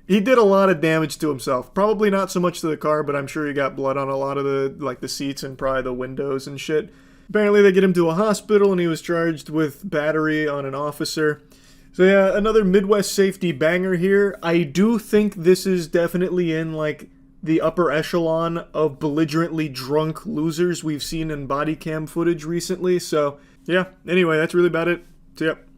He did a lot of damage to himself. Probably not so much to the car, but I'm sure he got blood on a lot of the seats and probably the windows and shit. Apparently they get him to a hospital and he was charged with battery on an officer. So yeah, another Midwest safety banger here. I do think this is definitely in like the upper echelon of belligerently drunk losers we've seen in body cam footage recently. So yeah, anyway, that's really about it. So yep.